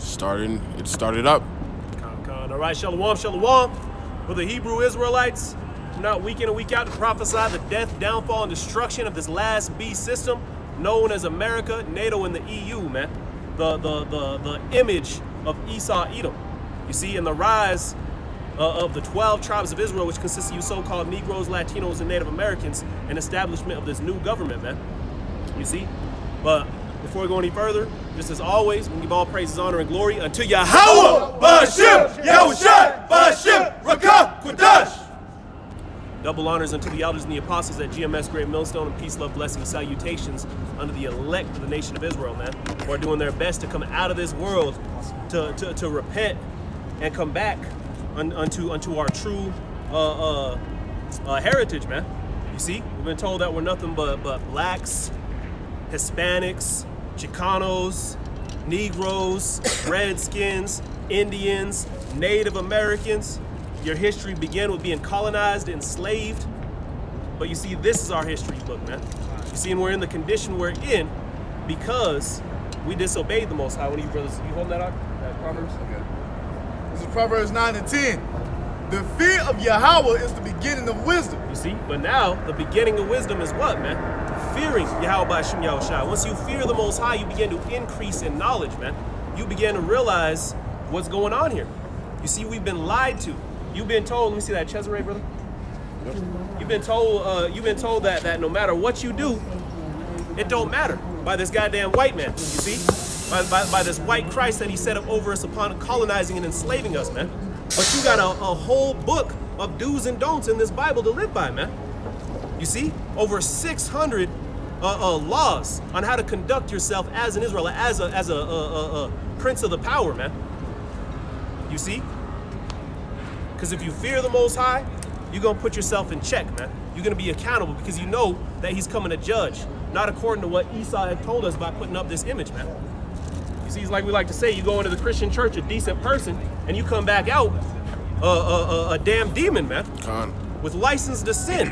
It started up. All right, shalom, shalom. For the Hebrew Israelites, not week in and week out to prophesy the death, downfall, and destruction of this last beast system known as America, NATO, and the EU, man. The image of Esau, Edom. You see, in the rise of the 12 tribes of Israel, which consists of you so-called Negroes, Latinos, and Native Americans, and establishment of this new government, man. You see? But before we go any further, just as always, we give all praises, honor, and glory unto YAHAWAH, BAHASHAM, YAHAWASHI, BAHASHAM, Rakah, Quadash. Double honors unto the elders and the apostles at GMS, Great Millstone, and peace, love, blessings, salutations unto the elect of the nation of Israel, man, who are doing their best to come out of this world to repent and come back unto our true heritage, man. You see, we've been told that we're nothing but blacks, Hispanics, Chicanos, Negroes, Redskins, Indians, Native Americans. Your history began with being colonized, enslaved. But you see, this is our history book, man. You see, and we're in the condition we're in because we disobeyed the Most High. One of you brothers, you holding that up? That Proverbs? Okay. This is Proverbs 9 and 10. The fear of Yahweh is the beginning of wisdom. You see, but now the beginning of wisdom is what, man? Fearing YAHAWASHI, YAHAWASHI. Once you fear the Most High, you begin to increase in knowledge, man. You begin to realize what's going on here. You see, we've been lied to. You've been told, let me see that Cesare, brother. Yep. You've been told that no matter what you do, it don't matter by this goddamn white man, you see? By this white Christ that he set up over us upon colonizing and enslaving us, man. But you got a whole book of do's and don'ts in this Bible to live by, man. You see? Over 600 laws on how to conduct yourself as an Israelite, as a prince of the power, man. You see? Because if you fear the Most High, you're going to put yourself in check, man. You're going to be accountable because you know that he's coming to judge, not according to what Esau had told us by putting up this image, man. You see, it's like we like to say, you go into the Christian church a decent person, and you come back out a damn demon, man, with license to sin.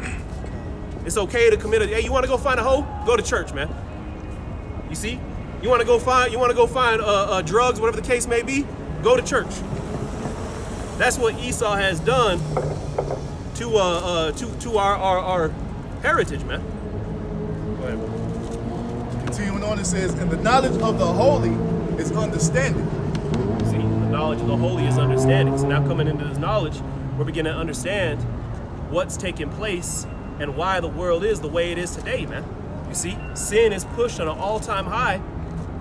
It's okay to commit hey, you want to go find a hoe? Go to church, man. You see? You want to go find drugs, whatever the case may be? Go to church. That's what Esau has done to our heritage, man. Go ahead. Continuing on, it says, and the knowledge of the holy is understanding. See, the knowledge of the holy is understanding. So now coming into this knowledge, we're beginning to understand what's taking place and why the world is the way it is today, man. You see, sin is pushed on an all-time high,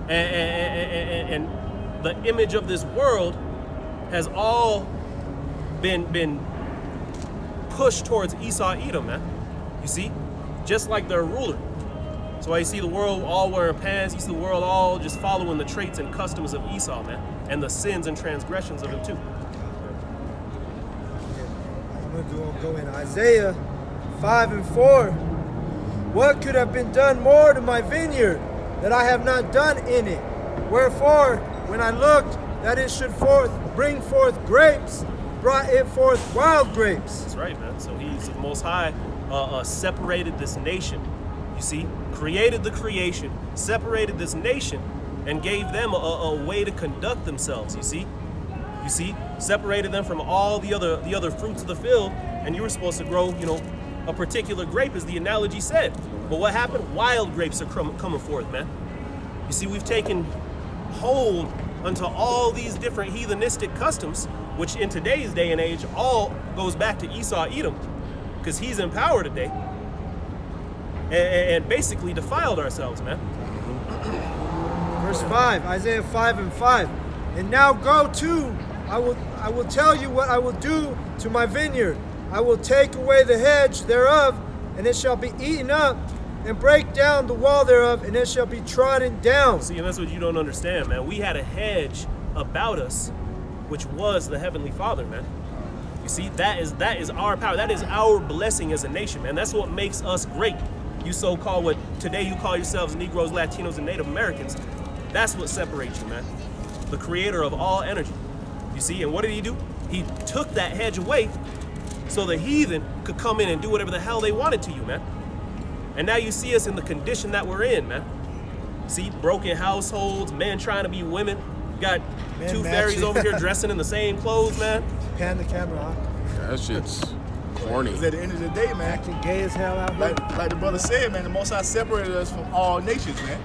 and the image of this world has all been pushed towards Esau, Edom, man. You see, just like their ruler. So you see the world all wearing pants. You see the world all just following the traits and customs of Esau, man, and the sins and transgressions of him too. I'm going to go in Isaiah 5 and 4. What could have been done more to my vineyard that I have not done in it? Wherefore, when I looked that it should bring forth grapes, brought it forth wild grapes. That's right, man. So he's the Most High separated this nation. You see, created the creation, separated this nation, and gave them a way to conduct themselves. You see, separated them from all the other fruits of the field, and you were supposed to grow, a particular grape, as the analogy said. But what happened? Wild grapes are coming forth, man. You see, we've taken hold unto all these different heathenistic customs, which in today's day and age all goes back to Esau, Edom, because he's in power today, and basically defiled ourselves, man. Verse 5, Isaiah 5 and 5. And now go to, I will tell you what I will do to my vineyard. I will take away the hedge thereof, and it shall be eaten up, and break down the wall thereof, and it shall be trodden down. See, and that's what you don't understand, man. We had a hedge about us, which was the Heavenly Father, man. You see, that is our power. That is our blessing as a nation, man. That's what makes us great. You so-called what today you call yourselves Negroes, Latinos, and Native Americans. That's what separates you, man. The creator of all energy. You see, and what did he do? He took that hedge away so the heathen could come in and do whatever the hell they wanted to you, man. And now you see us in the condition that we're in, man. See, broken households, men trying to be women, Got Man, two matching. fairies over here dressing in the same clothes, man. Pan the camera, huh? That shit's corny. Because at the end of the day, man, Acting gay as hell out here. like the brother said, man, the Most High separated us from all nations, man.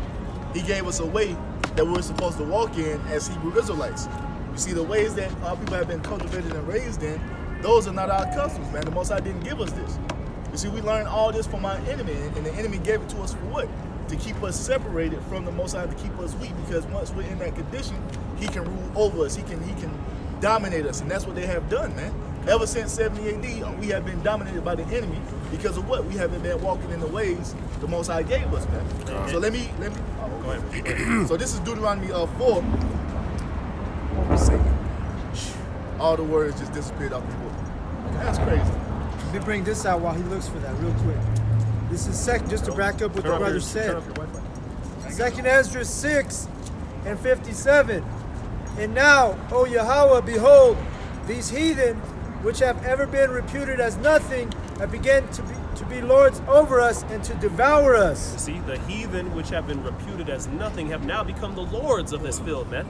He gave us a way that we're supposed to walk in as Hebrew Israelites. You see, the ways that our people have been cultivated and raised in, those are not our customs, man. The Most High didn't give us this. You see, we learned all this from our enemy, and the enemy gave it to us for what? To keep us separated from the Most High, to keep us weak, because once we're in that condition, he can rule over us, he can dominate us, and that's what they have done, man. Ever since 70 AD, we have been dominated by the enemy because of what? We haven't been walking in the ways the Most High gave us, man. So let me. Go ahead. So this is Deuteronomy 4. All the words just disappeared off the book. That's crazy. Let me bring this out while he looks for that real quick. This is just to back up what the brother said. Second Ezra 6 and 57. And now, O Yahawah, behold, these heathen, which have ever been reputed as nothing, have begun to be lords over us and to devour us. See, the heathen, which have been reputed as nothing, have now become the lords of this field, man.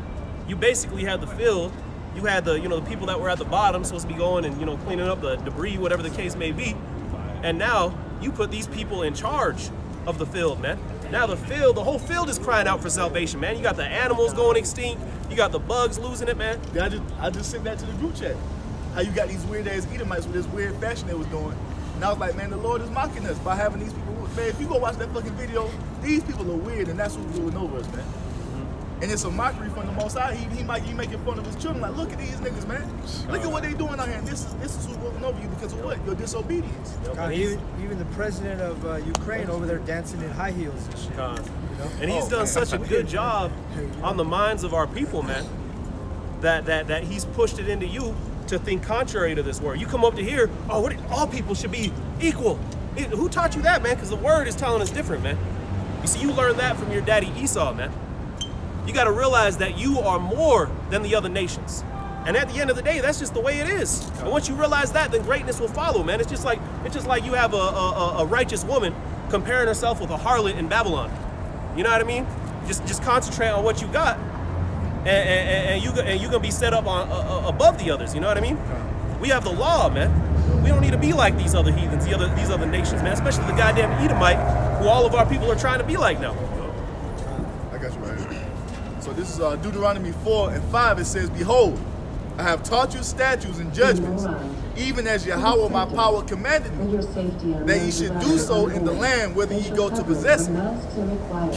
You basically had the field. You had the people that were at the bottom supposed to be going and cleaning up the debris, whatever the case may be. And now you put these people in charge of the field, man. Now the whole field is crying out for salvation, man. You got the animals going extinct. You got the bugs losing it, man. I just sent that to the group chat. How you got these weird ass Edomites with this weird fashion they was doing. And I was like, man, the Lord is mocking us by having these people. Man, if you go watch that fucking video, these people are weird, and that's who's ruling over us, man. And it's a mockery from the Most High. He making fun of his children. Like, look at these niggas, man. Look at what they doing out here. And this is who's ruling over you because of what? Your disobedience. God, even the president of Ukraine over there dancing in high heels and shit. And he's done such a good job on the minds of our people, man, that he's pushed it into you to think contrary to this word. You come up to here, all people should be equal. Who taught you that, man? Because the word is telling us different, man. You see, you learned that from your daddy Esau, man. You got to realize that you are more than the other nations. And at the end of the day, that's just the way it is. And once you realize that, then greatness will follow, man. It's just like you have a righteous woman comparing herself with a harlot in Babylon. You know what I mean? Just concentrate on what you got, and you're gonna be set up on above the others. You know what I mean? We have the law, man. We don't need to be like these other heathens, these other nations, man. Especially the goddamn Edomite, who all of our people are trying to be like now. I got you right here. So this is Deuteronomy 4 and 5. It says, behold, I have taught you statutes and judgments, even as Yahawah my power commanded me, that ye should do so in the land whither ye go to possess it.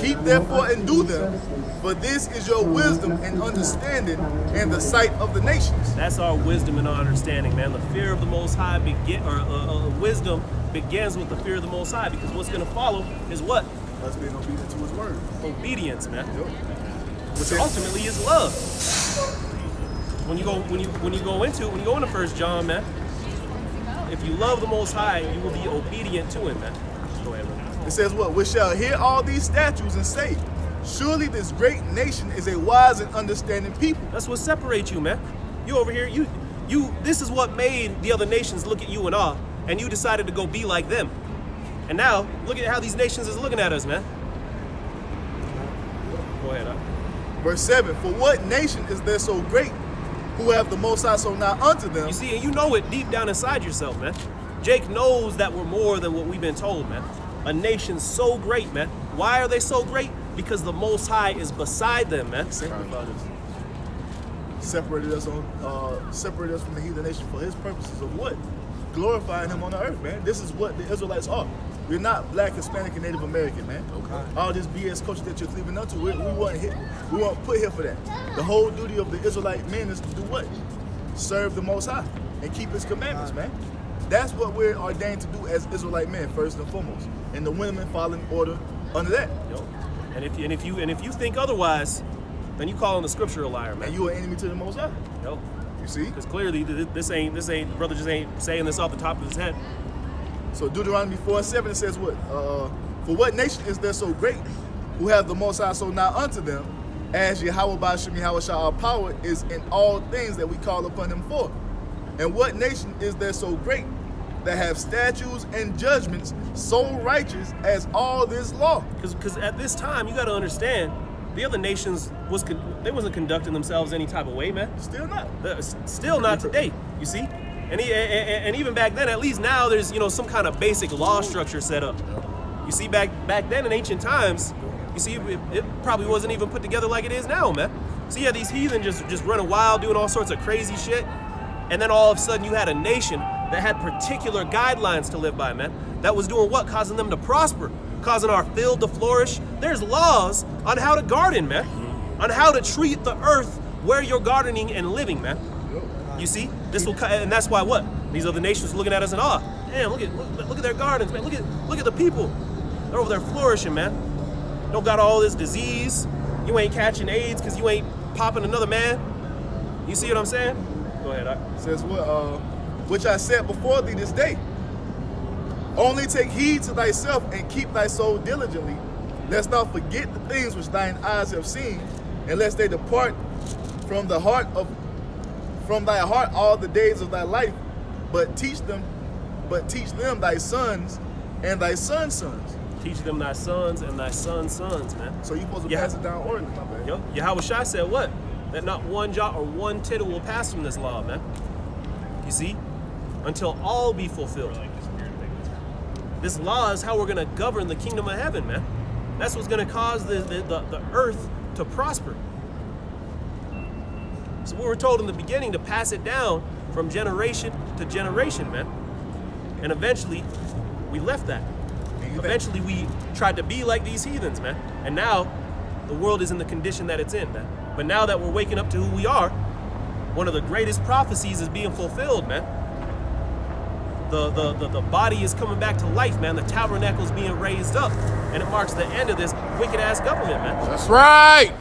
Keep therefore and do them, for this is your wisdom and understanding in the sight of the nations. That's our wisdom and our understanding, man. The fear of the Most High wisdom begins with the fear of the Most High, because what's going to follow is what? Us being obedient to his word. Obedience, man. Yep. Which ultimately is love. When you go into 1 John, man, if you love the Most High, you will be obedient to him, man. Go ahead, man. It says what? We shall hear all these statutes and say, surely this great nation is a wise and understanding people. That's what separates you, man. You over here, this is what made the other nations look at you in awe, and you decided to go be like them. And now, look at how these nations is looking at us, man. Go ahead, huh? Verse 7, for what nation is there so great, who have the Most High so nigh unto them? You see, and you know it deep down inside yourself, man. Jake knows that we're more than what we've been told, man. A nation so great, man. Why are they so great? Because the Most High is beside them, man. Sanctified us. Separated us from the heathen nation for his purposes of what? Glorifying him on the earth, man. This is what the Israelites are. We're not black, Hispanic, and Native American, man. Okay. All this BS culture that you're cleaving up to, we weren't put here for that. The whole duty of the Israelite men is to do what? Serve the Most High and keep his commandments, man. That's what we're ordained to do as Israelite men, first and foremost. And the women fall in order under that. Yo. And if you think otherwise, then you calling the scripture a liar, man. And you are enemy to the Most High. Yo. You see? Because clearly this ain't brother just ain't saying this off the top of his head. So Deuteronomy 4 and 7, it says what? For what nation is there so great, who have the Most High so nigh unto them, as YAHAWAH BAHASHAM YAHAWASHI our power is in all things that we call upon him for? And what nation is there so great, that have statutes and judgments so righteous as all this law? Because at this time, you got to understand, the other nations they wasn't conducting themselves any type of way, man. Still not. Still not today, you see? And even back then, at least now there's, you know, some kind of basic law structure set up. You see, back then in ancient times, you see, it probably wasn't even put together like it is now, man. So you had these heathen just running wild, doing all sorts of crazy shit. And then all of a sudden you had a nation that had particular guidelines to live by, man. That was doing what? Causing them to prosper, causing our field to flourish. There's laws on how to garden, man. On how to treat the earth where you're gardening and living, man. You see? And that's why what? These other nations looking at us in awe. Damn, look at their gardens, man. Look at the people. They're over there flourishing, man. Don't got all this disease. You ain't catching AIDS because you ain't popping another man. You see what I'm saying? Go ahead, Doc. Says what? Which I said before thee this day. Only take heed to thyself and keep thy soul diligently, lest thou forget the things which thine eyes have seen, and lest they depart from thy heart all the days of thy life. But teach them thy sons and thy sons' sons. Teach them thy sons and thy sons' sons, man. So you supposed to pass it down orderly, my bad. Yep. YAHAWASHI said what? That not one jot or one tittle will pass from this law, man. You see? Until all be fulfilled. This law is how we're going to govern the kingdom of heaven, man. That's what's going to cause the earth to prosper. So we were told in the beginning to pass it down from generation to generation, man. And eventually, we left that. Eventually, we tried to be like these heathens, man. And now, the world is in the condition that it's in, man. But now that we're waking up to who we are, one of the greatest prophecies is being fulfilled, man. The body is coming back to life, man. The tabernacle is being raised up. And it marks the end of this wicked-ass government, man. That's right.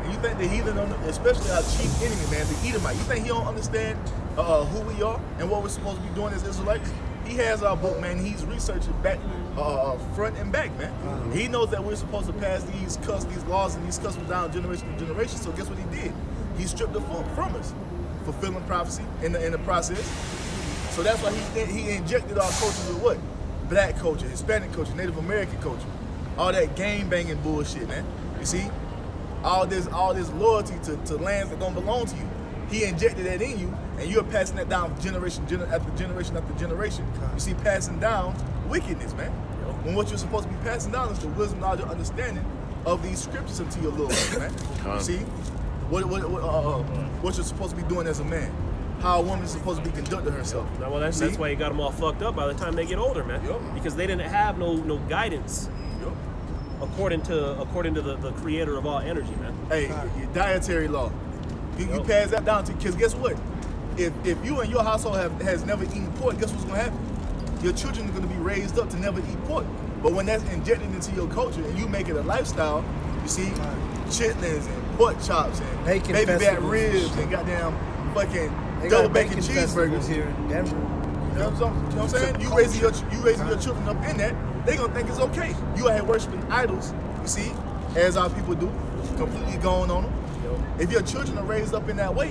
And you think the heathen, especially our chief enemy, man, the Edomite, you think he don't understand who we are and what we're supposed to be doing as Israelites? He has our book, man. He's researching back, front and back, man. He knows that we're supposed to pass these laws and these customs down generation to generation. So guess what he did? He stripped the from us, fulfilling prophecy in the process. So that's why he injected our cultures with what? Black culture, Hispanic culture, Native American culture, all that gang banging bullshit, man. You see, all this loyalty to lands that don't belong to you. He injected that in you, and you're passing that down generation after generation after generation. You see, passing down wickedness, man. When what you're supposed to be passing down is the wisdom, knowledge, and understanding of these scriptures into your little life, man. You see, what you're supposed to be doing as a man, how a woman is supposed to be conducting herself. Well, that's why you got them all fucked up by the time they get older, man. Because they didn't have no guidance. According to the creator of all energy, man. Hey, your dietary law. You pass that down to, because guess what? If you and your household has never eaten pork, guess what's going to happen? Your children are going to be raised up to never eat pork. But when that's injected into your culture and you make it a lifestyle, you see, chitlins and pork chops and Bacon baby back festivals. ribs and goddamn fucking They double got bacon festivals cheeseburgers. here in Denver. You know what I'm saying? You raising your children up in that, they gonna think it's okay. You out here worshiping idols, you see, as our people do, completely going on them. If your children are raised up in that way,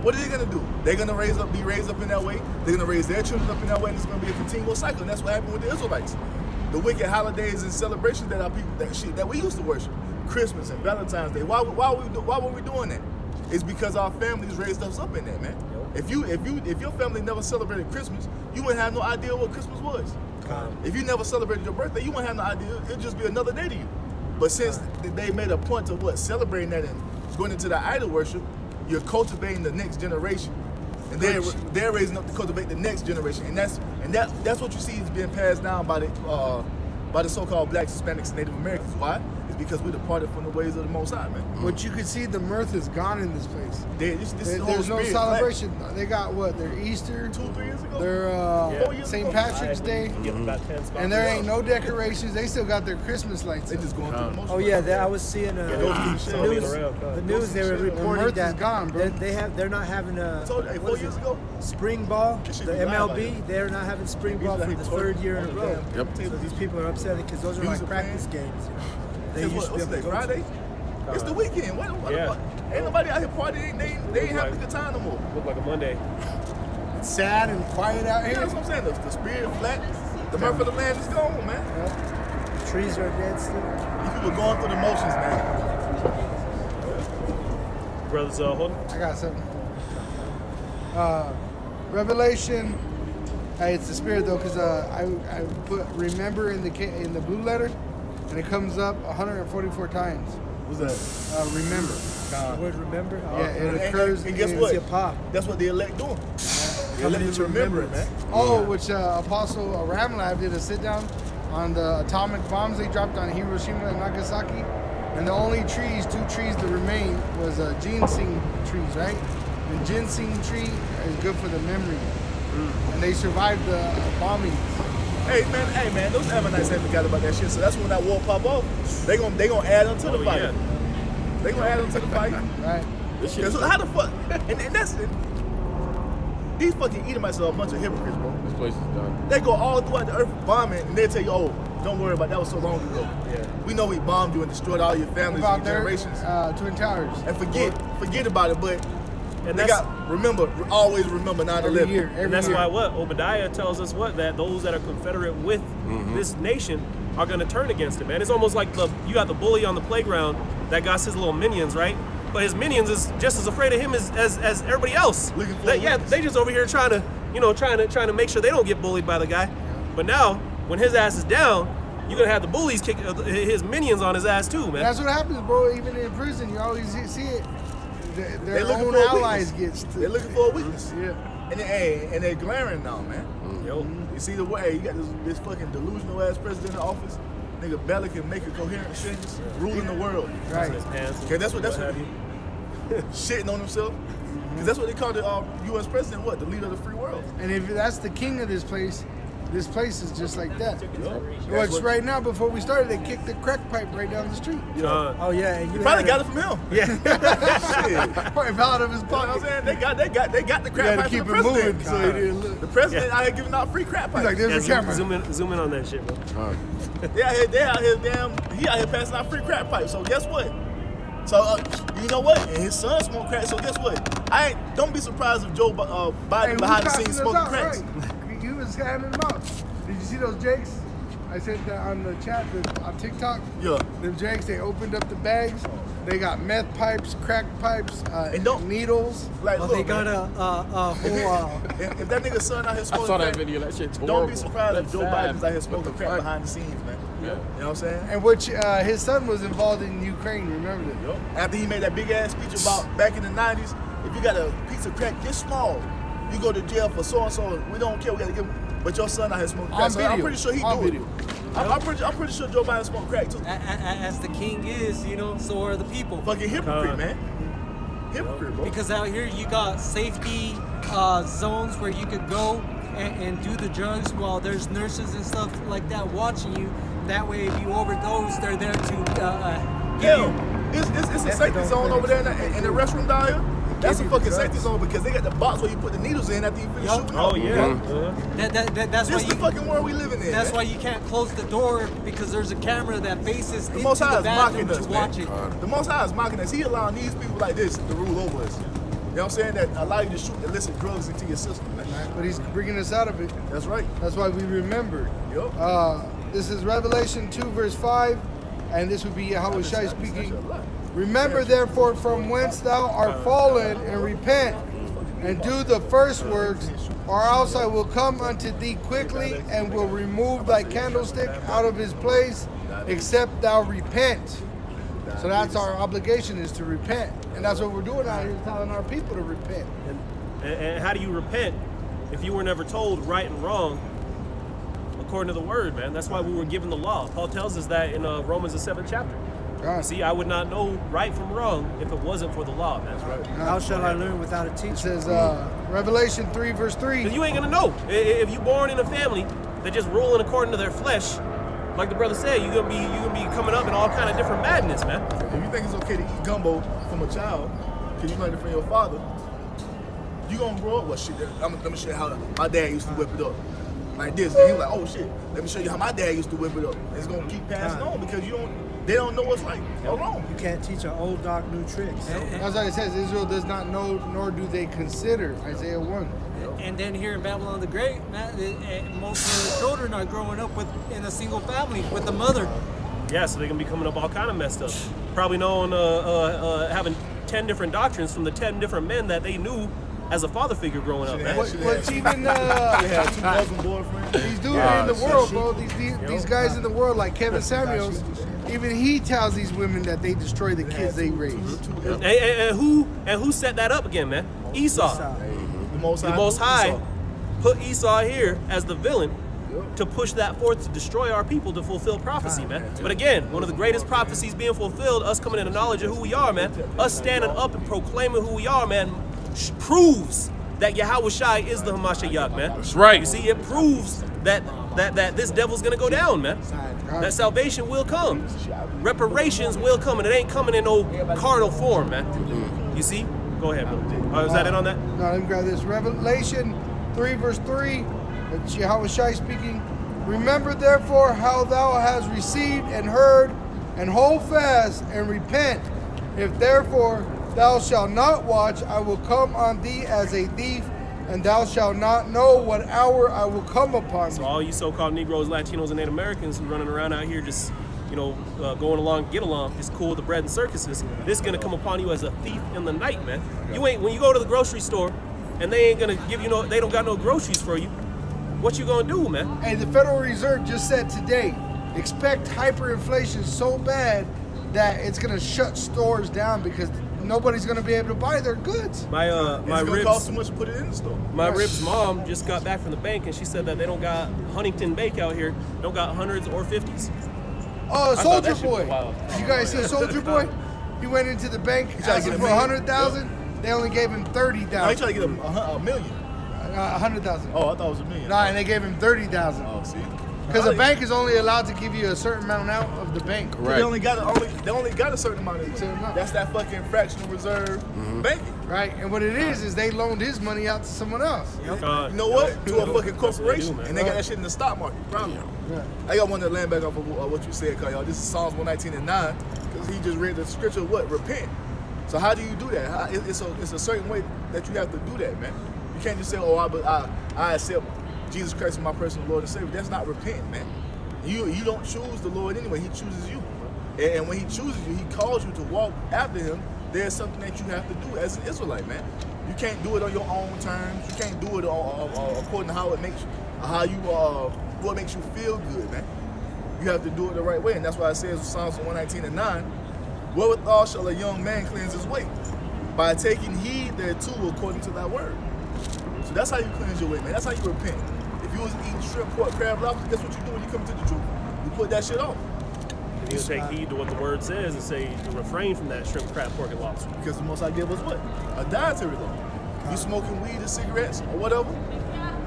what are they gonna do? They're gonna be raised up in that way. They're gonna raise their children up in that way, and it's gonna be a continual cycle. And that's what happened with the Israelites. The wicked holidays and celebrations that our people that we used to worship, Christmas and Valentine's Day. Why were we doing that? It's because our families raised us up in that, man. If your family never celebrated Christmas, you wouldn't have no idea what Christmas was. If you never celebrated your birthday, you wouldn't have no idea. It'd just be another day to you. But since they made a point of celebrating that and going into the idol worship, you're cultivating the next generation, and they're raising up to cultivate the next generation, and that's what you see is being passed down by the so-called blacks, Hispanics, and Native Americans. Why? It's because we departed from the ways of the Most High, man. But you can see the mirth is gone in this place. There's no celebration. They got what? Their Easter, 2-3 years ago, their St. Patrick's Day, and there ain't no decorations. They still got their Christmas lights. They just going through the motions. Oh yeah, I was seeing the news. They were reporting mirth that is gone, bro. they're not having a I told you, 4 years ago, spring ball. It should The be live out MLB, here. they're not having spring ball for the third year in a row. Yep. So these people are upset because those are like Music practice playing. games. They used to be what's able to today, go to. Friday? It's the weekend. What Yeah. the fuck? Ain't nobody out here partying. They ain't having a good time no more. Look like a Monday. It's sad and quiet out Yeah, here. that's what I'm saying. The spirit flat. The mirth of the land is gone, man. Trees are dead still. These people going through the motions, man. brothers holding? I got something. Revelation. It's the spirit though, because I put remember in the blue letter, and it comes up 144 times. What's that? Remember. The word remember? Oh, Yeah, it occurs. And guess in- what? Yapa. That's what the elect doing. The Coming elect into to remember it, man. Oh, which Apostle Ramlab did a sit down on the atomic bombs they dropped on Hiroshima and Nagasaki, and the only two trees that remained was ginseng trees, right? And ginseng tree is good for the memory, and they survived the bombings. Hey man, those Ammonites ain't forgot about that shit. So that's when that war pop off. They gonna add on to the fight. Yeah. They gonna add on to the fight. Right. This shit. Cause how the fuck? And that's it. These fucking Edomites are a bunch of hypocrites, bro. This place is done. They go all throughout the earth bombing, and they tell you, oh, don't worry about that. Was so long ago. Yeah. We know we bombed you and destroyed all your families About and their generations. Twin Towers. And forget about it. But And they that's, always remember 9/11. Every year. and that's year. why what? Obadiah tells us what? That those that are confederate with this nation are going to turn against him, man. It's almost like you got the bully on the playground that got his little minions, right? But his minions is just as afraid of him as everybody else. Looking for a witness. They just over here trying to make sure they don't get bullied by the guy. But now, when his ass is down, you're gonna have the bullies kick his minions on his ass too, man. That's what happens, bro. Even in prison, you always see it. Their They looking own for a allies weakness. get. They're looking for a weakness. Yeah. And they're glaring now, man. Yo, You see the way you got this fucking delusional ass president in office. Nigga barely can make a coherent sentence, ruling the world. Right. his pants. Okay, that's what have you. shitting on himself. Because that's what they call the U.S. president. What? The leader of the free world. And if that's the king of this place is just like that. That's Which right now, before we started, they kicked the crack pipe right down the street. Oh yeah, and you Probably had got it from him. Yeah. Shit. Probably fell out of his You know what I'm pocket. saying? They got the You crap gotta pipe keep from it the president. moving so he didn't look. The president out here giving out free crap He's pipes. like, there's Yeah, a camera. zoom in on that shit, bro. They out here he out here passing out free crack pipes. So guess what? So you know what? And his son smoked crack. So guess what? Don't be surprised if Joe Biden Hey, behind the who's scenes passing smoking us out, cracks. right? You was handing them out. Did you see those jakes? I said that on the chat on TikTok. Yeah. Them jakes, they opened up the bags. They got meth pipes, crack pipes, And don't- needles. Like, Oh, look, they got man, a whole. if that nigga's son out here I smoking saw that crack, video. That shit's don't horrible. be surprised if That's Joe sad. Biden's out here What smoking the crack fuck? behind the scenes, man. Yeah. You know what I'm saying? And which his son was involved in Ukraine, remember that? Yup. After he made that big ass speech about back in the 90s, if you got a piece of crack this small, you go to jail for so and so. We don't care. We got to give him. But your son out here smoking crack. On So I'm video. pretty sure he On do video. it. I'm pretty sure Joe Biden smoked crack too. As the king is, so are the people. Fucking hypocrite, man. Hypocrite, bro. Because out here you got safety zones where you could go and do the drugs while there's nurses and stuff like that watching you. That way, if you overdose, they're there to give you. Yeah, it's a safety zone over there in the restroom down here. That's a fucking safety zone because they got the box where you put the needles in after you finish Yup. shooting. Oh off. yeah. That's why This is the you. fucking world we living in. That's man. why you can't close the door because there's a camera that faces into Most High the is mocking bathroom us, to watch it. man. The Most High is mocking us. He allowing these people like this to rule over us. You know what I'm saying? That allow you to shoot illicit drugs into your system. Man. But he's bringing us out of it. That's right. That's why we remembered. Yup. This is Revelation 2, verse 5, and this would be YAHAWASHI speaking. Remember therefore from whence thou art fallen, and repent, and do the first works, or else I will come unto thee quickly, and will remove thy candlestick out of his place, except thou repent. So that's our obligation, is to repent. And that's what we're doing out here, telling our people to repent. And how do you repent if you were never told right and wrong according to the word, man? That's why we were given the law. Paul tells us that in Romans the 7th chapter. God. See, I would not know right from wrong if it wasn't for the law, man. That's right. How shall I learn without a It teacher? says Revelation 3, verse 3. Because you ain't gonna know. If you're born in a family that just ruling according to their flesh, like the brother said, you're gonna be coming up in all kind of different madness, man. If you think it's okay to eat gumbo from a child, because you learned it from your father, you gonna grow up. Well, shit. Let me show you how my dad used to whip it up. Like this, and you're like, oh shit. Let me show you how my dad used to whip it up. It's gonna keep passing on because they don't know what's right or wrong. You can't teach an old dog new tricks. That's why it says Israel does not know, nor do they consider. Isaiah 1. And then here in Babylon the Great, most of the children are growing up in a single family with the mother. Yeah, so they're gonna be coming up all kind of messed up. Probably knowing having 10 different doctrines from the 10 different men that they knew as a father figure growing up, man. What's even They had 2 Muslim boyfriends. these dudes in the world, bro. These guys in the world, like Kevin Samuels, even he tells these women that they destroy the kids they raise. And who set that up again, man? Esau. The Most High. The Most High put Esau here as the villain to push that forth to destroy our people to fulfill prophecy, man. But again, one of the greatest prophecies being fulfilled, us coming into knowledge of who we are, man. Us standing up and proclaiming who we are, man, proves that YAHAWASHI is the Hamashiach, man. That's right. You see, it proves that this devil's gonna go down, man. That salvation will come. Reparations will come, and it ain't coming in no carnal form, man. You see? Go ahead, bro. Is that it on that? Now let me grab this. Revelation 3 verse 3. It's YAHAWASHI speaking. Remember therefore how thou hast received and heard, and hold fast and repent. If therefore thou shalt not watch, I will come on thee as a thief, and thou shalt not know what hour I will come upon thee. So all you so-called Negroes, Latinos, and Native Americans who running around out here just, going along, get along, just cool with the bread and circuses, this is gonna come upon you as a thief in the night, man. When you go to the grocery store and they ain't gonna give you they don't got no groceries for you, what you gonna do, man? Hey, the Federal Reserve just said today, expect hyperinflation so bad that it's gonna shut stores down because nobody's gonna be able to buy their goods. My It's gonna cost too ribs, much to put it in the store. my ribs mom just got back from the bank and she said that they don't got Huntington Bake out here, don't got hundreds or 50s. Oh, thought Soldier that shit was Boy. wild. You guys see Soldier Boy? He went into the bank asking for 100,000. They only gave him I 30,000. try to get a million. 100,000. Oh, I thought it was a million. Nah, and they gave him 30,000. Oh, see. Because the bank is only allowed to give you a certain amount out of the bank. They only got a certain amount of it. Certain amount. That's that fucking fractional reserve banking. Right? And what it is they loaned his money out to someone else. You know what? To a fucking corporation, man. and they got that shit in the stock market. Probably. I got one that land back off of what you said, cause y'all. This is Psalms 119 and 9, because he just read the scripture. What? Repent. So how do you do that? It's a certain way that you have to do that, man. You can't just say, "Oh, I accept Jesus Christ as my personal Lord and Savior." That's not repenting, man. You don't choose the Lord anyway. He chooses you, and when He chooses you, He calls you to walk after Him. There's something that you have to do as an Israelite, man. You can't do it on your own terms. You can't do it according to how it makes what makes you feel good, man. You have to do it the right way, and that's why it says in Psalms 119 and 9, "Wherewithal shall a young man cleanse his way? By taking heed thereto according to thy word." So that's how you cleanse your way, man. That's how you repent. If you was eating shrimp, pork, crab, lobster, guess what you do when you come to the truth? You put that shit off. You take heed to what the word says and say to refrain from that shrimp, crab, pork, and lobster. Because the Most High gave us what? A dietary law. You smoking weed or cigarettes or whatever,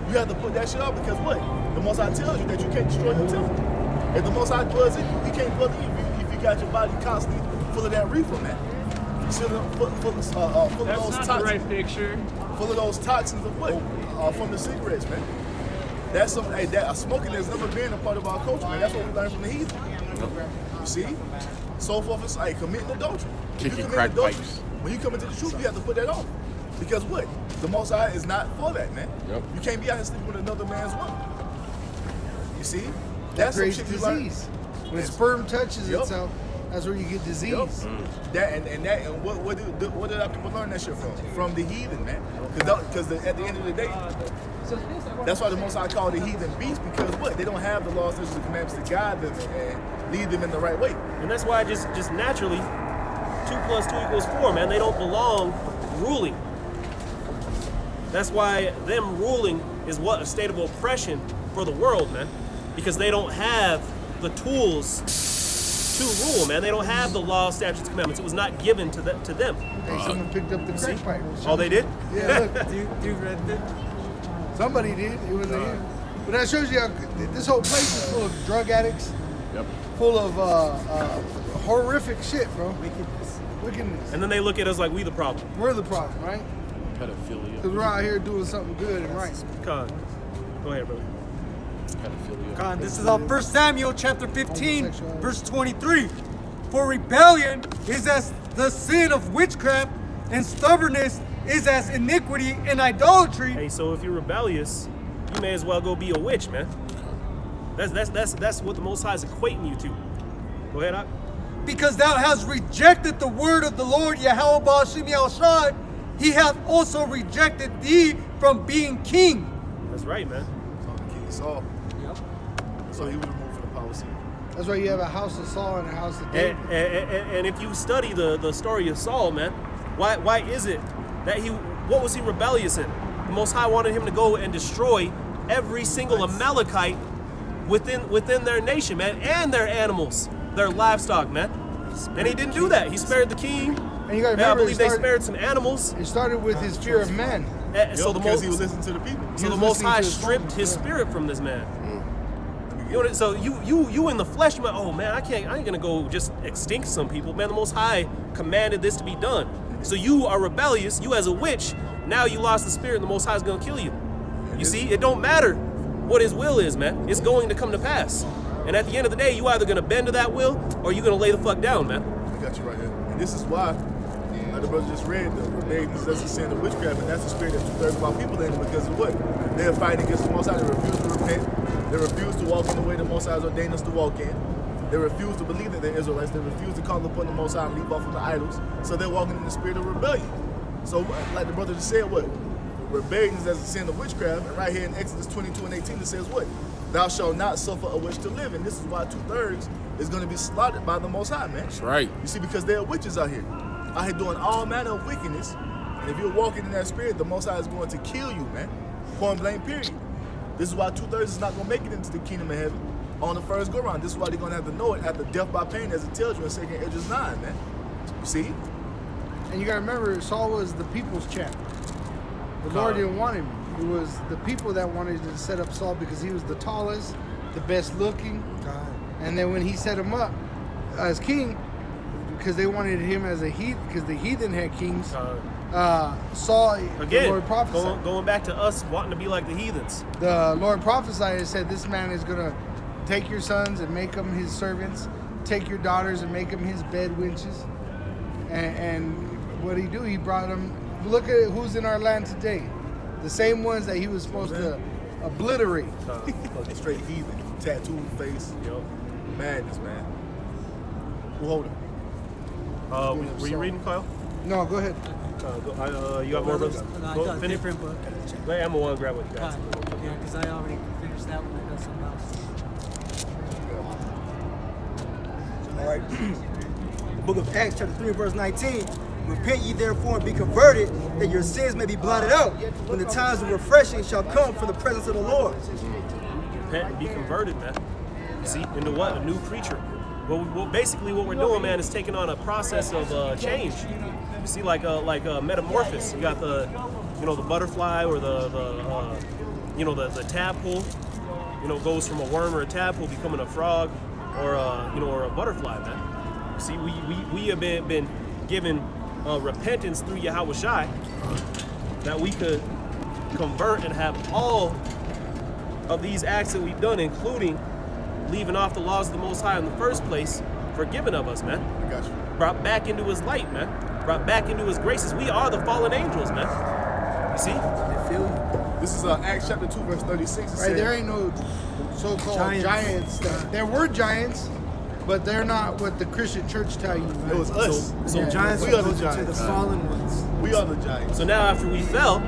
you have to put that shit off because what? The Most High tells you that you can't destroy your temple. If the Most High floods it, He can't flood it if you got your body constantly full of that reefer, man. Full of those toxins. Picture. Full of those toxins of what? From the cigarettes, man. That's something. Hey, that smoking has never been a part of our culture, man. That's what we learned from the heathen. You see? So forth and like committing adultery. Kicking crack pipes. When you come into the truth, you have to put that off. Because what? The Most High is not for that, man. Yep. You can't be out here sleeping with another man's woman. You see? That That's some creates shit you learn. disease. When sperm touches Yup. itself, that's where you get disease. That and what did our people learn that shit from? From the heathen, man. Because at the end of the day, that's why the Most High call the heathen beasts, because what? They don't have the laws, statutes, and commandments to guide them and lead them in the right way. And that's why just naturally, 2 + 2 = 4, man. They don't belong ruling. That's why them ruling is what? A state of oppression for the world, man. Because they don't have the tools to rule, man. They don't have the law, statutes, commandments. It was not given to them. Hey, someone picked up the crack pipe. Oh, they did? Yeah, look. Dude read it. Somebody did. It was him. But that shows you how this whole place is full of drug addicts. Yep. Full of horrific shit, bro. Wickedness. And then they look at us like we the problem. We're the problem, right? Pedophilia. Because we're out here doing something good and right. Con. Go ahead, brother. Pedophilia. God, this is on 1 Samuel chapter 15, verse 23. For rebellion is as the sin of witchcraft, and stubbornness is as iniquity and idolatry. Hey, so if you're rebellious, you may as well go be a witch, man. That's what the Most High is equating you to. Go ahead, Ak. Because thou hast rejected the word of the Lord, Yahweh BAHASHAM Yahushai, he hath also rejected thee from being king. That's right, man. So the king Saul. Yep. So he was removed from the power seat. That's why you have a house of Saul and a house of And, David. and if you study the story of Saul, man, why is it that what was he rebellious in? The Most High wanted him to go and destroy every single Amalekite within their nation, man, and their animals, their livestock, man. And he didn't do that. He spared the king. And you got to And I remember, believe they spared some animals. it started with his fear of men. So Because he was listening to the people. He So the was Most listening High to his stripped father, his yeah. spirit from this man. You know, so you in the flesh, man. Oh man, I ain't gonna go just extinct some people, man. The Most High commanded this to be done. So you are rebellious. You as a witch, now you lost the spirit, and the Most High is gonna kill you. You see, it don't matter what His will is, man. It's going to come to pass. And at the end of the day, you either gonna bend to that will, or you gonna lay the fuck down, man. I got you right here. And this is why, like the brother just read, the rebellion is sin of witchcraft, and that's the spirit that 2/3 of our people in, because of what? They're fighting against the Most High. They refuse to repent. They refuse to walk in the way the Most High has ordained us to walk in. They refuse to believe that they're Israelites. They refuse to call upon the Most High and leave off of the idols. So they're walking in the spirit of rebellion. So, like the brother just said, what? Rebellion is as a sin of witchcraft. And right here in Exodus 22 and 18, it says what? Thou shalt not suffer a witch to live. And this is why 2/3 is going to be slaughtered by the Most High, man. That's right. You see, because there are witches out here doing all manner of wickedness. And if you're walking in that spirit, the Most High is going to kill you, man. Point blank, period. This is why 2/3 is not going to make it into the kingdom of heaven on the first go round. This is why they're going to have to know it after death by pain, as it tells you in 2 Esdras 9, man. You see? And you got to remember, Saul was the people's champ. The Lord didn't want him. It was the people that wanted to set up Saul because he was the tallest, the best looking. And then when he set him up as king, because they wanted him as a heathen, because the heathen had kings, Saul, the Again, Lord prophesied. going back to us wanting to be like the heathens. The Lord prophesied and said, this man is going to take your sons and make them his servants, take your daughters and make them his bed wenches. And what did he do? He brought them. Look at who's in our land today. The same ones that he was supposed to obliterate. Fucking straight heathen. Tattooed face. Yo. Madness, man. Who hold him? Were you reading, Kyle? No, go ahead. You got more brothers? No, I Go got a finish. different book. Let Emma one grab what you got. Yeah, because I already finished that one. I got something else. All right. Book of Acts, chapter 3, verse 19. Repent ye therefore and be converted, that your sins may be blotted out, when the times of refreshing shall come from the presence of the Lord. Repent and be converted, man. See, into what? A new creature. Well, basically what we're doing, man, is taking on a process of change. You see, like a metamorphosis. You got the butterfly or the tadpole. Goes from a worm or a tadpole becoming a frog or a butterfly, man. See, we have been given repentance through YAHAWASHI, that we could convert and have all of these acts that we've done, including leaving off the laws of the Most High in the first place, forgiven of us, man. I got you. Brought back into His light, man. Brought back into His graces. We are the fallen angels, man. You see? This is Acts chapter 2, verse 36. It Right, says, there ain't no so-called giants. There were giants, but they're not what the Christian church tell you. it was us. So Giants we are are the closer to the giants. fallen ones. We are the giants. So now after we fell,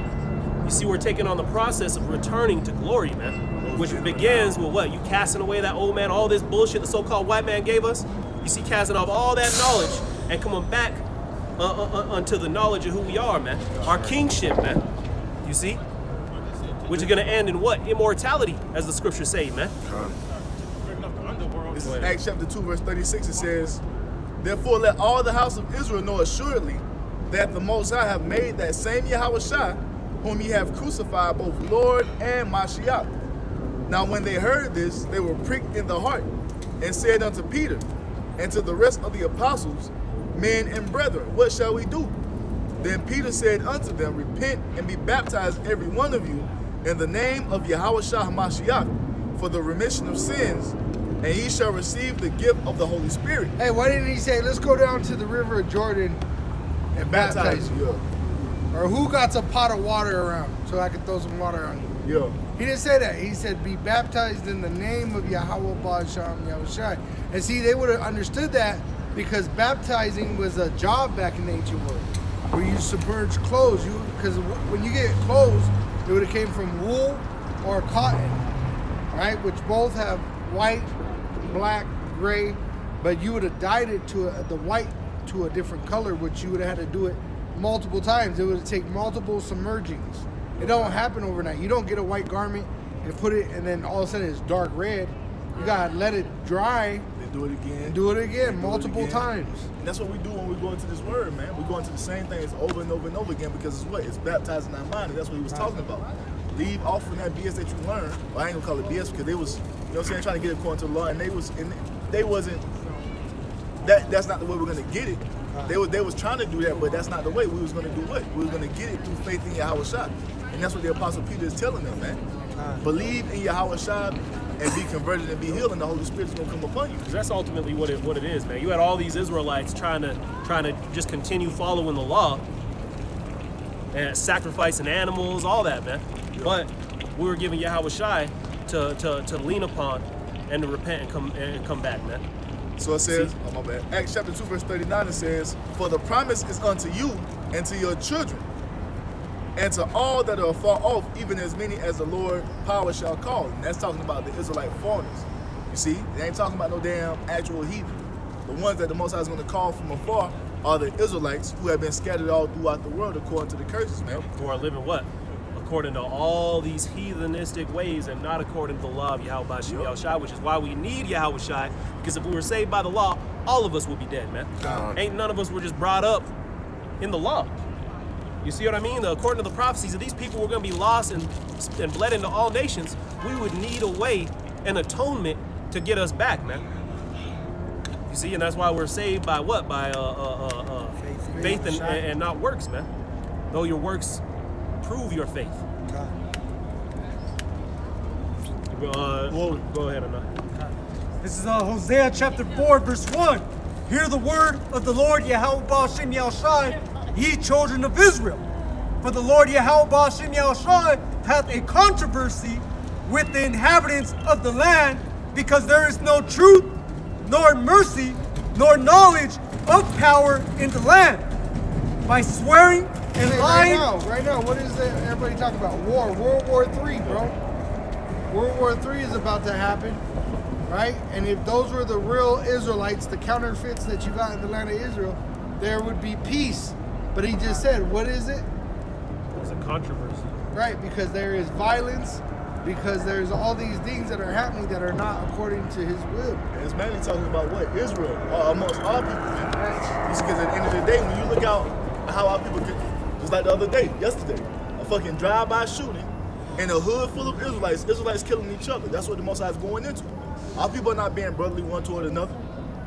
you see we're taking on the process of returning to glory, man. Which begins with what? You casting away that old man, all this bullshit the so-called white man gave us. You see, casting off all that knowledge and coming back unto the knowledge of who we are, man. Our kingship, man. You see? Which is going to end in what? Immortality, as the scriptures say, man. This is Acts chapter 2, verse 36. It says, therefore let all the house of Israel know assuredly that the Most High have made that same YAHAWASHI, whom ye have crucified, both Lord and Mashiach. Now when they heard this, they were pricked in the heart, and said unto Peter and to the rest of the apostles, men and brethren, what shall we do? Then Peter said unto them, repent and be baptized every one of you in the name of YAHAWASHI HaMashiach for the remission of sins, and ye shall receive the gift of the Holy Spirit. Hey, why didn't he say, let's go down to the river of Jordan and baptize you? Yeah. Or who got a pot of water around so I could throw some water on you? Yeah. He didn't say that. He said, be baptized in the name of Yahweh BAHASHAM YAHAWASHI. And see, they would have understood that because baptizing was a job back in the ancient world, where you submerge clothes. Because when you get clothes, it would have came from wool or cotton, right? Which both have white, black, gray, but you would have dyed it to the white to a different color, which you would have had to do it multiple times. It would take multiple submergings. It don't happen overnight. You don't get a white garment and put it, and then all of a sudden it's dark red. You gotta let it dry. Then do it again. And do it again do it multiple again. times. And that's what we do when we go into this word, man. We go into the same things over and over and over again because it's what? It's baptizing our mind, and that's what he was talking about. Leave off from that BS that you learned. Well, I ain't gonna call it BS because they was, you know what I'm saying, trying to get it according to the law, and they wasn't. That's not the way we're gonna get it. They was trying to do that, but that's not the way. We was gonna do what? We was gonna get it through faith in YAHAWASHI. And that's what the Apostle Peter is telling them, man. Believe in YAHAWASHI and be converted and be healed, and the Holy Spirit is gonna come upon you. Because that's ultimately what it is, man. You had all these Israelites trying to just continue following the law and sacrificing animals, all that, man. Yeah. But we were given YAHAWASHI to lean upon and to repent and come back, man. So it says, oh my bad, Acts chapter 2 verse 39, it says, for the promise is unto you and to your children and to all that are far off, even as many as the Lord power shall call. And that's talking about the Israelite foreigners. You see, they ain't talking about no damn actual heathen. The ones that the Most High is going to call from afar are the Israelites who have been scattered all throughout the world according to the curses, man. Who are living what? According to all these heathenistic ways and not according to the law of YAHWASHI, which is why we need YAHWASHI, because if we were saved by the law, all of us would be dead, man. Ain't none of us were just brought up in the law. You see what I mean? According to the prophecies, if these people were going to be lost and bled into all nations, we would need a way, an atonement to get us back, man. You see, and that's why we're saved by what? By faith and not works, man. Though your works prove your faith. Go ahead, Anna. This is Hosea chapter 4, verse 1. Hear the word of the Lord Yahweh BAHASHAM YAHAWASHI, ye children of Israel. For the Lord Yahweh BAHASHAM YAHAWASHI hath a controversy with the inhabitants of the land, because there is no truth, nor mercy, nor knowledge of power in the land. By swearing and lying. Right now, what is everybody talking about? War, World War III, bro. World War III is about to happen, right? And if those were the real Israelites, the counterfeits that you got in the land of Israel, there would be peace. But he just said, what is it? It's a controversy. Right, because there is violence, because there's all these things that are happening that are not according to his will. And it's mainly talking about what? Israel, amongst all people, man. Because at the end of the day, when you look out how our people get, just like the other day, yesterday, a fucking drive-by shooting in a hood full of Israelites killing each other. That's what the Most High is going into. Our people are not being brotherly one toward another.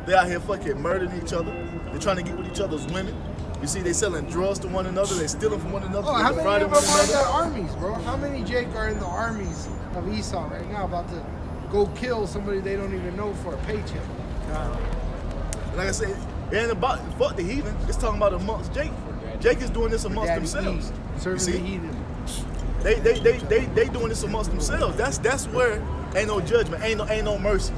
They out here fucking murdering each other. They're trying to get with each other's women. You see, they selling drugs to one another. They stealing from one another. Oh, how many of them are in the armies, bro? How many, Jake, are in the armies of Esau right now about to go kill somebody they don't even know for a paycheck? Like I said, it ain't about, fuck the heathen. It's talking about amongst Jake. Jake is doing this amongst themselves. Serving the heathen. They doing this amongst themselves. That's where ain't no judgment, ain't no mercy.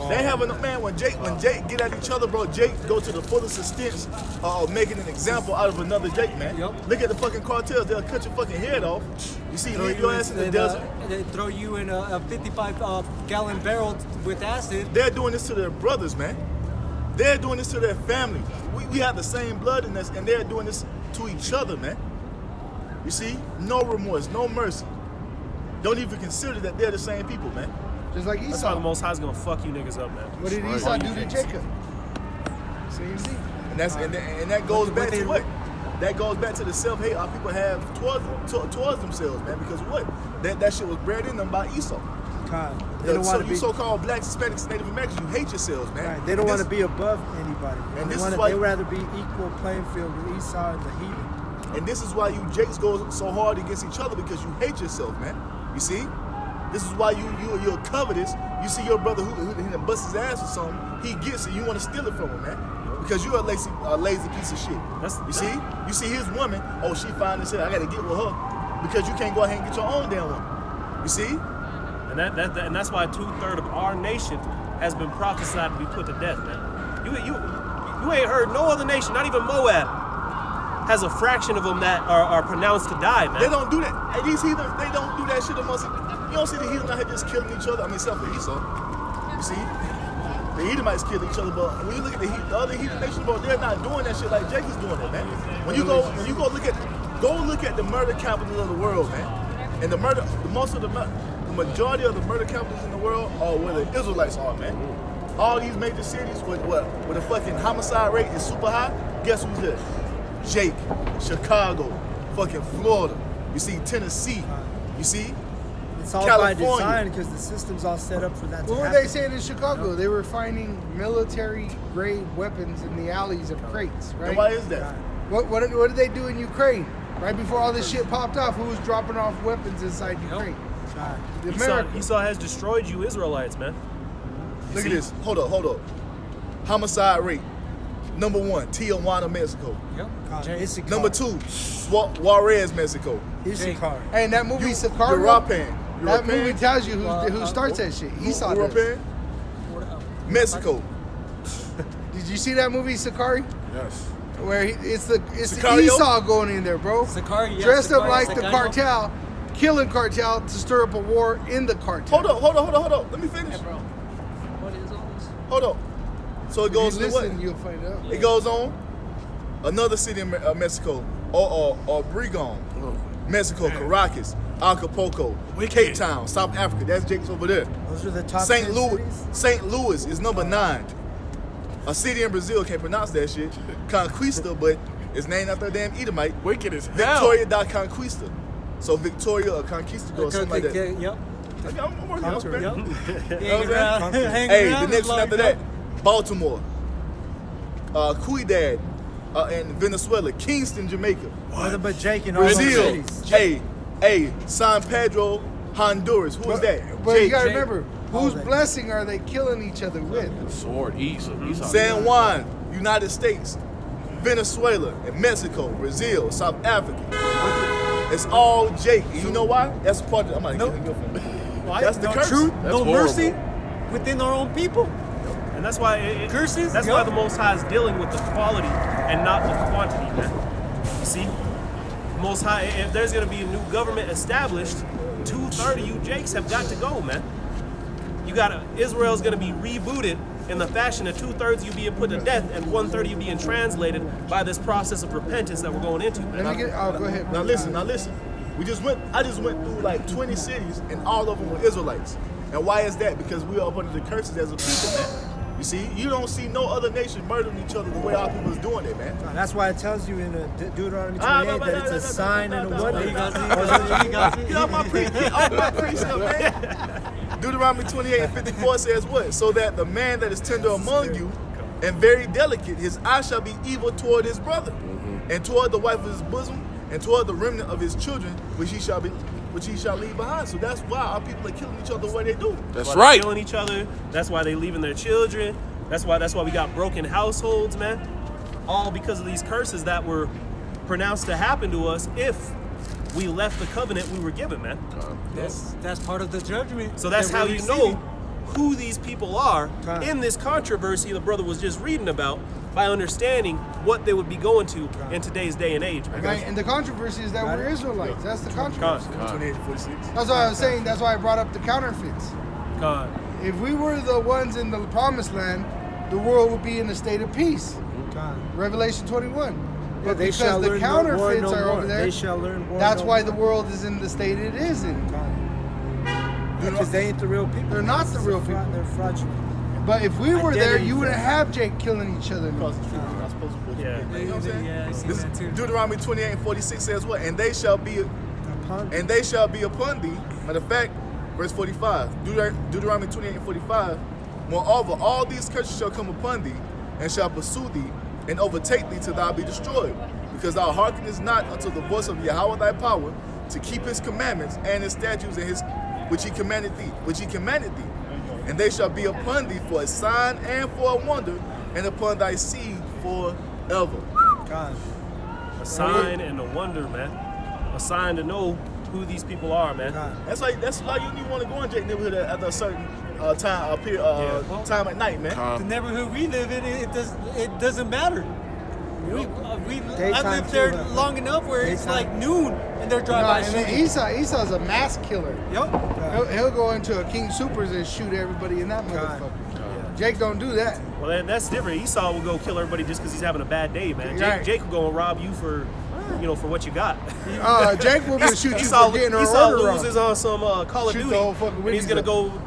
They having a man when Jake get at each other, bro. Jake go to the fullest extent of making an example out of another Jake, man. Yep. Look at the fucking cartels. They'll cut your fucking head off. You see, leave your ass in the desert. They throw you in a 55-gallon barrel with acid. They're doing this to their brothers, man. They're doing this to their family. We have the same blood in us, and they're doing this to each other, man. You see, no remorse, no mercy. Don't even consider that they're the same people, man. Just like Esau. That's why the Most High is gonna fuck you niggas up, man. What did Esau do to Jacob? Same thing. And that goes back to what? That goes back to the self-hate our people have towards themselves, man. Because what? That shit was bred in them by Esau. They don't want to be so-called blacks, Hispanics, Native Americans, you hate yourselves, man. right. They don't want to be above anybody. And They this want is to. why- They rather be equal playing field with Esau and the heathen. And this is why you Jakes go so hard against each other, because you hate yourself, man. You see? This is why you're covetous. You see your brother who busts his ass or something, he gets it, you want to steal it from him, man. Because you're a lazy piece of shit. You see his woman, oh, she fine as hell, I gotta get with her. Because you can't go ahead and get your own damn one. You see? And that's why 2/3 of our nation has been prophesied to be put to death, man. You ain't heard no other nation, not even Moab, has a fraction of them that are pronounced to die, man. They don't do that. Hey, these heathens, they don't do that shit amongst. You don't see the heathen out here just killing each other. I mean, except for Esau. You see? The Edomites kill each other, but when you look at the other heathen nations, bro, they're not doing that shit like Jake is doing it, man. When you go look at the murder capital of the world, man. And the majority of the murder capitals in the world are where the Israelites are, man. All these major cities with the fucking homicide rate is super high. Guess who's there? Jake, Chicago, fucking Florida. You see Tennessee. You see It's all California. by design because the system's all set up for that to What were happen. they saying in Chicago? They were finding military-grade weapons in the alleys of crates, right? And why is that? What did they do in Ukraine? Right before all this shit popped off, who was dropping off weapons inside Ukraine? The Americans. Esau has destroyed you Israelites, man. Look at this. Hold up. Homicide rate. Number 1, Tijuana, Mexico. God, Issachar. Number 2, Juarez, Mexico. Issachar. Hey, and that movie Sicario, European. that movie tells you who starts that shit. Esau does. European. Mexico. Did you see that movie Sicario? Yes. Where it's Sicario? Esau going in there, bro. Sicario, yeah, Dressed up Sicario, like the Sicario. cartel, killing cartel to stir up a war in the cartel. Hold up. Let me finish. What is all this? Hold up. So it If you goes to listen, what? you'll find out. It goes on. Another city in Mexico, Obregon, Mexico, Caracas, Acapulco, Cape Town, South Africa. That's Jake's over there. Those are the top St. 10 Louis. cities? St. Louis is number 9. A city in Brazil, can't pronounce that shit. Conquista, but it's named after a damn Edomite. Wicked as hell. Victoria da Conquista. So Victoria or Conquistador, something like that. Yep. I'm working on Spanish. Yep. You know what I'm Hang around, saying? hang Hey, around the next as one long after as- that, Baltimore, Cuidad, in Venezuela, Kingston, Jamaica, Nothing but Jake in all those Brazil, cities. San Pedro, Honduras. Who is that? But you Jake. gotta remember, whose Holiday. blessing are they killing each other with? Sword, Esau. San Juan, United States, Venezuela, and Mexico, Brazil, South Africa. It's all Jake. And you know why? That's part of. I'm not getting your phone. Why? That's the no curse. truth, That's no horrible. mercy within our own people. And that's why Curses? That's Yup. why the Most High is dealing with the quality and not the quantity, man. You see, Most High. If there's gonna be a new government established, 2/3 of you Jakes have got to go, man. Israel's gonna be rebooted in the fashion of 2/3 of you being put to death and 1/3 of you being translated by this process of repentance that we're going into, man. Let me get. Oh, go ahead. Now listen. I just went through like 20 cities, and all of them were Israelites. And why is that? Because we are up under the curses as a people, man. You see, you don't see no other nation murdering each other the way our people is doing it, man. That's why it tells you in Deuteronomy Ah, 28 that it's a sign and a wonder. You got it. Get off my precept, man. Deuteronomy 28 and 54 says what? So that the man that is tender among you and very delicate, his eye shall be evil toward his brother, and toward the wife of his bosom, and toward the remnant of his children, which he shall leave behind. So that's why our people are killing each other the way they do. That's Why they're right. killing each other. That's why they leaving their children. That's why we got broken households, man. All because of these curses that were pronounced to happen to us if we left the covenant we were given, man. That's part of the judgment. So that's that how we're you receiving. know who these people are Time. in this controversy the brother was just reading about, by understanding what they would be going to in today's day and age, man. Right, and the controversy is that we're Israelites. That's the controversy. 28 and 46. That's why I was saying. That's why I brought up the counterfeits. God. If we were the ones in the promised land, the world would be in a state of peace. God. Revelation 21. Yeah, But they because shall the learn counterfeits no are more. over there, They shall learn war that's no why more. the world is in the state it is in. Because they ain't the real people. They're not the real people. They're fraudulent. But if we were there, Identity you wouldn't theft. have Jake killing each other. Because it's true. We're not supposed to bullshit Yeah. people. You know what I'm saying? Yeah, I see This- that too. Deuteronomy 28 and 46 says what? And they shall be upon thee. Matter of fact, verse 45. Deuteronomy 28 and 45. Moreover, all these curses shall come upon thee, and shall pursue thee, and overtake thee till thou be destroyed. Because thou hearkenest not unto the voice of Yahawah thy power, to keep his commandments and his statutes and his which he commanded thee. And they shall be upon thee for a sign and for a wonder, and upon thy seed forever. God. A sign and a wonder, man. A sign to know who these people are, man. That's why you need want to go in Jake neighborhood at a certain time time at night, man. The neighborhood we live in, it doesn't matter. I lived there long enough where it's like noon and they're driving by and shooting. Esau's a mass killer. Yep. He'll go into a King Supers and shoot everybody in that motherfucker. Jake don't do that. Well, that's different. Esau will go kill everybody just because he's having a bad day, man. Jake will go and rob you for, for what you got. Jake will just shoot you Esau, for getting her Esau order wrong. loses on some Call of Shoot Duty, the whole fucking and he's Winnies gonna up. go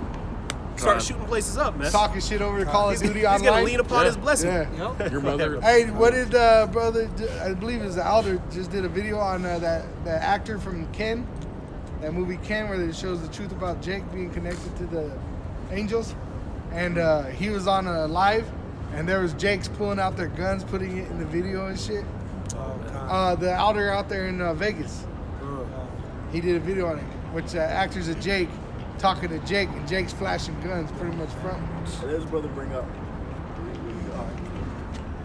start shooting places up, man. Talking shit over to Call of Duty online. He's gonna lean upon his blessing. Yeah. Yep. Your mother. Hey, what did brother? I believe it was Alder just did a video on that actor from Ken, that movie Ken, where it shows the truth about Jake being connected to the angels, and he was on a live, and there was Jake's pulling out their guns, putting it in the video and shit. The Alder out there in Vegas, he did a video on it, which actors of Jake talking to Jake, and Jake's flashing guns pretty much front. There's brother bring up.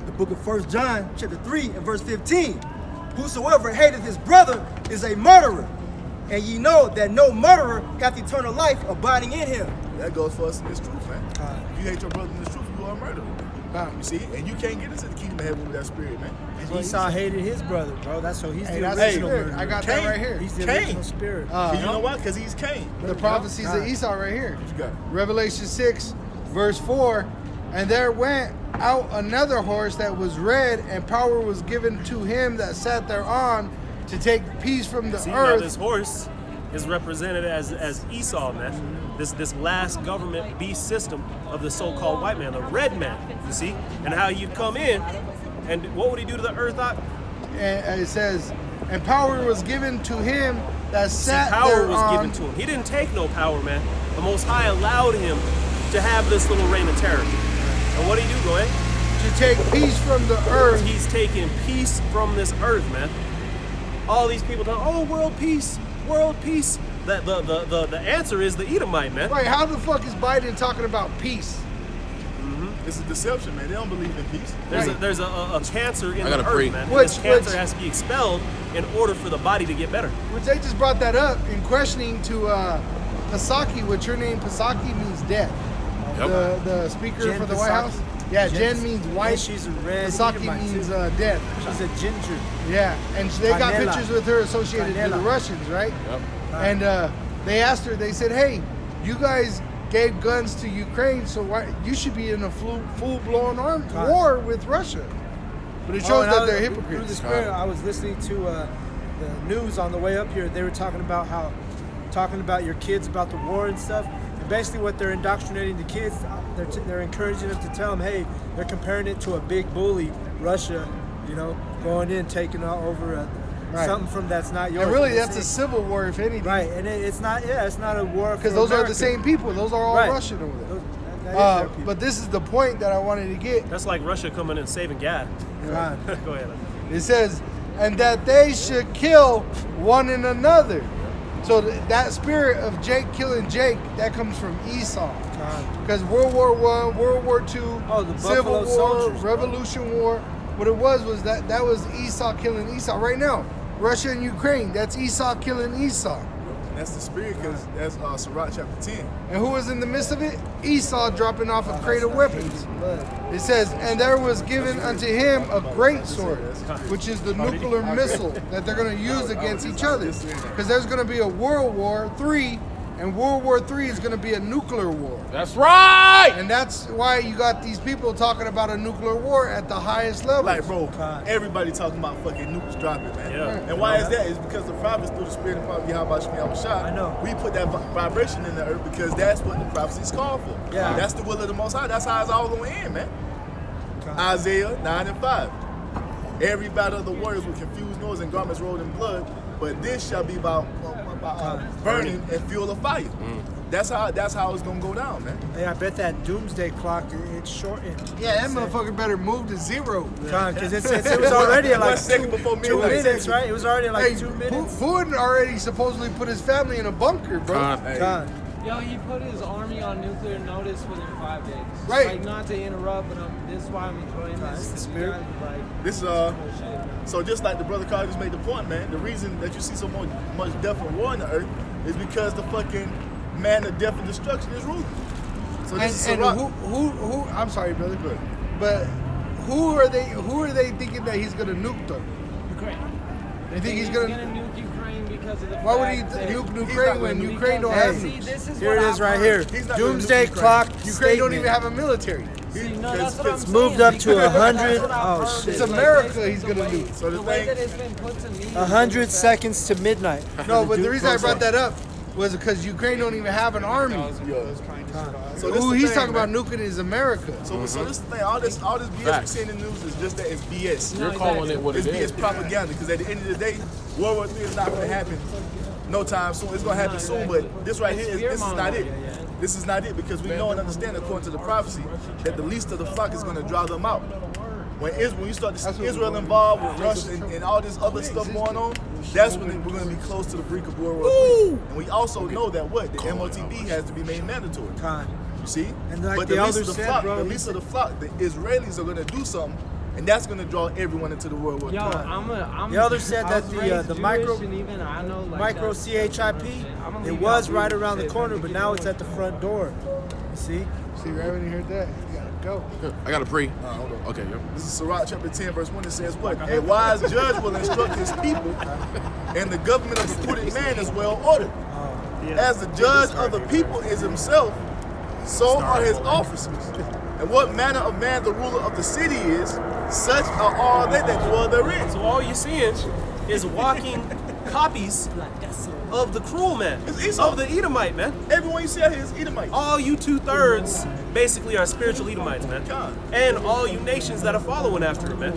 The book of 1 John, chapter 3, and verse 15. Whosoever hateth his brother is a murderer. And ye know that no murderer hath eternal life abiding in him. That goes for us in this truth, man. If you hate your brother in this truth, you are a murderer. You see? And you can't get into the kingdom of heaven with that spirit, man. Esau hated his brother, bro. That's so he's the That's original the spirit. murderer. I got Cain. that right here. He's the Cain. original spirit. You know why? Because he's Cain. The prophecies of Esau right here. What you got? Revelation 6, verse 4. And there went out another horse that was red, and power was given to him that sat thereon to take peace from the See, now earth. this horse is represented as Esau, man. This last government beast system of the so-called white man, the red man, you see? And how you come in, and what would he do to the earth? And it says, and power was given to him that sat Power was thereon. given to him. He didn't take no power, man. The Most High allowed him to have this little reign of terror. And what did he do? Go ahead. To take peace from the earth. He's taking peace from this earth, man. All these people talk, oh, world peace, world peace. The answer is the Edomite, man. Right, how the fuck is Biden talking about peace? It's a deception, man. They don't believe in peace. There's a cancer in I the gotta earth, pray. man. Which- This cancer which- has to be expelled in order for the body to get better. Which they just brought that up in questioning to Psaki, which her name Psaki means death. Yep. The speaker Jen for the White Psaki. House. Yeah, Jen Jen's- means white. and she's a red Psaki Edomite, means too. death. She's a ginger. Yeah, and they got Canela. pictures with her associated with the Canela. Russians, right? Yep. And they asked her, they said, hey, you guys gave guns to Ukraine, so why you should be in a full-blown war with Russia. But it shows and that I- they're Through the hypocrites. spirit, I was listening to the news on the way up here. They were talking about your kids about the war and stuff. And basically, what they're indoctrinating the kids, they're encouraging them to tell them, hey, they're comparing it to a big bully, Russia, going in, taking over Right. something from that's not yours. And really, And that's a it's- civil war, if anything. right, and it's not a war Because for those are the America. same people. Those are all Right. Russian over there. That is their people. But this is the point that I wanted to get. That's like Russia coming in and saving Gad. God. Go ahead. It says, and that they should kill one another. So that spirit of Jake killing Jake, that comes from Esau. Because World War I, World War II, Oh, the Civil Buffalo War, Soldiers, bro. Revolution War, what it was that was Esau killing Esau. Right now, Russia and Ukraine, that's Esau killing Esau. And that's the spirit, because that's Sirach chapter 10. And who was in the midst of it? Esau dropping off a crate of weapons. It says, and there was given unto him a great sword, which is the nuclear missile that they're going to use against each other. Because there's going to be a World War III, and World War III is going to be a nuclear war. That's right. And that's why you got these people talking about a nuclear war at the highest level. Like, bro, everybody talking about fucking nukes dropping, man. Yeah. And why is that? It's because the prophets through the spirit of prophet YAHAWASHI. I know. We put that vibration in the earth because that's what the prophecies call for. Yeah. That's the will of the Most High. That's how it's all going to end, man. Isaiah 9 and 5. Every battle of the warriors with confused noise and garments rolled in blood, but this shall be by burning and fuel of fire. That's how it's gonna go down, man. Hey, I bet that doomsday clock it's shortened. Yeah, that motherfucker better move to zero. Because it was already at 1 like second before 2 midnight. minutes, right? It was already at like Hey, 2 minutes. Putin already supposedly put his family in a bunker, bro. God. Hey, God. Yo, he put his army on nuclear notice within 5 days. Right. Like, not to interrupt, but this is why I'm enjoying this. You guys, like, This so just like the brother Carl just made the point, man. The reason that you see so much death and war in the earth is because the fucking man of death and destruction is ruling. So this is And Sirach. who? I'm sorry, brother, but who are they thinking that he's gonna nuke them? Ukraine. You think he's He's gonna? gonna nuke Ukraine because of the Why would he fact that- nuke not Ukraine when gonna nuke Ukraine don't Because, have? see, this is Here what it is I've right heard. here. He's not gonna Doomsday nuke clock Ukraine don't even statement. have a military. See, no, that's what I'm It's saying. moved up to because 100 that's what I've oh, heard. shit. It's It's like America basically he's the gonna way- nuke. So the way thing- that it's been put to me. 100 seconds to midnight. No, but the reason I brought that up was because Ukraine don't even have an army. So this Who the he's thing, talking man. about nuking is America. So this is the thing. All this BS we see in the news is just that it's BS. You're calling it what It's it BS is. propaganda because at the end of the day, World War III is not going to happen no time soon. It's going to happen soon, but this right here, this is not it. This is not it because we know and understand according to the prophecy that the least of the flock is going to draw them out. When you start to see Israel involved with Russia and all this other stuff going on, that's when we're going to be close to the brink of World War III. And we also know that the MOTB has to be made mandatory. You see? And like But the the least elder of the said, flock, bro, the he least of the flock, the Israelis are going to do something, and that's going to draw everyone into the World War III. Yo, I'm The elder said I that was the, raised the Jewish, micro- and even I know, like, Micro that- CHIP, I'm gonna it leave was y'all right be around the safe corner, and but get now it it's at the front door. You see? See, we haven't heard that. You gotta go. I got to pre. Hold on. Okay, yo. This is Sirach chapter 10, verse 1. It says what? A wise judge will instruct his people, and the government of the prudent man is well ordered. As the judge of the people is himself, so are his officers. And what manner of man the ruler of the city is, such are all they that dwell therein. So all you're seeing is walking copies of the cruel man, It's Esau. of the Edomite, man. Everyone you see out here is Edomite. All you 2/3 basically are spiritual Edomites, man. God. And all you nations that are following after it, man.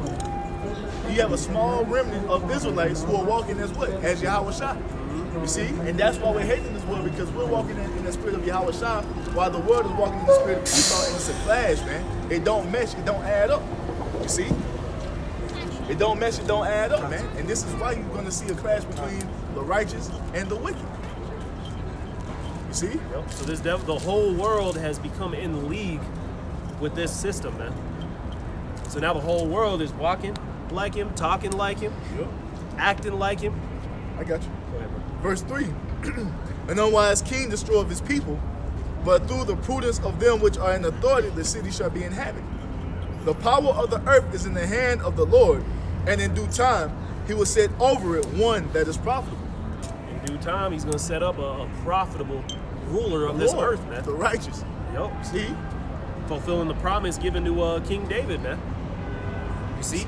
You have a small remnant of Israelites who are walking as what? As YAHAWASHI. You see? And that's why we're hating this world, because we're walking in the spirit of YAHAWASHI while the world is walking in the spirit of Esau, and it's a clash, man. It don't mesh, it don't add up. You see? It don't mesh, it don't add up, man. And this is why you're going to see a clash between the righteous and the wicked. You see? So the whole world has become in league with this system, man. So now the whole world is walking like him, talking like him, acting like him. I got you. Go ahead, bro. Verse 3. An unwise king destroyeth his people, but through the prudence of them which are in authority, the city shall be inhabited. The power of the earth is in the hand of the Lord, and in due time he will set over it one that is profitable. In due time, he's going to set up a profitable ruler of this Lord, earth, man. the righteous. Yup. See? Fulfilling the promise given to King David, man. You see?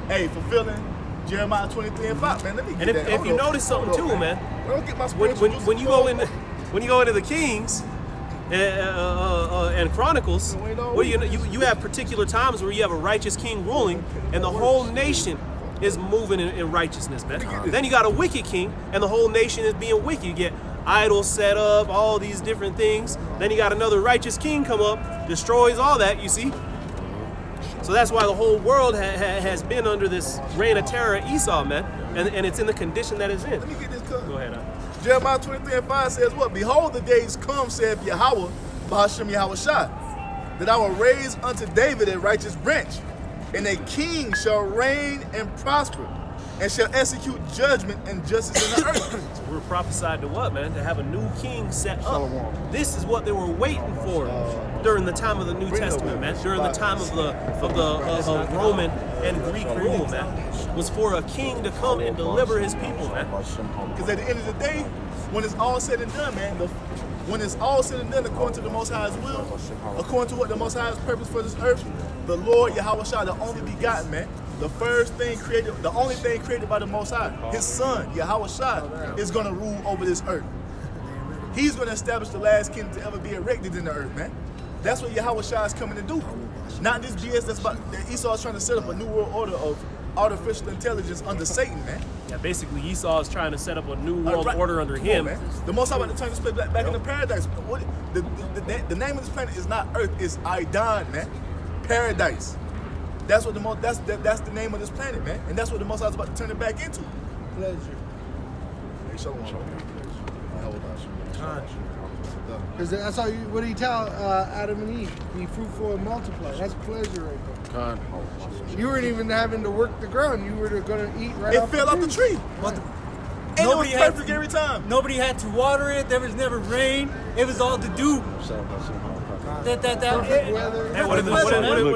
Hey, fulfilling Jeremiah 23:5, man. Let me get And that. if Hold you up. notice something Hold up, too, man, Don't get my when spiritual when you juices go into the Kings and Chronicles, well, you have particular times where you have a righteous king ruling, and the whole nation is moving in righteousness, man. Then you got a wicked king, and the whole nation is being wicked. You get idols set up, all these different things. Then you got another righteous king come up, destroys all that. You see. So that's why the whole world has been under this reign of terror, Esau, man, and it's in the condition that it's in. Let me get this cut. Go ahead. Jeremiah 23:5 says what? Behold, the days come, saith Yahawah, BAHASHAM YAHAWASHI, that I will raise unto David a righteous branch, and a king shall reign and prosper, and shall execute judgment and justice in the earth. So we're prophesied to what, man? To have a new king set up. This is what they were waiting for during the time of the New Testament, man. During the time of the Roman and Greek rule, man, was for a king to come and deliver his people, man. Because at the end of the day, when it's all said and done, man, when it's all said and done according to the Most High's will, according to what the Most High's purpose for this earth, the Lord YAHAWASHI, the only begotten, man, the first thing created, the only thing created by the Most High, his son, YAHAWASHI, is going to rule over this earth. He's going to establish the last kingdom to ever be erected in the earth, man. That's what YAHAWASHI is coming to do. Not this BS that Esau is trying to set up a new world order of artificial intelligence under Satan, man. Yeah, basically Esau is trying to set up a new world Right. order under Come him. on, man. The Most High about to turn this place back into paradise. What, the name of this planet is not Earth, it's Aidan, man. Paradise. That's what that's the name of this planet, man. And that's what the Most High is about to turn it back into. Pleasure. Hey, shalom. Because that's how you, what did he tell Adam and Eve? Be fruitful and multiply. That's pleasure right there. Con. You weren't even having to work the ground. You were going to eat right It off fell off the tree. And Nobody it was had perfect to- every time. Nobody had to water it. There was never rain. It was all the dew. perfect weather. Hey, what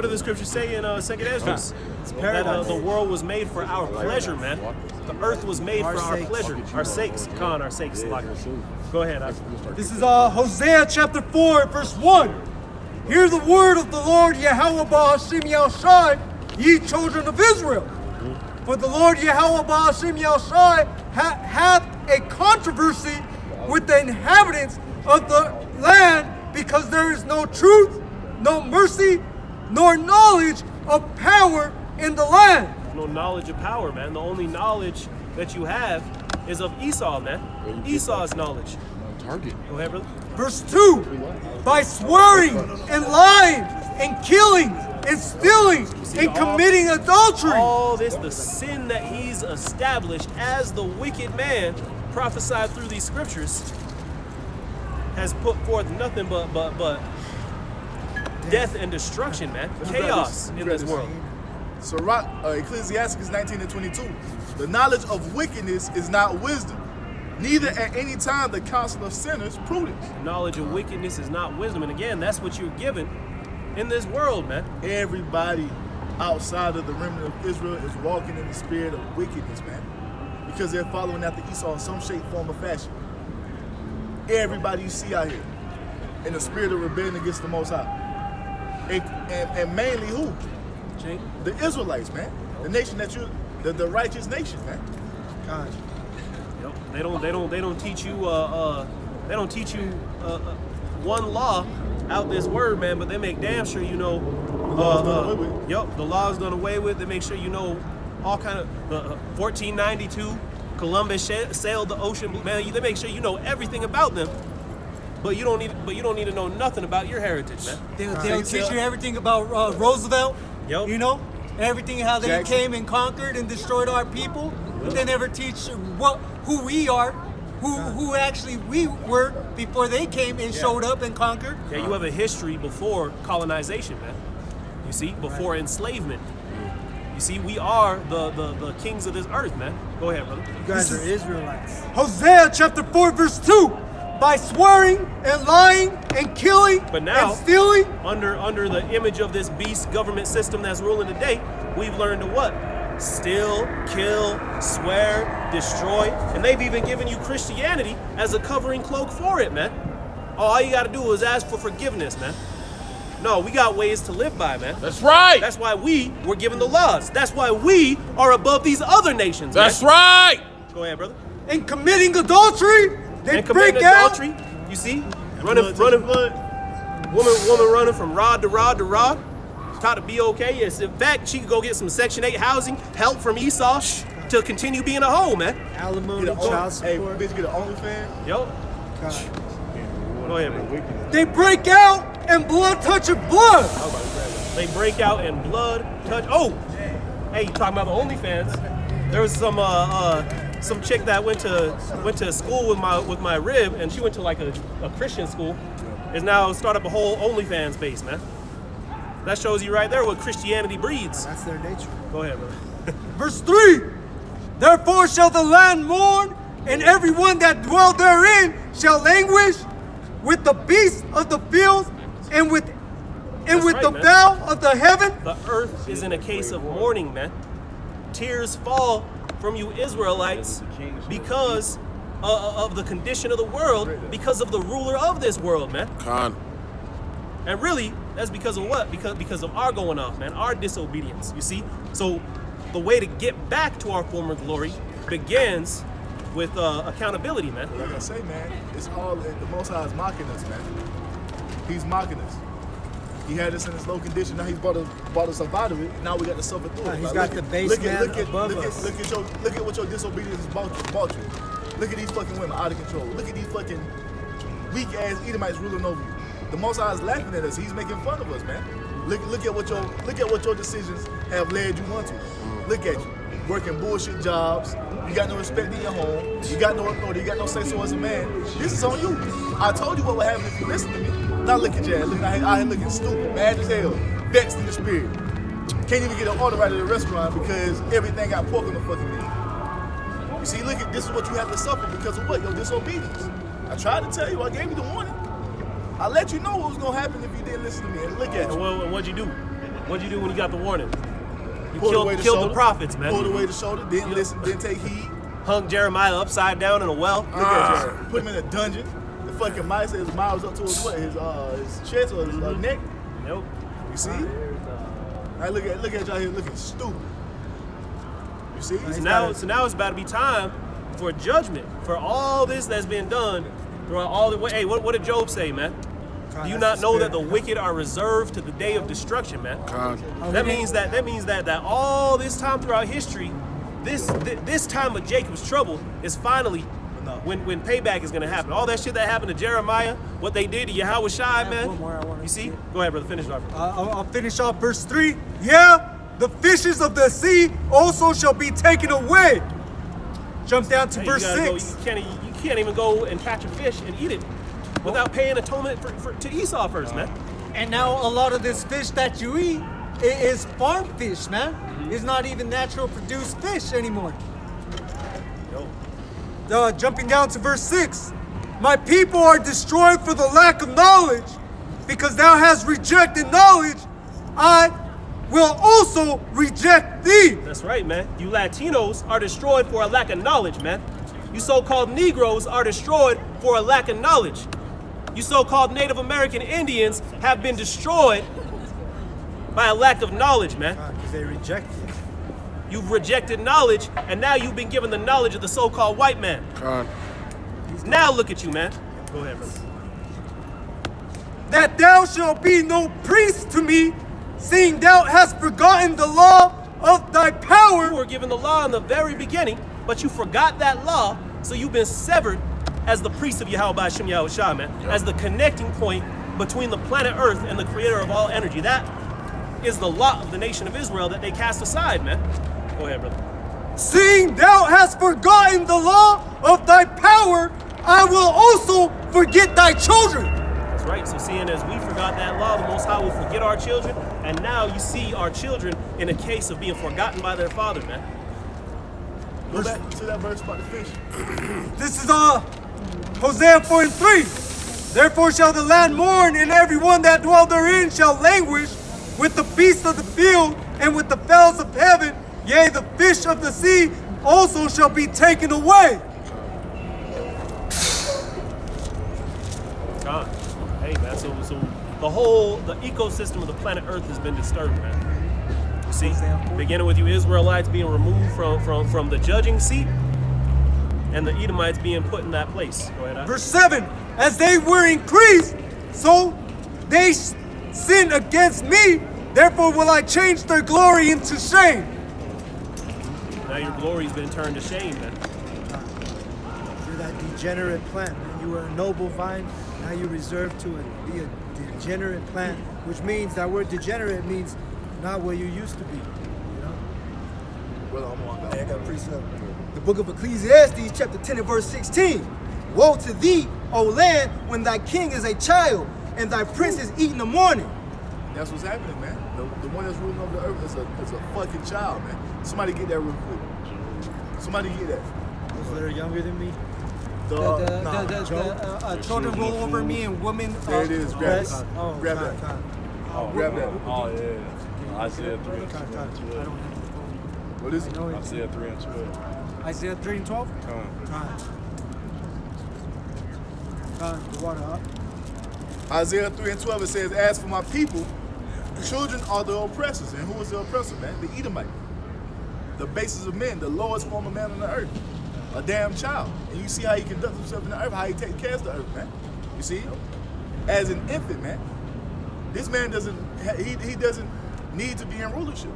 did the scriptures say in 2nd Esdras? That paradise. the world was made for our pleasure, man. The earth was made for our pleasure, our sakes. Our sakes. Go ahead. This is Hosea chapter 4, verse 1. Hear the word of the Lord YAHAWAH BAHASHAM YAHWASHI, ye children of Israel. For the Lord YAHAWAH BAHASHAM YAHWASHI hath a controversy with the inhabitants of the land, because there is no truth, no mercy, nor knowledge of power in the land. No knowledge of power, man. The only knowledge that you have is of Esau, man. Esau's knowledge. Target. Go ahead, brother. Verse 2, by swearing and lying and killing and stealing and committing adultery. All this, the sin that he's established as the wicked man prophesied through these scriptures, has put forth nothing but death and destruction, man. Chaos in this world. So Ecclesiastes 19:22. The knowledge of wickedness is not wisdom, neither at any time the counsel of sinners prudence. Knowledge of wickedness is not wisdom. And again, that's what you're given in this world, man. Everybody outside of the remnant of Israel is walking in the spirit of wickedness, man, because they're following after Esau in some shape, form, or fashion. Everybody you see out here in the spirit of rebellion against the Most High. And mainly who? Jake? The Israelites, man. The nation that the righteous nation, man. Yep. They don't teach you one law out this word, man, but they make damn sure you know the law's done away with. They make sure you know all kind of 1492 Columbus sailed the ocean, man. They make sure you know everything about them. But you don't need to know nothing about your heritage, man. They'll teach you everything about Roosevelt. Yep. You know, everything how they Jackson. came and conquered and destroyed our people. But they never teach who we are, who actually we were before they came and showed up and conquered. Yeah, you have a history before colonization, man. You see, before enslavement. You see, we are the kings of this earth, man. Go ahead, brother. You guys are Israelites. Hosea chapter 4, verse 2. By swearing and lying and killing But now, and stealing. under the image of this beast government system that's ruling today, we've learned to what? Steal, kill, swear, destroy, and they've even given you Christianity as a covering cloak for it, man. All you got to do is ask for forgiveness, man. No, we got ways to live by, man. That's right. That's why we were given the laws. That's why we are above these other nations. That's man. right. Go ahead, brother. And committing adultery. They And committing break out. adultery. You see, woman running from rod to rod to rod. Taught to be okay. Yes, in fact, she could go get some Section 8 housing help from Esau to continue being a hoe, man. Alimony, Get a child hey, support. bitch, get an OnlyFans. Yo. Go ahead, man. They break out and blood touching blood. They break out in blood, touch. Oh, hey, you talking about the OnlyFans? There was some chick that went to school with my rib, and she went to like a Christian school. Is now start up a whole OnlyFans base, man. That shows you right there what Christianity breeds. That's their nature. Go ahead, brother. Verse 3. Therefore shall the land mourn, and everyone that dwell therein shall languish with the beasts of the field, and with right, the man. fowl of the heaven. The earth is in a case of mourning, man. Tears fall from you Israelites because of the condition of the world, because of the ruler of this world, man. Con. And really, that's because of what? Because of our going off, man, our disobedience, you see? So the way to get back to our former glory begins with accountability, man. Like I say, man, it's all the Most High is mocking us, man. He's mocking us. He had us in this low condition. Now he's brought us up out of it. Now we got to suffer through it. He's Like, got the base man above us. Look at what your disobedience brought you. Look at these fucking women out of control. Look at these fucking weak ass Edomites ruling over you. The Most High is laughing at us. He's making fun of us, man. Look at what your decisions have led you onto. Look at you. working bullshit jobs. You got no respect in your home. You got no authority. You got no say so as a man. This is on you. I told you what would happen if you listen to me. Now look at you looking out here looking stupid, mad as hell, vexed in the spirit. Can't even get an order right at the restaurant because everything got pork on the fucking menu. You see, look at this is what you have to suffer because of what? Your disobedience. I tried to tell you, I gave you the warning. I let you know what was gonna happen if you didn't listen to me. And look at you. Well, what'd you do? What'd you do when you got the warning? You Pulled away killed shoulder, the prophets, man. Pulled away the shoulder, didn't listen, didn't take heed. Hung Jeremiah upside down in a well. Look at you. Put him in a dungeon. The fucking mice, his mouth was up to his what? His chest or his neck. Nope. You see? Now look at y'all here looking stupid. You see? So now it's about to be time for judgment for all this that's been done throughout all the way. Hey, what did Job say, man? Do you not know that the wicked are reserved to the day of destruction, man? That means that all this time throughout history, this time of Jacob's trouble is finally when payback is going to happen. All that shit that happened to Jeremiah, what they did to YAHAWASHI, man. One more I wanna You see? see. Go ahead, brother. Finish it off. I'll finish off verse 3. Yeah, the fishes of the sea also shall be taken away. Jump down to Hey, verse you gotta 6. you can't even go and catch a fish and eat it without paying atonement to Esau first, man. And now a lot of this fish that you eat is farm fish, man. It's not even natural produced fish anymore. Jumping down to verse 6. My people are destroyed for the lack of knowledge. Because thou hast rejected knowledge, I will also reject thee. That's right, man. You Latinos are destroyed for a lack of knowledge, man. You so-called Negroes are destroyed for a lack of knowledge. You so-called Native American Indians have been destroyed by a lack of knowledge, man. Because they rejected it. You've rejected knowledge, and now you've been given the knowledge of the so-called white man. Now look at you, man. Go ahead, brother. That thou shalt be no priest to me, seeing thou hast forgotten the law of thy power. You were given the law in the very beginning, but you forgot that law, so you've been severed as the priest of YAHAWASHI, YAHAWASHI, man, as the connecting point between the planet Earth and the creator of all energy. That is the lot of the nation of Israel that they cast aside, man. Go ahead, brother. Seeing thou hast forgotten the law of thy power, I will also forget thy children. That's right. So seeing as we forgot that law, the Most High will forget our children, and now you see our children in a case of being forgotten by their father, man. Go back to that verse about the fish. This is Hosea 4:3. Therefore shall the land mourn, and every one that dwell therein shall languish with the beasts of the field and with the fowls of heaven. Yea, the fish of the sea also shall be taken away. God. Hey, man. So the ecosystem of the planet Earth has been disturbed, man. You see, beginning with you Israelites being removed from the judging seat, and the Edomites being put in that place. Go ahead. Verse 7. As they were increased, so they sinned against me. Therefore will I change their glory into shame. Now your glory's been turned to shame, man. You're that degenerate plant, man. You were a noble vine. Now you're reserved to be a degenerate plant, which means that word degenerate means not what you used to be. You know? Well, I'm on I got a precept. The book of Ecclesiastes, chapter 10 and verse 16. Woe to thee, O land, when thy king is a child, and thy prince is eating the morning. That's what's happening, man. The one that's ruling over the earth is a fucking child, man. Somebody get that real quick. Somebody get that. Those that are younger than me. Children rule over me and women. There it is. Grab it. Oh, Grab that. Grab that. Oh, yeah. Isaiah 3 and 12. What is it? Isaiah 3 and 12. Isaiah 3 and 12. The water up. Isaiah 3 and 12, it says, as for my people, children are the oppressors. And who is the oppressor, man? The Edomite. The basis of men, the lowest form of man on the earth. A damn child. And you see how he conducts himself in the earth, how he takes care of the earth, man. You see? As an infant, man. This man doesn't need to be in rulership.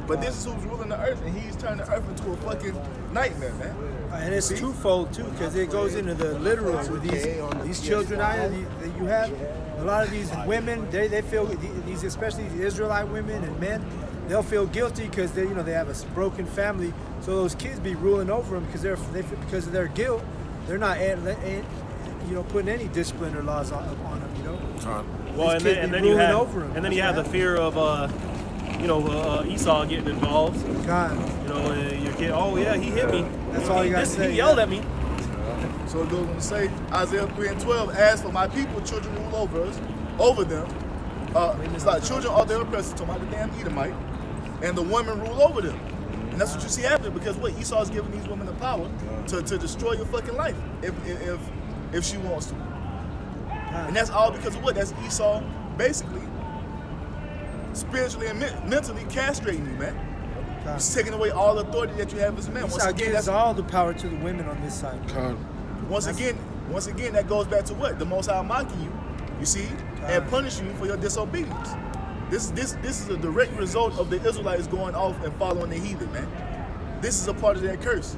But this is who's ruling the earth, and he's turning the earth into a fucking nightmare, man. And it's twofold too, because it goes into the literal with these children that you have. A lot of these women, they feel these, especially these Israelite women and men, they'll feel guilty because they have a broken family. So those kids be ruling over them because of their guilt. They're not putting any discipline or laws on them. Well, and then you have the fear of Esau getting involved. God. Your kid. Oh yeah, he hit me. That's all you gotta say. He yelled at me. So it goes on to say, Isaiah 3:12, as for my people, children rule over them. It's like children are their oppressors, talking about the damn Edomite, and the women rule over them. And that's what you see happening because what Esau is giving these women the power to destroy your fucking life if she wants to. And that's all because of what? That's Esau basically spiritually and mentally castrating you, man. He's taking away all authority that you have as a man. Esau gives all the power to the women on this side. Once again, that goes back to what? The Most High mocking you see, and punishing you for your disobedience. This is a direct result of the Israelites going off and following the heathen, man. This is a part of their curse.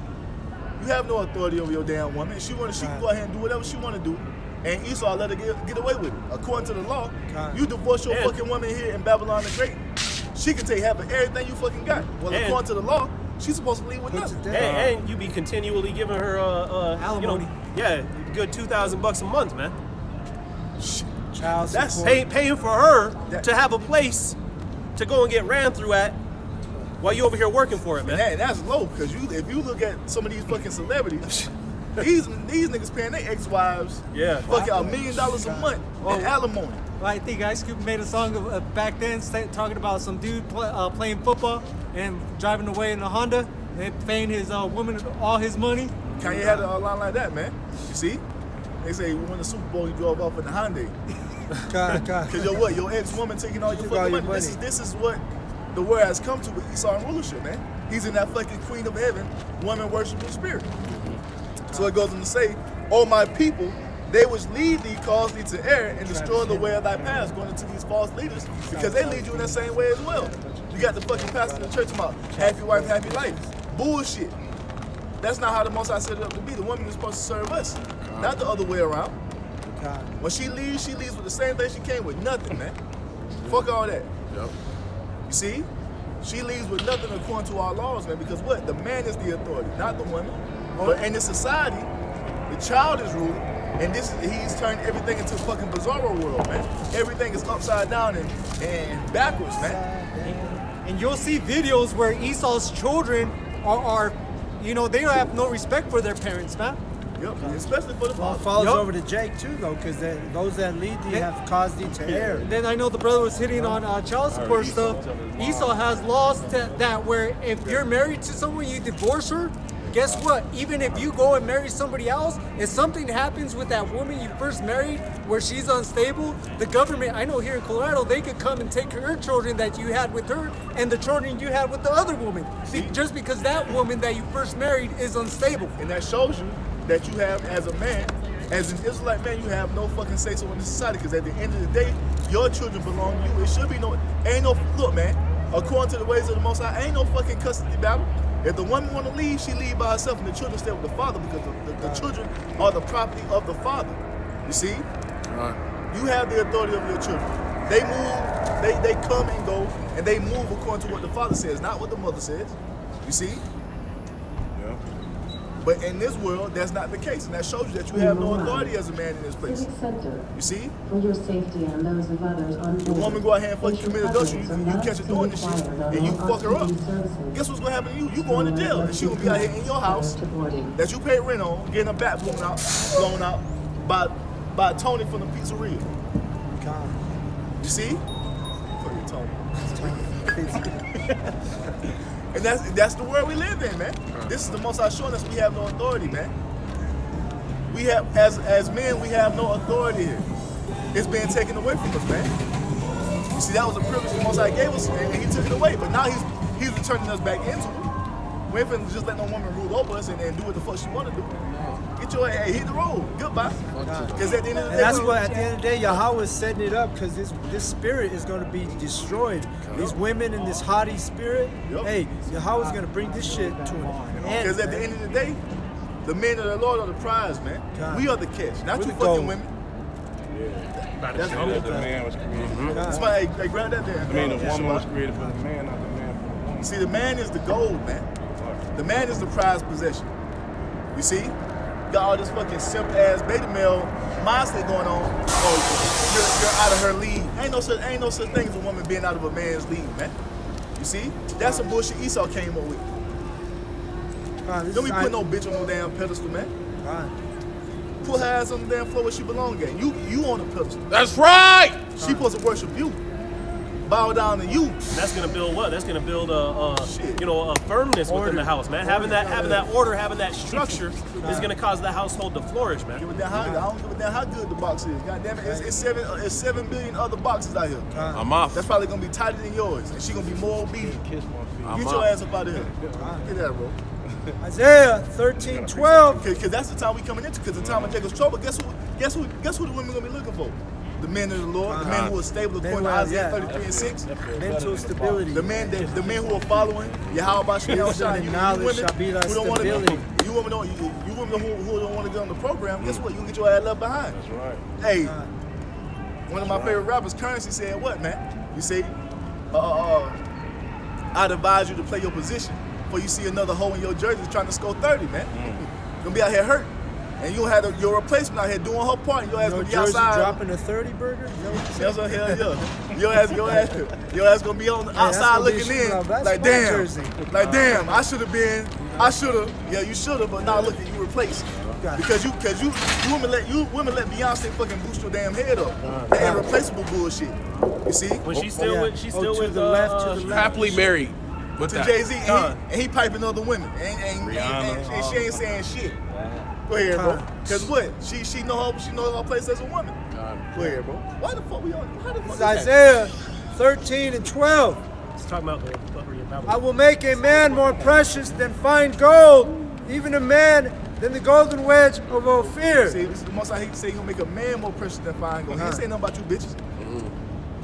You have no authority over your damn woman. She can go ahead and do whatever she want to do, and Esau let her get away with it. According to the law, you divorce your fucking woman here in Babylon the Great, she can take half of everything you fucking got. Well, according to the law, she's supposed to leave with nothing. And you be continually giving her alimony. Good $2,000 a month, man. Child support. Paying for her to have a place to go and get ran through at while you over here working for it, man. And that's low, because if you look at some of these fucking celebrities, these niggas paying their ex-wives fucking $1 million a month in alimony. Well, I think Ice Cube made a song back then talking about some dude playing football and driving away in a Honda and paying his woman all his money. Kanye had a line like that, man. You see? They say when the Super Bowl, he drove off in the Hyundai. Because your ex-woman taking all your fucking money. This is what the world has come to with Esau and rulership, man. He's in that fucking queen of heaven, woman worshiping spirit. So it goes on to say, "O my people, they which lead thee cause thee to err and destroy the way of thy paths," going into these false leaders, because they lead you in that same way as well. You got the fucking pastor in the church about happy wife, happy life. Bullshit. That's not how the Most High set it up to be. The woman is supposed to serve us, not the other way around. When she leaves with the same thing she came with, nothing, man. Fuck all that. Yep. You see? She leaves with nothing according to our laws, man, because what? The man is the authority, not the woman. But in this society, the child is ruling, and he's turned everything into a fucking bizarro world, man. Everything is upside down and backwards, man. And you'll see videos where Esau's children are they don't have no respect for their parents, man. Yep, especially for the father. It falls over to Jake too, though, because those that lead thee have caused thee to err. Then I know the brother was hitting on child support stuff. Esau has laws that where if you're married to someone, you divorce her. Guess what? Even if you go and marry somebody else, if something happens with that woman you first married where she's unstable, the government, I know here in Colorado, they could come and take her children that you had with her and the children you had with the other woman. Just because that woman that you first married is unstable. And that shows you that you have, as a man, as an Israelite man, you have no fucking say-so in this society, because at the end of the day, your children belong to you. It should be look, man, according to the ways of the Most High, ain't no fucking custody battle. If the woman want to leave, she leave by herself, and the children stay with the father, because the children are the property of the father. You see? You have the authority of your children. They move, they come and go, and they move according to what the father says, not what the mother says. You see? Yeah. But in this world, that's not the case, and that shows you that you have no authority as a man in this place. You see? For your safety and those of others on the woman go out here and fucking commit adultery, you catch her doing this shit, and you fuck her up. Guess what's gonna happen to you? You going to jail, and she gonna be out here in your house that you pay rent on, getting her back blown out by Tony from the pizzeria. You see? Fucking Tony. And that's the world we live in, man. This is the Most High showing us we have no authority, man. We have, as men, we have no authority here. It's being taken away from us, man. You see, that was a privilege the Most High gave us, and he took it away. But now he's returning us back into it. We ain't finna just let no woman rule over us and do what the fuck she wanna do. Get your ass, hit the road. Goodbye. Because at the end of the day, that's what at the end of the day, Yahawah is setting it up, because this spirit is going to be destroyed. These women and this haughty spirit, hey, Yahawah is going to bring this shit to an end. Because at the end of the day, the men of the Lord are the prize, man. We are the catch, not you fucking women. That's the man was created. That's why, grab that there. I mean, the woman was created for the man, not the man. See, the man is the gold, man. The man is the prized possession. You see? Got all this fucking simp ass beta male mindset going on. Oh, you're out of her league. Ain't no such thing as a woman being out of a man's league, man. You see? That's some bullshit Esau came up with. Don't be putting no bitch on no damn pedestal, man. Put her ass on the damn floor where she belong at. You on the pedestal. That's right. She supposed to worship you. Bow down to you. That's gonna build what? That's gonna build a firmness within the house, man. Having that order, having that structure is gonna cause the household to flourish, man. I don't give a damn how good the box is. God damn it, it's 7 billion other boxes out here. I'm off. That's probably gonna be tighter than yours, and she gonna be more obedient. Get your ass up out of here. Get that, bro. Isaiah 13:12. Because that's the time we coming into. Because the time of Jacob's trouble. Guess who the women gonna be looking for? The men of the Lord, the men who are stable according to Isaiah 33:6. Mental stability. The men who are following YAHAWASHI, knowledge shall be thy stability. You women who don't want to get on the program. Guess what? You get your ass left behind. That's right. Hey, one of my favorite rappers, Currency, said what, man? You say, I'd advise you to play your position before you see another hoe in your jersey trying to score 30, man. Gonna be out here hurt. And you have your replacement out here doing her part, and your ass gonna be jersey outside. dropping a 30 burger? That's what hell yeah. Your ass gonna be on the outside looking in. Like damn, I should have. Yeah, you should have, but now look at you replaced. Because you women let Beyonce fucking boost your damn head up. That irreplaceable bullshit. You see? When she's still with the left. Happily married. With to Jay-Z, and he piping other women, and she ain't saying shit. Go ahead, bro. Cause what? She know her place as a woman. Go ahead, bro. Why the fuck we on? How the fuck? It's Isaiah 13:12. It's talking about I will make a man more precious than fine gold, even a man than the golden wedge of Ophir. See, this is the most I hate to say. He's gonna make a man more precious than fine gold. He ain't saying nothing about you bitches.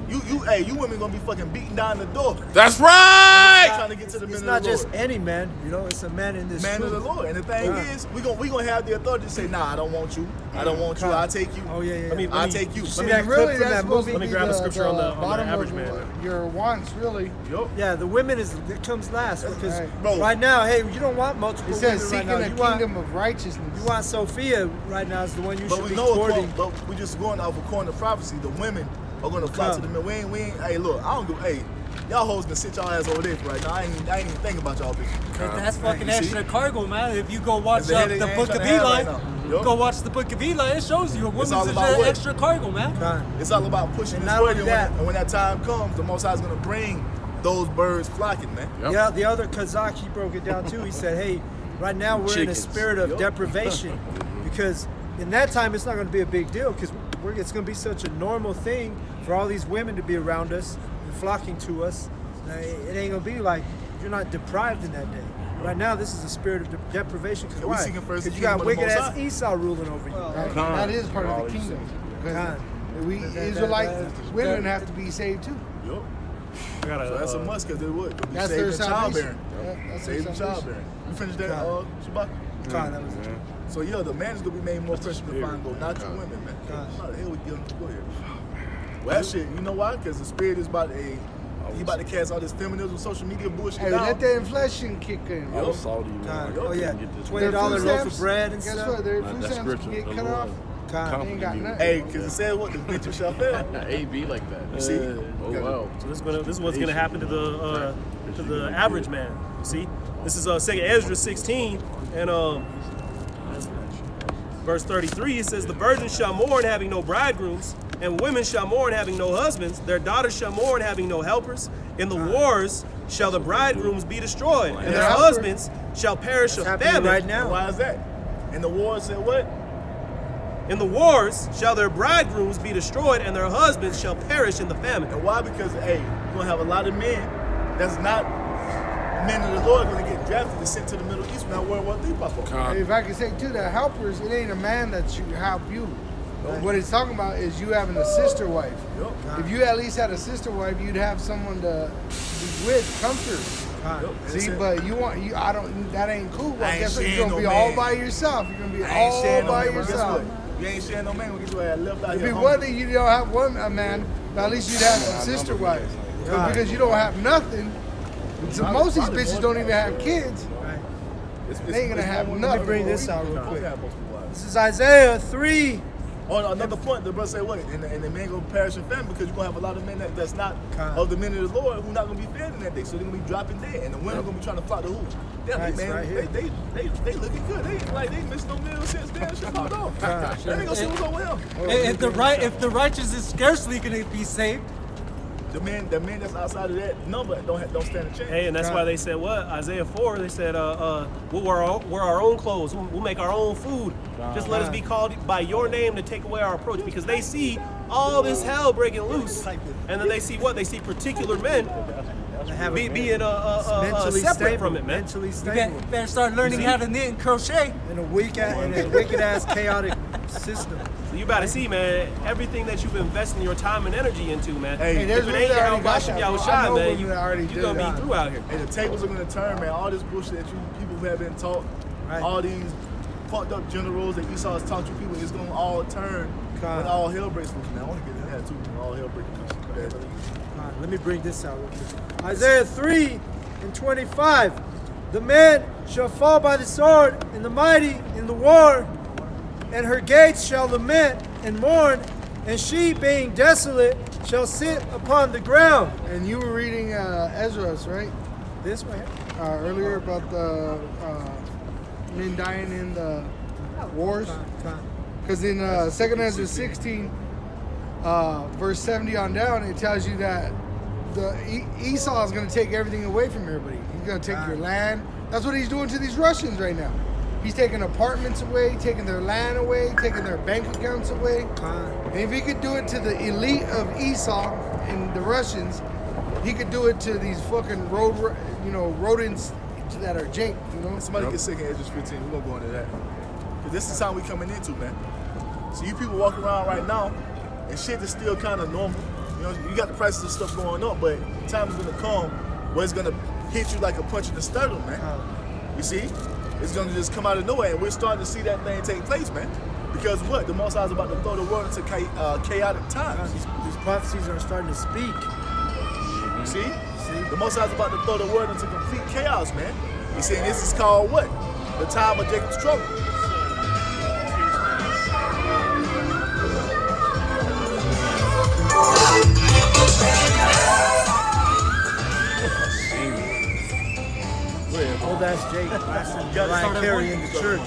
You women gonna be fucking beating down the door. That's right. Trying to get to the men It's of not the just Lord. any man, it's a man in this Man of the Lord. And the thing is, we gonna have the authority to say, nah, I don't want you. I don't want you. I'll take you. Oh yeah. I'll take you. See that clip Really, from that's that supposed movie? to Let me be grab a scripture on the bottom average of man. Your wants, really. Yup. Yeah, the women it comes last because right. Bro. right now, hey, you don't want multiple It says women seeking right now. the You want, kingdom of righteousness. you want Sophia right now is the one you But should we be know, courting. but we just going off according to prophecy. The women are gonna fly to the men. We ain't. Hey, look, I don't go. Hey, y'all hoes can sit y'all ass over there for right now. I ain't even thinking about y'all bitches. That's fucking You see? extra cargo, man. If you go watch The head the ain't Book trying of to have Eli, right now. Yup. go watch the Book of Eli. It shows you a woman's all is about what? extra cargo, man. It's all about pushing And this not word. only And that- when that time comes, the Most High is gonna bring those birds flocking, man. Yep. Yeah, the other Kazakh, he broke it down too. He said, hey, right now we're in a Chickens. spirit of deprivation because in that time it's not going to be a big deal because it's going to be such a normal thing for all these women to be around us and flocking to us. It ain't going to be like you're not deprived in that day. Right now, this is a spirit of deprivation. Yeah, we seeking first the Because you got kingdom of the wicked Most ass High. Esau ruling over you. That is part of the kingdom. Because we Israelite women have to be saved too. Yup. I got So that's a must because they would. They'll be That's saved their in salvation. childbearing. Yeah, that's their Saved in salvation. childbearing. You finished that, Shabbat? That was it. So yeah, the man is gonna be made more precious than fine gold, not you women, man. How the hell we get go here? Well, that shit, you know why? Because the spirit is he about to cast all this feminism, social media bullshit Hey, down. let that inflation kick in. I was salty, man. Oh yeah, Their $20 food loaf stamps, of bread and guess stuff. what? Their Nah, food that's stamps scripture. get The cut Lord. off. They ain't got nothing. Hey, because it said what? The venture shall fail. AB like that. You see? Oh, wow. So this is what's gonna happen to the average man. You see, this is 2 Ezra 16 and verse 33. It says, "The virgins shall mourn, having no bridegrooms, and women shall mourn, having no husbands. Their daughters shall mourn, having no helpers. In the wars shall the bridegrooms be destroyed, and their husbands shall perish of happening famine. right now. Why is that? And the war said what? In the wars shall their bridegrooms be destroyed, and their husbands shall perish in the famine." And why? Because hey, you're gonna have a lot of men that's not men of the Lord gonna get drafted and sent to the Middle East when World War III pop up. Hey, if I can say too, the helpers, it ain't a man that should help you. What it's talking about is you having a sister wife. If you at least had a sister wife, you'd have someone to be with, comfort. See, but that ain't cool. Well, I ain't guess what? sharing You're gonna no be all man. by yourself. You're gonna be I ain't all sharing no by man, but guess yourself. what? You ain't sharing no man, we'll get your ass left out It'd here. be hungry. one thing you don't have a man, but at least you'd have some sister wives. Because you don't have nothing, So most of these bitches don't even have kids. They ain't gonna have Let nothing. me bring this out real quick. quick. This is Isaiah 3. On another point, the brother say what? And the men gonna perish in famine because you're gonna have a lot of men that's not of the men of the Lord who not gonna be fed in that day. So they're gonna be dropping dead, and the women gonna be trying to flock to who? Yeah, Right, man, right here. they looking good. They ain't like they missed no meal since then. Shit popped off. They ain't gonna see what's up with him. If the righteous is scarcely going to be saved, The men that's outside of that number don't stand a chance. Hey, and that's why they said what? Isaiah 4, they said, we'll wear our own clothes. We'll make our own food. Just let us be called by your name to take away our approach. Because they see all this hell breaking loose. And then they see what? They see particular men being mentally separate stable, from it, man. mentally you stable. better start learning how to knit and crochet. In a wicked ass chaotic system. So you about to see, man, everything that you've invested your time and energy into, man. Hey, there's if it women ain't that already got YAHAWASHI, that, bro. I YAHAWASHI, know man, women that already you're did going to that. be through out here. And the tables are gonna turn, man. All this bullshit that you people have been taught, Right. all these fucked up generals that Esau has taught you people, it's gonna all turn God. when all hell breaks loose, man. I wanna get in that too, when all hell breaks loose. All right, let me bring this out real quick. Isaiah 3 and 25. The man shall fall by the sword, and the mighty in the war, and her gates shall lament and mourn, and she, being desolate, shall sit upon the ground. And you were reading Ezra's, right? This way. Earlier about the men dying in the wars. Because in 2nd Ezra 16, verse 70 on down, it tells you that Esau is going to take everything away from everybody. He's going to take your land. That's what he's doing to these Russians right now. He's taking apartments away, taking their land away, taking their bank accounts away. And if he could do it to the elite of Esau and the Russians, he could do it to these fucking rodents that are Jake, Somebody get sick in Ezra 15, we're gonna go into that. Cause this is the time we coming into, man. So you people walking around right now, and shit is still kind of normal. You know, you got the prices of stuff going up, but time is gonna come where it's gonna hit you like a punch in the sternum, man. You see? It's gonna just come out of nowhere, and we're starting to see that thing take place, man. Because what? The Most High is about to throw the world into chaotic times. These prophecies are starting to speak. You see? The Most High is about to throw the world into complete chaos, man. You see, and this is called what? The time of Jacob's trouble. Old ass Jake, Mariah Carey in the church.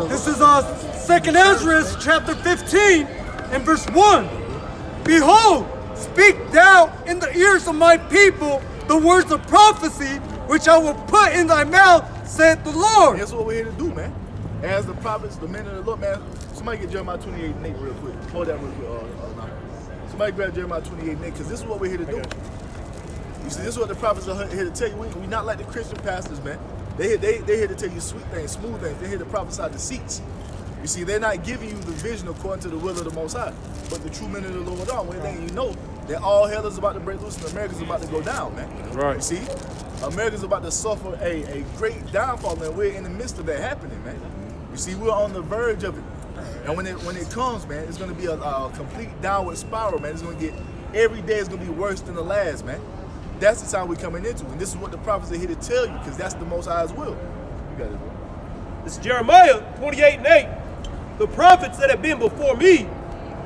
This is 2nd Ezra chapter 15 and verse 1. Behold, speak thou in the ears of my people the words of prophecy, which I will put in thy mouth, saith the Lord. And that's what we're here to do, man. As the prophets, the men of the Lord, man. Somebody get Jeremiah 28 and 8 real quick. Hold that real quick. Somebody grab Jeremiah 28 and 8, because this is what we're here to do. You see, this is what the prophets are here to tell you. We're not like the Christian pastors, man. They here to tell you sweet things, smooth things. They're here to prophesy deceits. You see, they're not giving you the vision according to the will of the Most High. But the true men of the Lord are. One thing you know, that all hell is about to break loose and America's about to go down, man. Right. You see? America's about to suffer a great downfall, and we're in the midst of that happening, man. You see, we're on the verge of it. And when it comes, man, it's going to be a complete downward spiral, man. It's going to get, every day is going to be worse than the last, man. That's the time we're coming into. And this is what the prophets are here to tell you, because that's the Most High's will. You got it, bro. This is Jeremiah 28 and 8. The prophets that have been before me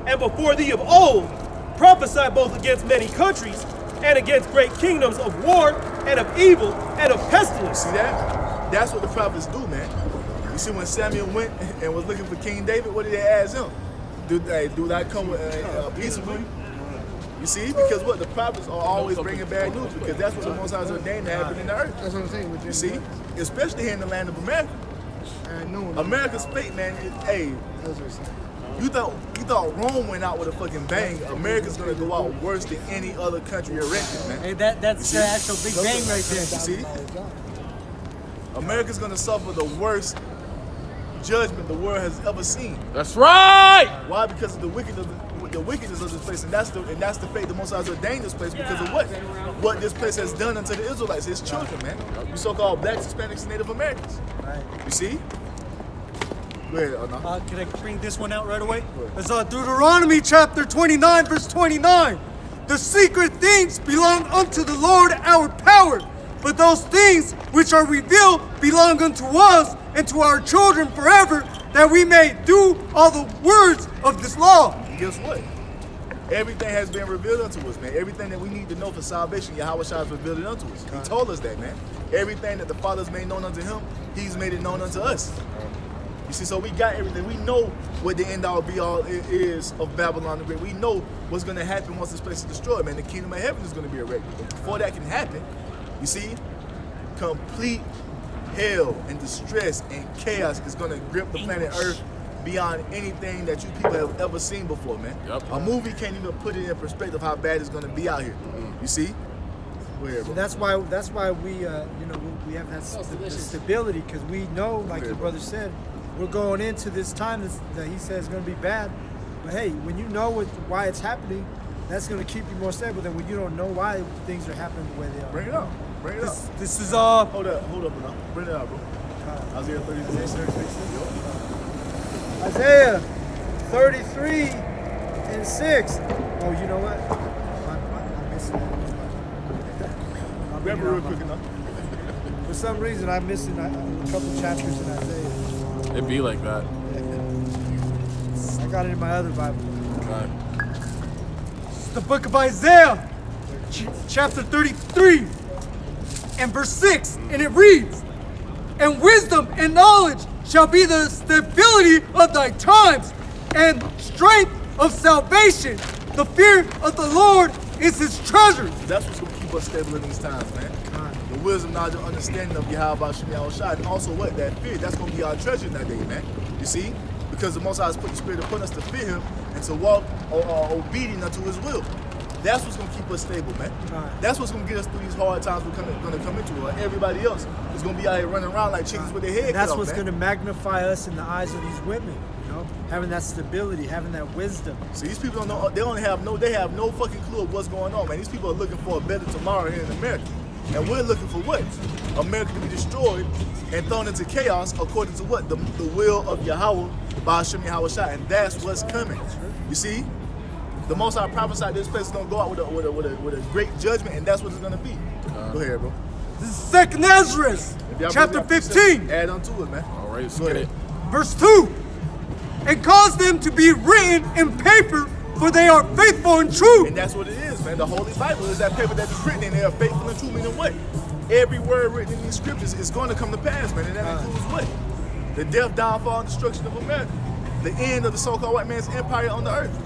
and before thee of old prophesied both against many countries and against great kingdoms of war and of evil and of pestilence. See that? That's what the prophets do, man. You see, when Samuel went and was looking for King David, what did they ask him? Do I come with peaceably? You see, because what the prophets are always bringing bad news, because that's what the Most High has ordained to happen in the earth. That's what I'm saying. You see, especially here in the land of America. America's fate, man. You thought Rome went out with a fucking bang. America's gonna go out worse than any other country erected, man. Hey, that's the actual big bang right there. You see, America's gonna suffer the worst judgment the world has ever seen. That's right. Why? Because of the wickedness of this place, and that's the fate the Most High has ordained this place because of what this place has done unto the Israelites, his children, man. You so-called blacks, Hispanics, and Native Americans. You see? Go ahead, Arna. Can I bring this one out right away? It's Deuteronomy chapter 29, verse 29. The secret things belong unto the Lord our power, but those things which are revealed belong unto us and to our children forever, that we may do all the words of this law. And guess what? Everything has been revealed unto us, man. Everything that we need to know for salvation, YAHAWASHI has revealed it unto us. He told us that, man. Everything that the Father's made known unto him, he's made it known unto us. You see, so we got everything. We know what the end all be all is of Babylon the Great. We know what's going to happen once this place is destroyed, man. The kingdom of heaven is going to be erected. But before that can happen, you see, complete hell and distress and chaos is going to grip the planet Earth beyond anything that you people have ever seen before, man. Yep. A movie can't even put it in perspective how bad it's going to be out here. You see? Go ahead, bro. That's why we we have that stability, because we know, like the brother said, we're going into this time that he says is going to be bad. But hey, when you know why it's happening, that's going to keep you more stable than when you don't know why things are happening the way they are. Bring it up. Bring it up. This is Hold up, bro. Bring it up, bro. Isaiah 33. Isaiah 33 and 6. Oh, you know what? I'm missing that. Grab it real quick enough. For some reason, I'm missing a couple chapters in Isaiah. It be like that. I got it in my other Bible. Okay. It's the book of Isaiah, chapter 33 and verse 6, and it reads, "And wisdom and knowledge shall be the stability of thy times, and strength of salvation. The fear of the Lord is his treasure." That's what's going to keep us stable in these times, man. The wisdom, knowledge, and understanding of YAHAWASHI, and also what? That fear. That's going to be our treasure in that day, man. You see? Because the Most High has put the Spirit upon us to fear him and to walk obedient unto his will. That's what's going to keep us stable, man. That's what's going to get us through these hard times we're going to come into. Or everybody else is going to be out here running around like chickens with their head cut That's off, what's man. going to magnify us in the eyes of these women, you know? Having that stability, having that wisdom. See, these people don't know. They have no fucking clue of what's going on, man. These people are looking for a better tomorrow here in America, and we're looking for what? America to be destroyed and thrown into chaos according to what? The will of Yahawah, BAHASHAM, YAHAWASHI, and that's what's coming. You see, the Most High prophesied this place is gonna go out with a great judgment, and that's what it's gonna be. Go ahead, bro. This is 2nd Ezra, chapter 15. Add on to it, man. All right, let's Go get ahead. it. Verse 2, "And cause them to be written in paper, for they are faithful and true." And that's what it is, man. The Holy Bible is that paper that is written, and they are faithful and true, meaning what? Every word written in these scriptures is going to come to pass, man. And that includes what? The death, downfall, and destruction of America. The end of the so-called white man's empire on the earth.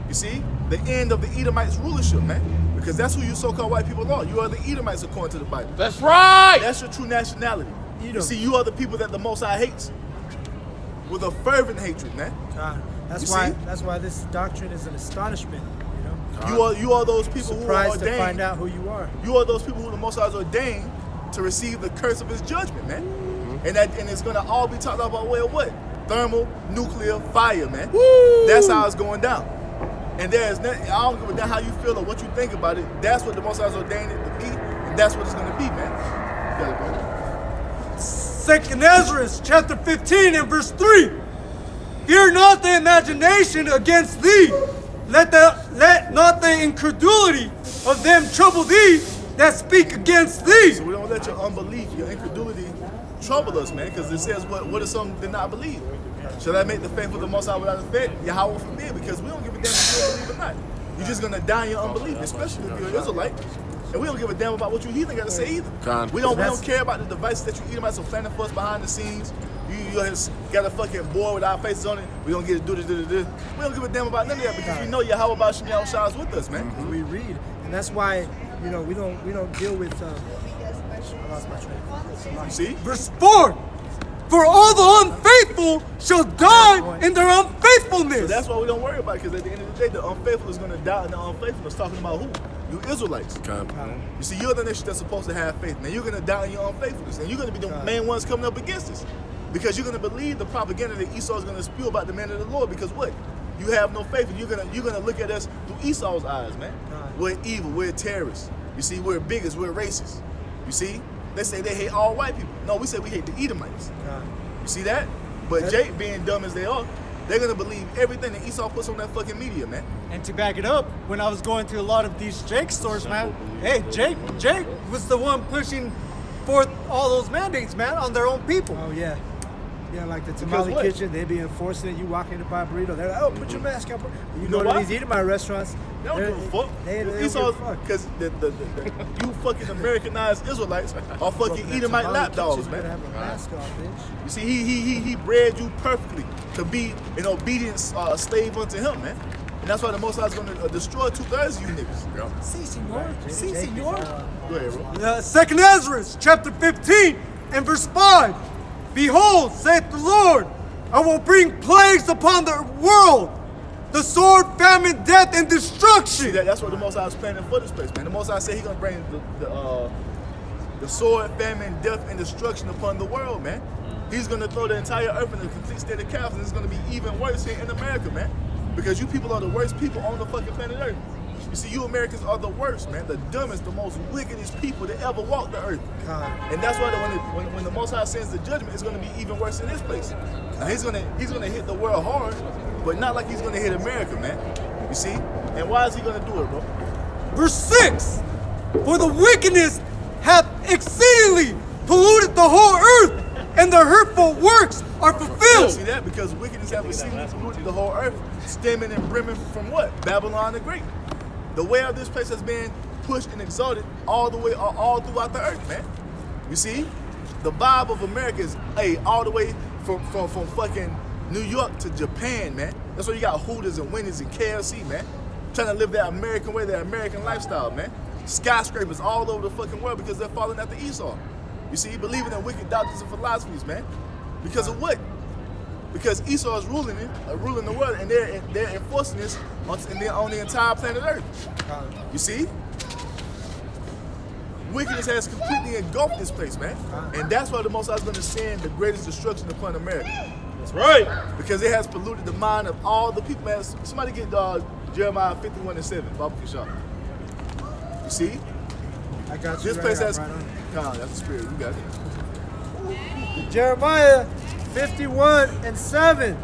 You see? The end of the Edomites' rulership, man. Because that's who you so-called white people are. You are the Edomites according to the Bible. That's right. That's your true nationality. You Edom. see, you are the people that the Most High hates. With a fervent hatred, man. That's why this doctrine is an astonishment, you know? You are those people who are Surprised to ordained. find out who you are. You are those people who the Most High has ordained to receive the curse of his judgment, man. And it's gonna all be talked about by way of what? Thermal, nuclear, fire, man. Woo! That's how it's going down. And there's nothing, I don't give a damn how you feel or what you think about it. That's what the Most High has ordained it to be, and that's what it's gonna be, man. You got it, bro. 2nd Ezra, chapter 15 and verse 3. "Fear not the imagination against thee. Let not the incredulity of them trouble thee that speak against thee." So we don't let your unbelief, your incredulity trouble us, man, because it says, what if some did not believe? Shall I make the faith of the Most High without a faith? Yahawah forbid, because we don't give a damn if you believe or not. You're just going to die in your unbelief, especially if you're an Israelite. And we don't give a damn about what you heathen got to say either. We don't care about the devices that you Edomites are planning for us behind the scenes. You just got a fucking board with our faces on it. We don't get to do this. We don't give a damn about none of that because we know Yahawah BAHASHAM YAHAWASHI is with us, man. We read, and that's why, you know, we don't deal with. I lost my train of thought. You see? Verse 4. "For all the unfaithful shall die in their unfaithfulness." So that's why we don't worry about it, because at the end of the day, the unfaithful is going to die in the unfaithfulness. Talking about who? You Israelites. You see, you're the nation that's supposed to have faith. Now you're going to die in your unfaithfulness, and you're going to be the main ones coming up against us, because you're going to believe the propaganda that Esau is going to spew about the man of the Lord. Because what? You have no faith, and you're gonna look at us through Esau's eyes, man. We're evil. We're terrorists. You see, we're bigots. We're racist. You see, they say they hate all white people. No, we say we hate the Edomites. You see that? But Jake, being dumb as they are, they're gonna believe everything that Esau puts on that fucking media, man. And to back it up, when I was going through a lot of these Jake stores, man, hey, Jake was the one pushing forth all those mandates, man, on their own people. Oh yeah. Yeah, like the tamale what? kitchen, they be enforcing it. You walk in to buy a burrito, they're like, oh, put your mask on. Bro. You know go to why? these Edomite restaurants, They don't give a fuck. They don't give Esau, a fuck. because you fucking Americanized Israelites are fucking That Edomite tamale lapdogs, kitchen, you better man. have a mask on, bitch. You see, he bred you perfectly to be an obedient slave unto him, man. And that's why the Most High is going to destroy 2/3 of you niggas. Si, senor. Si, senor. Go ahead, bro. 2nd Ezra, chapter 15, and verse 5. Behold, saith the Lord, I will bring plagues upon the world, the sword, famine, death, and See, destruction. that's what the Most High is planning for this place, man. The Most High said he's going to bring the sword, famine, death, and destruction upon the world, man. He's going to throw the entire earth in a complete state of chaos, and it's going to be even worse here in America, man. Because you people are the worst people on the fucking planet Earth. You see, you Americans are the worst, man. The dumbest, the most wickedest people that ever walked the earth. God. And that's why when the Most High sends the judgment, it's going to be even worse in this place. Now, he's gonna hit the world hard, but not like he's going to hit America, man. You see? And why is he going to do it, bro? Verse 6. For the wickedness hath exceedingly polluted the whole earth, and the hurtful works are fulfilled. See that? Because wickedness have exceedingly polluted the whole earth, stemming and brimming from what? Babylon the Great. The way of this place has been pushed and exalted all throughout the earth, man. You see? The vibe of America is, all the way from fucking New York to Japan, man. That's why you got Hooters and Wendy's and KFC, man. Trying to live that American way, that American lifestyle, man. Skyscrapers all over the fucking world because they're following after Esau. You see, believing in wicked doctrines and philosophies, man. Because of what? Because Esau is ruling the world, and they're enforcing this on the entire planet Earth. You see? Wickedness has completely engulfed this place, man. And that's why the Most High is going to send the greatest destruction upon America. That's right. Because it has polluted the mind of all the people, man. Somebody get Jeremiah 51:7, barbecue shop. You see? I got you. This place has... right on. Nah, that's the spirit. You got it. Jeremiah 51:7.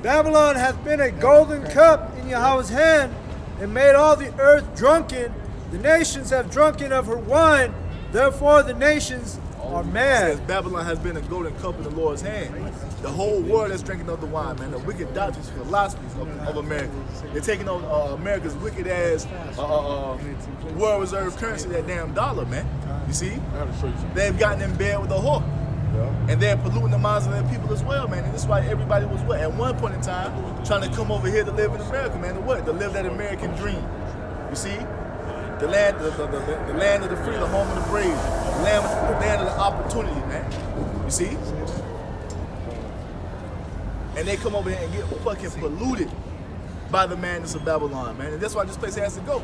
Babylon hath been a golden cup in Yahweh's hand, and made all the earth drunken. The nations have drunken of her wine, therefore the nations are It mad. says Babylon has been a golden cup in the Lord's hand. The whole world is drinking of the wine, man. The wicked doctrines, philosophies of America. They're taking on America's wicked ass world reserve currency, that damn dollar, man. You see? They've gotten in bed with the whore. And they're polluting the minds of their people as well, man. And this is why everybody was what? At one point in time, trying to come over here to live in America, man. To what? To live that American dream. You see? The land, the land of the free, the home of the brave, the land of the opportunity, man. You see? And they come over here and get fucking polluted by the madness of Babylon, man. And that's why this place has to go.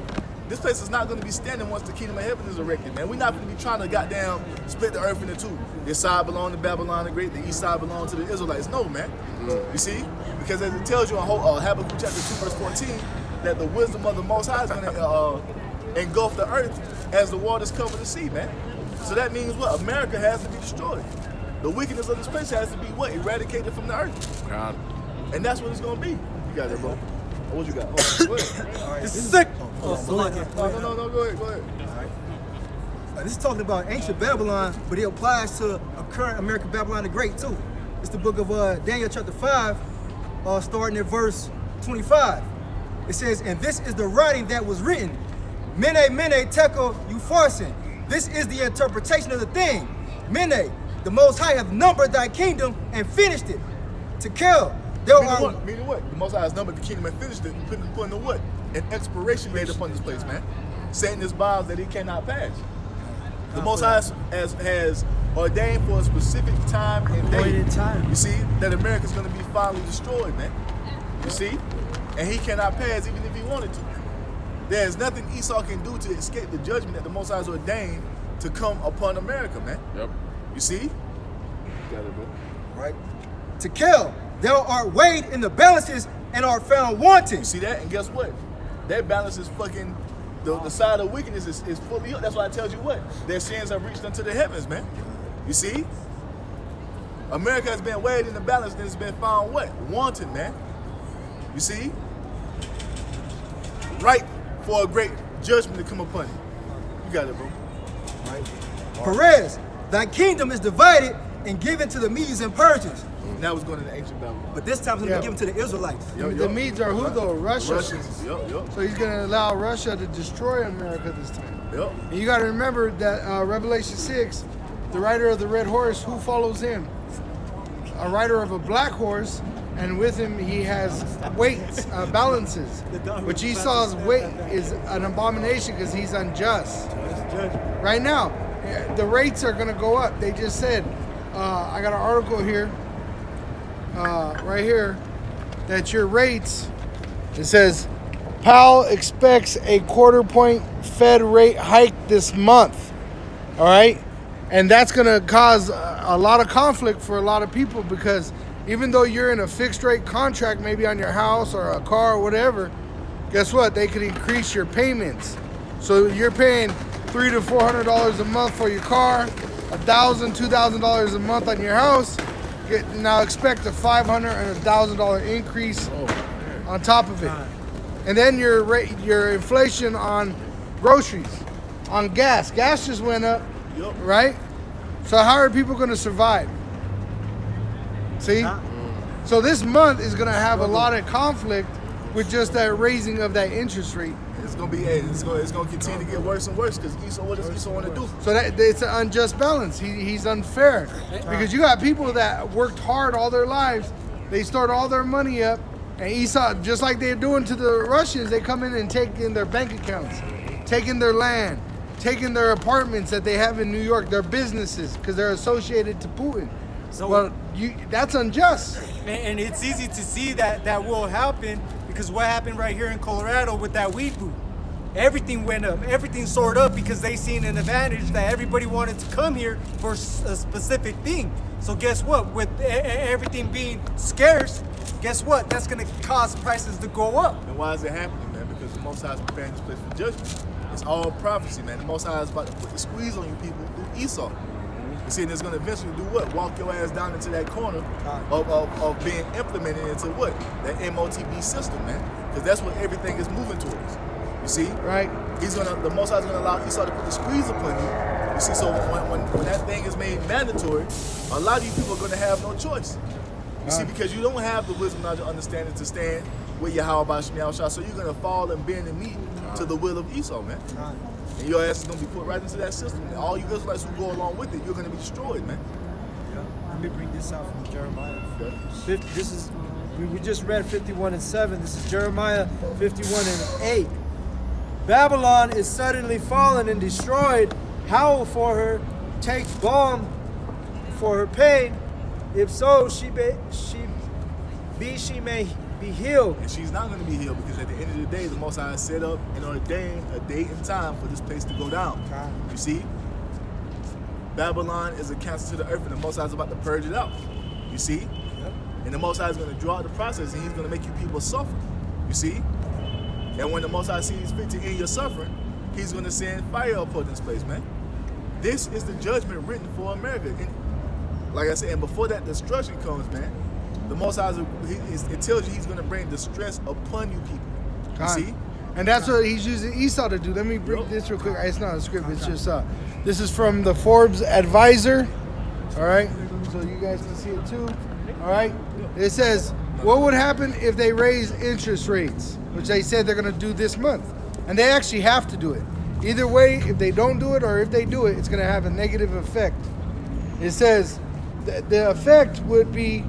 This place is not going to be standing once the kingdom of heaven is erected, man. We're not going to be trying to goddamn split the earth into two. This side belongs to Babylon the Great, the east side belongs to the Israelites. No, man. You see? Because as it tells you in Habakkuk chapter 2, verse 14, that the wisdom of the Most High is going to engulf the earth as the waters cover the sea, man. So that means what? America has to be destroyed. The wickedness of this place has to be what? Eradicated from the earth. God. And that's what it's going to be. You got that, bro. What you got? Oh, go ahead. It's sick. No, go ahead. This is talking about ancient Babylon, but it applies to a current American Babylon the Great too. It's the book of Daniel chapter 5, starting at verse 25. It says, and this is the writing that was written. Mene, mene, tekel, upharsin. This is the interpretation of the thing. Mene, the Most High hath numbered thy kingdom and finished it. Tekel, there are... Meaning what? The Most High has numbered the kingdom and finished it, and putting the what? An expiration date upon this place, man. Setting his bounds that he cannot pass. The Most High has ordained for a specific time and date. You see, that America's going to be finally destroyed, man. You see? And he cannot pass even if he wanted to. There's nothing Esau can do to escape the judgment that the Most High has ordained to come upon America, man. Yep. You see? Got it, bro. Right. Tekel, thou art weighed in the balances and art found wanting. You see that? And guess what? That balance is fucking, the side of wickedness is fully up. That's why I tell you what, their sins have reached unto the heavens, man. You see? America has been weighed in the balance and it's been found what? Wanting, man. You see? Right for a great judgment to come upon it. got it, bro. Right? Perez, thy kingdom is divided and given to the Medes and Persians. And that was going to the ancient Babylon. But this time it's going to be given to the Israelites. The Medes are who though? Russia. Russians. Yup. So he's going to allow Russia to destroy America this time. Yup. And you got to remember that Revelation 6, the rider of the red horse, who follows him? A rider of a black horse, and with him he has weights, balances. Which Esau's weight is an abomination because he's unjust. Right now, the rates are going to go up. They just said, I got an article here, right here, that your rates, it says, Powell expects a quarter-point Fed rate hike this month. All right? And that's going to cause a lot of conflict for a lot of people because even though you're in a fixed rate contract, maybe on your house or a car or whatever, guess what? They could increase your payments. So you're paying $300 to $400 a month for your car, $1,000, $2,000 a month on your house. Now expect a $500 and $1,000 increase on top of it. And then your inflation on groceries, on gas. Gas just went up, right? So how are people going to survive? See? So this month is going to have a lot of conflict with just that raising of that interest rate. It's gonna be, it's gonna continue to get worse and worse because Esau, what does Esau want to do? So that it's an unjust balance. He's unfair because you got people that worked hard all their lives. They start all their money up, and Esau, just like they're doing to the Russians, they come in and take in their bank accounts, taking their land, taking their apartments that they have in New York, their businesses, because they're associated to Putin. So well, that's unjust. And it's easy to see that will happen because what happened right here in Colorado with that weed boom. Everything went up, everything soared up because they seen an advantage that everybody wanted to come here for a specific thing. So guess what? With everything being scarce, guess what? That's going to cause prices to go up. And why is it happening, man? Because the Most High is preparing this place for judgment. It's all prophecy, man. The Most High is about to put the squeeze on you people through Esau. You see, and it's going to eventually do what? Walk your ass down into that corner of being implemented into what? That MOTB system, man. Because that's what everything is moving towards. You see? Right. The Most High is going to allow Esau to put the squeeze upon you. You see, so when that thing is made mandatory, a lot of you people are going to have no choice. You see, because you don't have the wisdom, knowledge, and understanding to stand with YAHAWAH, BAHASHAM, so you're going to fall and bend and knee to the will of Esau, man. And your ass is going to be put right into that system. And all you Israelites who go along with it, you're going to be destroyed, man. Let me bring this out from Jeremiah. Okay. This is, we just read 51:7. This is Jeremiah 51:8. Babylon is suddenly fallen and destroyed. Howl for her, take balm for her pain. If so, she may be healed. And she's not going to be healed because at the end of the day, the Most High set up and ordained a date and time for this place to go down. You see? Babylon is a cancer to the earth and the Most High is about to purge it out. You see? Yep. And the Most High is going to draw out the process and he's going to make you people suffer. You see? And when the Most High sees fit to end your suffering, he's going to send fire upon this place, man. This is the judgment written for America. And like I said, and before that destruction comes, man, the Most High, it tells you he's going to bring distress upon you people. You see? And that's what he's using Esau to do. Let me bring this real quick. It's not a script. It's just, this is from the Forbes Advisor. All right? So you guys can see it too. All right? It says, what would happen if they raise interest rates? Which they said they're going to do this month. And they actually have to do it. Either way, if they don't do it or if they do it, it's going to have a negative effect. It says the effect would be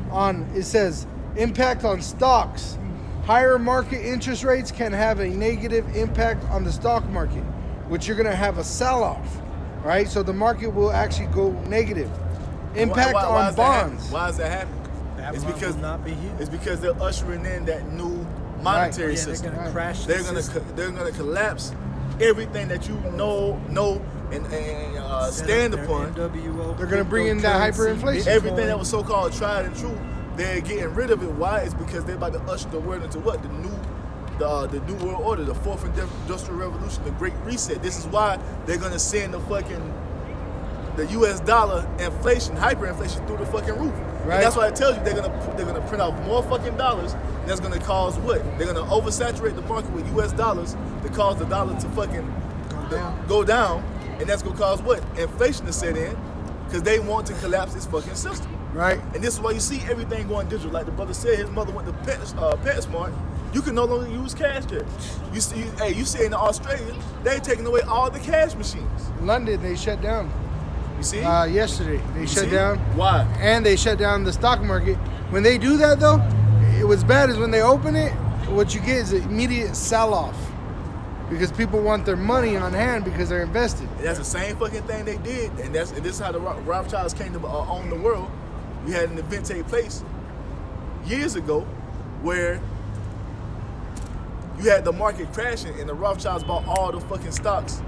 on, it says, impact on stocks. Higher market interest rates can have a negative impact on the stock market, which you're going to have a sell-off, right? So the market will actually go negative. Impact on bonds. Why is that happening? It's because they're ushering in that new monetary system. They're going to crash. They're going to collapse everything that you know and stand upon. They're going to bring in that hyperinflation. Everything that was so-called tried and true, they're getting rid of it. Why? It's because they're about to usher the world into what? The new world order, the fourth industrial revolution, the great reset. This is why they're going to send the US dollar inflation, hyperinflation through the fucking roof. Right. And that's why it tells you they're gonna print out more fucking dollars, and that's gonna cause what? They're gonna oversaturate the market with US dollars to cause the dollar to fucking go down, and that's gonna cause what? Inflation to set in, because they want to collapse this fucking system. Right. And this is why you see everything going digital. Like the brother said, his mother went to PetSmart. You can no longer use cash there. You see in Australia, they're taking away all the cash machines. London, they shut down. You see? Yesterday, they shut down. Why? And they shut down the stock market. When they do that, though, what's bad is when they open it, what you get is an immediate sell-off. Because people want their money on hand because they're invested. And that's the same fucking thing they did. And this is how the Rothschilds came to own the world. We had an event take place years ago where you had the market crashing and the Rothschilds bought all the fucking stocks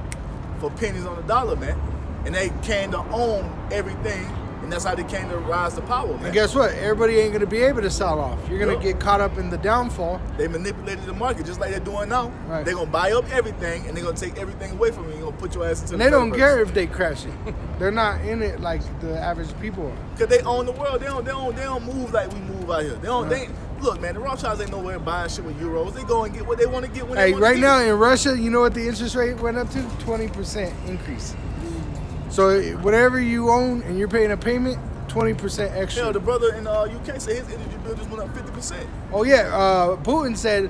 for pennies on the dollar, man. And they came to own everything, and that's how they came to rise to power, man. And guess what? Everybody ain't gonna be able to sell off. You're gonna get caught up in the downfall. They manipulated the market just like they're doing now. Right. They're gonna buy up everything and they're gonna take everything away from you. You're gonna put your ass into And the they don't first care person. if they crash it. They're not in it like the average people are. Cause they own the world. They don't move like we move out here. They look, man. The Rothschilds ain't nowhere buying shit with euros. They go and get what they want to get when they Hey, want to right get now it. in Russia, you know what the interest rate went up to? 20% increase. So whatever you own and you're paying a payment, 20% extra. Hell, the brother in UK said his energy bill just went up 50%. Oh yeah, Putin said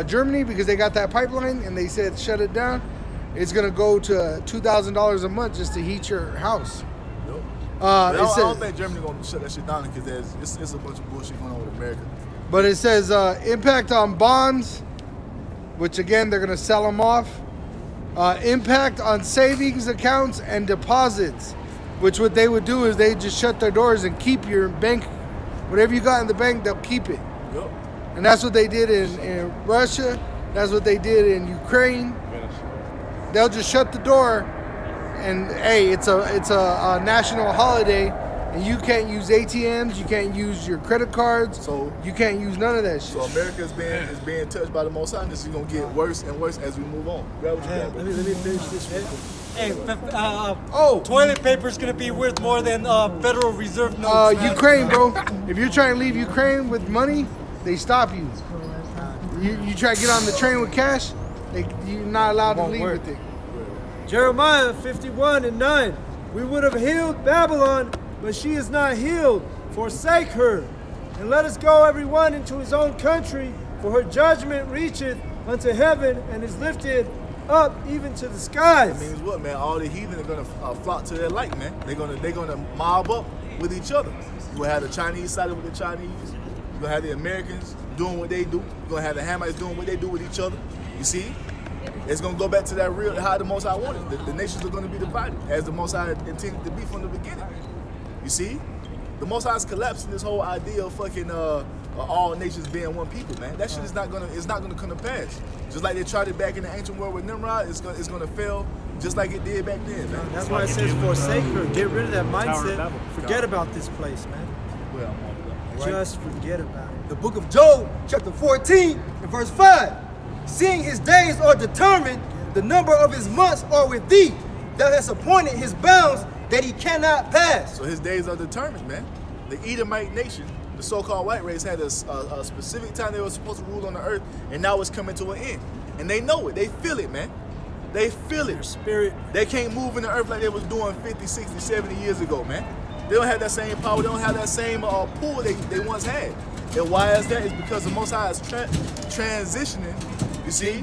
Germany, because they got that pipeline and they said shut it down, it's gonna go to $2,000 a month just to heat your house. I don't think Germany gonna shut that shit down because it's a bunch of bullshit going on with America. But it says impact on bonds, which again they're gonna sell them off. Impact on savings accounts and deposits, which what they would do is they just shut their doors and keep your bank, whatever you got in the bank, they'll keep it. Yep. And that's what they did in Russia. That's what they did in Ukraine. They'll just shut the door, and hey, it's a national holiday, and you can't use ATMs, you can't use your credit cards, So you can't use none of that shit. So America is being touched by the Most High, and this is gonna get worse and worse as we move on. Grab what you got, bro. Let me finish this real quick. Hey, toilet paper is gonna be worth more than Federal Reserve notes. man. Ukraine, bro. If you're trying to leave Ukraine with money, they stop you. You try to get on the train with cash, you're not allowed to leave with it. Jeremiah 51:9. We would have healed Babylon, but she is not healed. Forsake her, and let us go every one into his own country, for her judgment reacheth unto heaven and is lifted up even to the skies. That means what, man? All the heathen are gonna flock to their light, man. They're gonna mob up with each other. You gonna have the Chinese siding with the Chinese. You gonna have the Americans doing what they do. You gonna have the Hamites doing what they do with each other. You see? It's gonna go back to that real how the Most High wanted. The nations are gonna be divided as the Most High intended to be from the beginning. You see? The Most High is collapsing this whole idea of fucking all nations being one people, man. That shit is not gonna come to pass. Just like they tried it back in the ancient world with Nimrod, it's gonna fail just like it did back then, man. That's why it says forsake her. Get rid of that mindset. Forget about this place, man. Well, I'm on that. Just forget about it. The book of Job, chapter 14, and verse 5. Seeing his days are determined, the number of his months are with thee. Thou hast appointed his bounds that he cannot pass. So his days are determined, man. The Edomite nation, the so-called white race, had a specific time they were supposed to rule on the earth, and now it's coming to an end. And they know it. They feel it, man. They feel it. Their spirit. They can't move in the earth like they was doing 50, 60, 70 years ago, man. They don't have that same power. They don't have that same pull they once had. And why is that? It's because the Most High is transitioning, you see,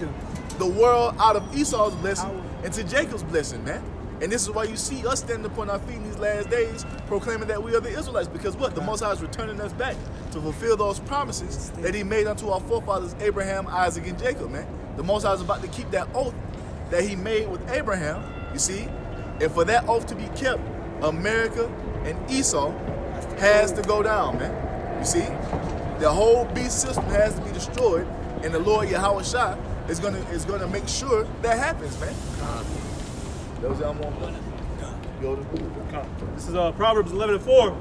the world out of Esau's blessing into Jacob's blessing, man. And this is why you see us standing upon our feet in these last days, proclaiming that we are the Israelites. Because what? The Most High is returning us back to fulfill those promises that he made unto our forefathers, Abraham, Isaac, and Jacob, man. The Most High is about to keep that oath that he made with Abraham, you see. And for that oath to be kept, America and Esau has to go down, man. You see? The whole beast system has to be destroyed, and the Lord YAHAWASHI is gonna make sure that happens, man. That was I'm on. This is Proverbs 11:4.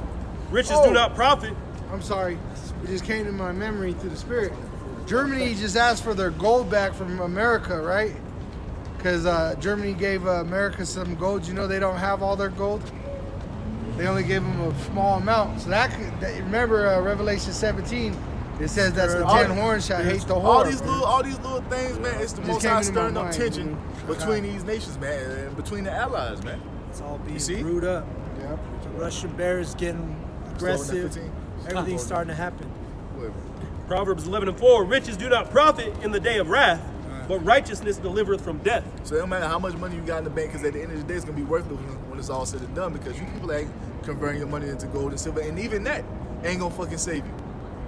Riches do not profit. I'm sorry, it just came to my memory through the spirit. Germany just asked for their gold back from America, right? Because Germany gave America some gold. You know they don't have all their gold. They only gave them a small amount. So remember Revelation 17 It says that the All- 10 horns shall hate the all whore. these little things, man. It's the Just most came high into my stirring up mind, tension dude. between these nations, man, and between the allies, man. It's all being see? brewed up. Yep. The Russian bear is getting aggressive. 15? Everything's starting to happen. Whatever. Proverbs 11:4, riches do not profit in the day of wrath, but righteousness delivereth from death. So it don't matter how much money you got in the bank, because at the end of the day, it's gonna be worthless when it's all said and done. Because you people ain't converting your money into gold and silver, and even that ain't gonna fucking save you.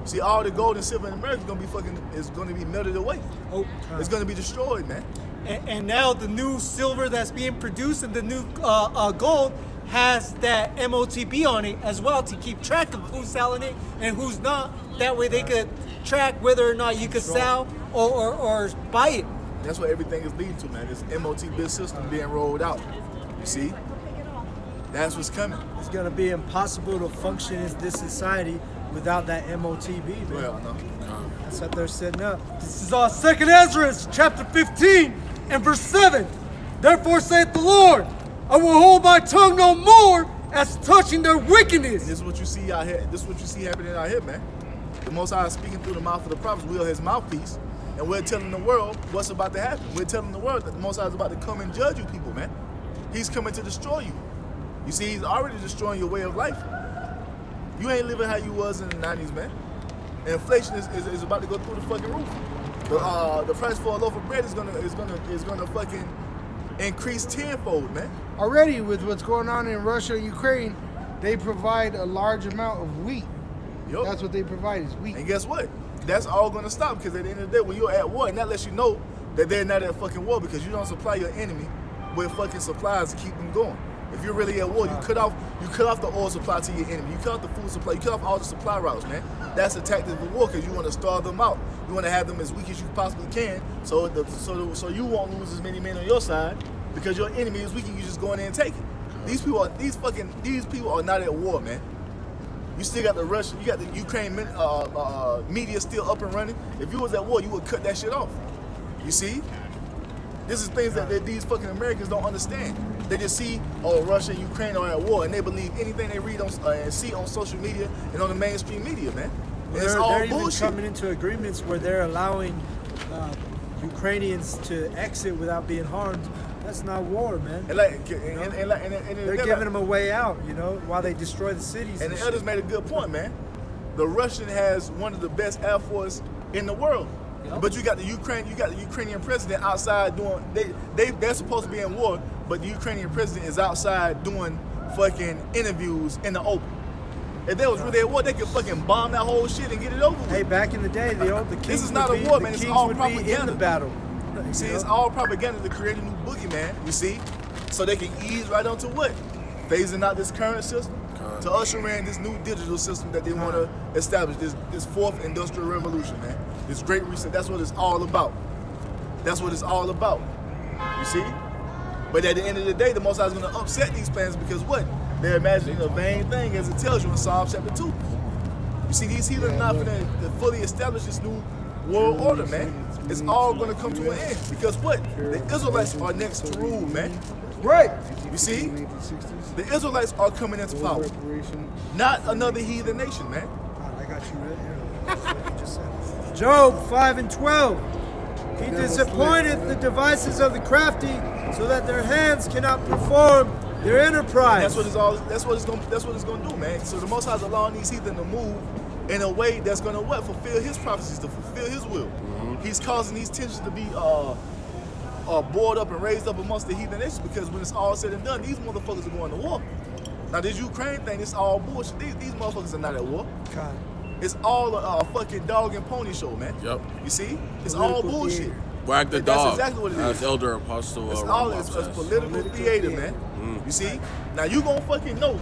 See, all the gold and silver in America is gonna be melted away. Oh, It's gonna be destroyed, man. and now the new silver that's being produced and the new gold has that MOTB on it as well to keep track of who's selling it and who's not. That way they could track whether or not you could sell or buy it. That's what everything is leading to, man. This MOTB system being rolled out. You see? That's what's coming. It's going to be impossible to function in this society without that MOTB, man. Well, no. That's what they're setting up. This is our 2nd Ezra, chapter 15 and verse 7. Therefore saith the Lord, I will hold my tongue no more as touching their wickedness. This is what you see out here. This is what you see happening out here, man. The Most High is speaking through the mouth of the prophets. We are His mouthpiece, and we're telling the world what's about to happen. We're telling the world that the Most High is about to come and judge you people, man. He's coming to destroy you. You see, He's already destroying your way of life. You ain't living how you was in the 90s, man. And inflation is about to go through the fucking roof. The price for a loaf of bread is gonna fucking increase tenfold, man. Already with what's going on in Russia and Ukraine, they provide a large amount of wheat. Yup. That's what they provide is wheat. And guess what? That's all gonna stop, because at the end of the day, when you're at war, and that lets you know that they're not at fucking war, because you don't supply your enemy with fucking supplies to keep them going. If you're really at war, you cut off the oil supply to your enemy. You cut off the food supply. You cut off all the supply routes, man. That's a tactic of war, because you want to starve them out. You want to have them as weak as you possibly can, so you won't lose as many men on your side, because your enemy is weak and you just go in there and take it. These people are not at war, man. You still got the Russian, you got the Ukraine media still up and running. If you was at war, you would cut that shit off. You see? This is things that these fucking Americans don't understand. They just see, oh, Russia and Ukraine are at war, and they believe anything they read on and see on social media and on the mainstream media, man. And it's all They're even bullshit. coming into agreements where they're allowing Ukrainians to exit without being harmed. That's not war, man. And They're giving them a way out, you know, while they destroy the cities. And And the elders made a good point, man. The Russian has one of the best air force in the world. But you got the Ukrainian president outside doing they're supposed to be in war, but the Ukrainian president is outside doing fucking interviews in the open. If they was really at war, they could fucking bomb that whole shit and get it over with. Hey, back in the day, the kings This is not a would be, war, the man. It's kings all would be in propaganda. the battle. See, You it's know? all propaganda to create a new boogeyman, you see? So they can ease right onto what? Phasing out this current system to usher in this new digital system that they want to establish, this fourth industrial revolution, man. This great reset. That's what it's all about. That's what it's all about. You see? But at the end of the day, the Most High is going to upset these plans, because what? They're imagining a vain thing, as it tells you in Psalm chapter 2. You see, these heathens are not going to fully establish this new world order, man. It's all going to come to an end, because what? The Israelites are next to rule, man. Right. You see? The Israelites are coming into power. Not another heathen nation, man. I got you right here. That's what you just said. Job 5:12. He disappointed the devices of the crafty, so that their hands cannot perform their enterprise. That's what it's gonna do, man. So the Most High is allowing these heathen to move in a way that's gonna what? Fulfill His prophecies, to fulfill His will. He's causing these tensions to be bored up and raised up amongst the heathen nations, because when it's all said and done, these motherfuckers are going to war. Now this Ukraine thing, it's all bullshit. These motherfuckers are not at war. God. It's all a fucking dog and pony show, man. Yep. You see? It's all bullshit. Wag the That's dog. exactly what it is. As Elder Apostle It's Rambam says. political theater, man. You see? Now you gonna fucking know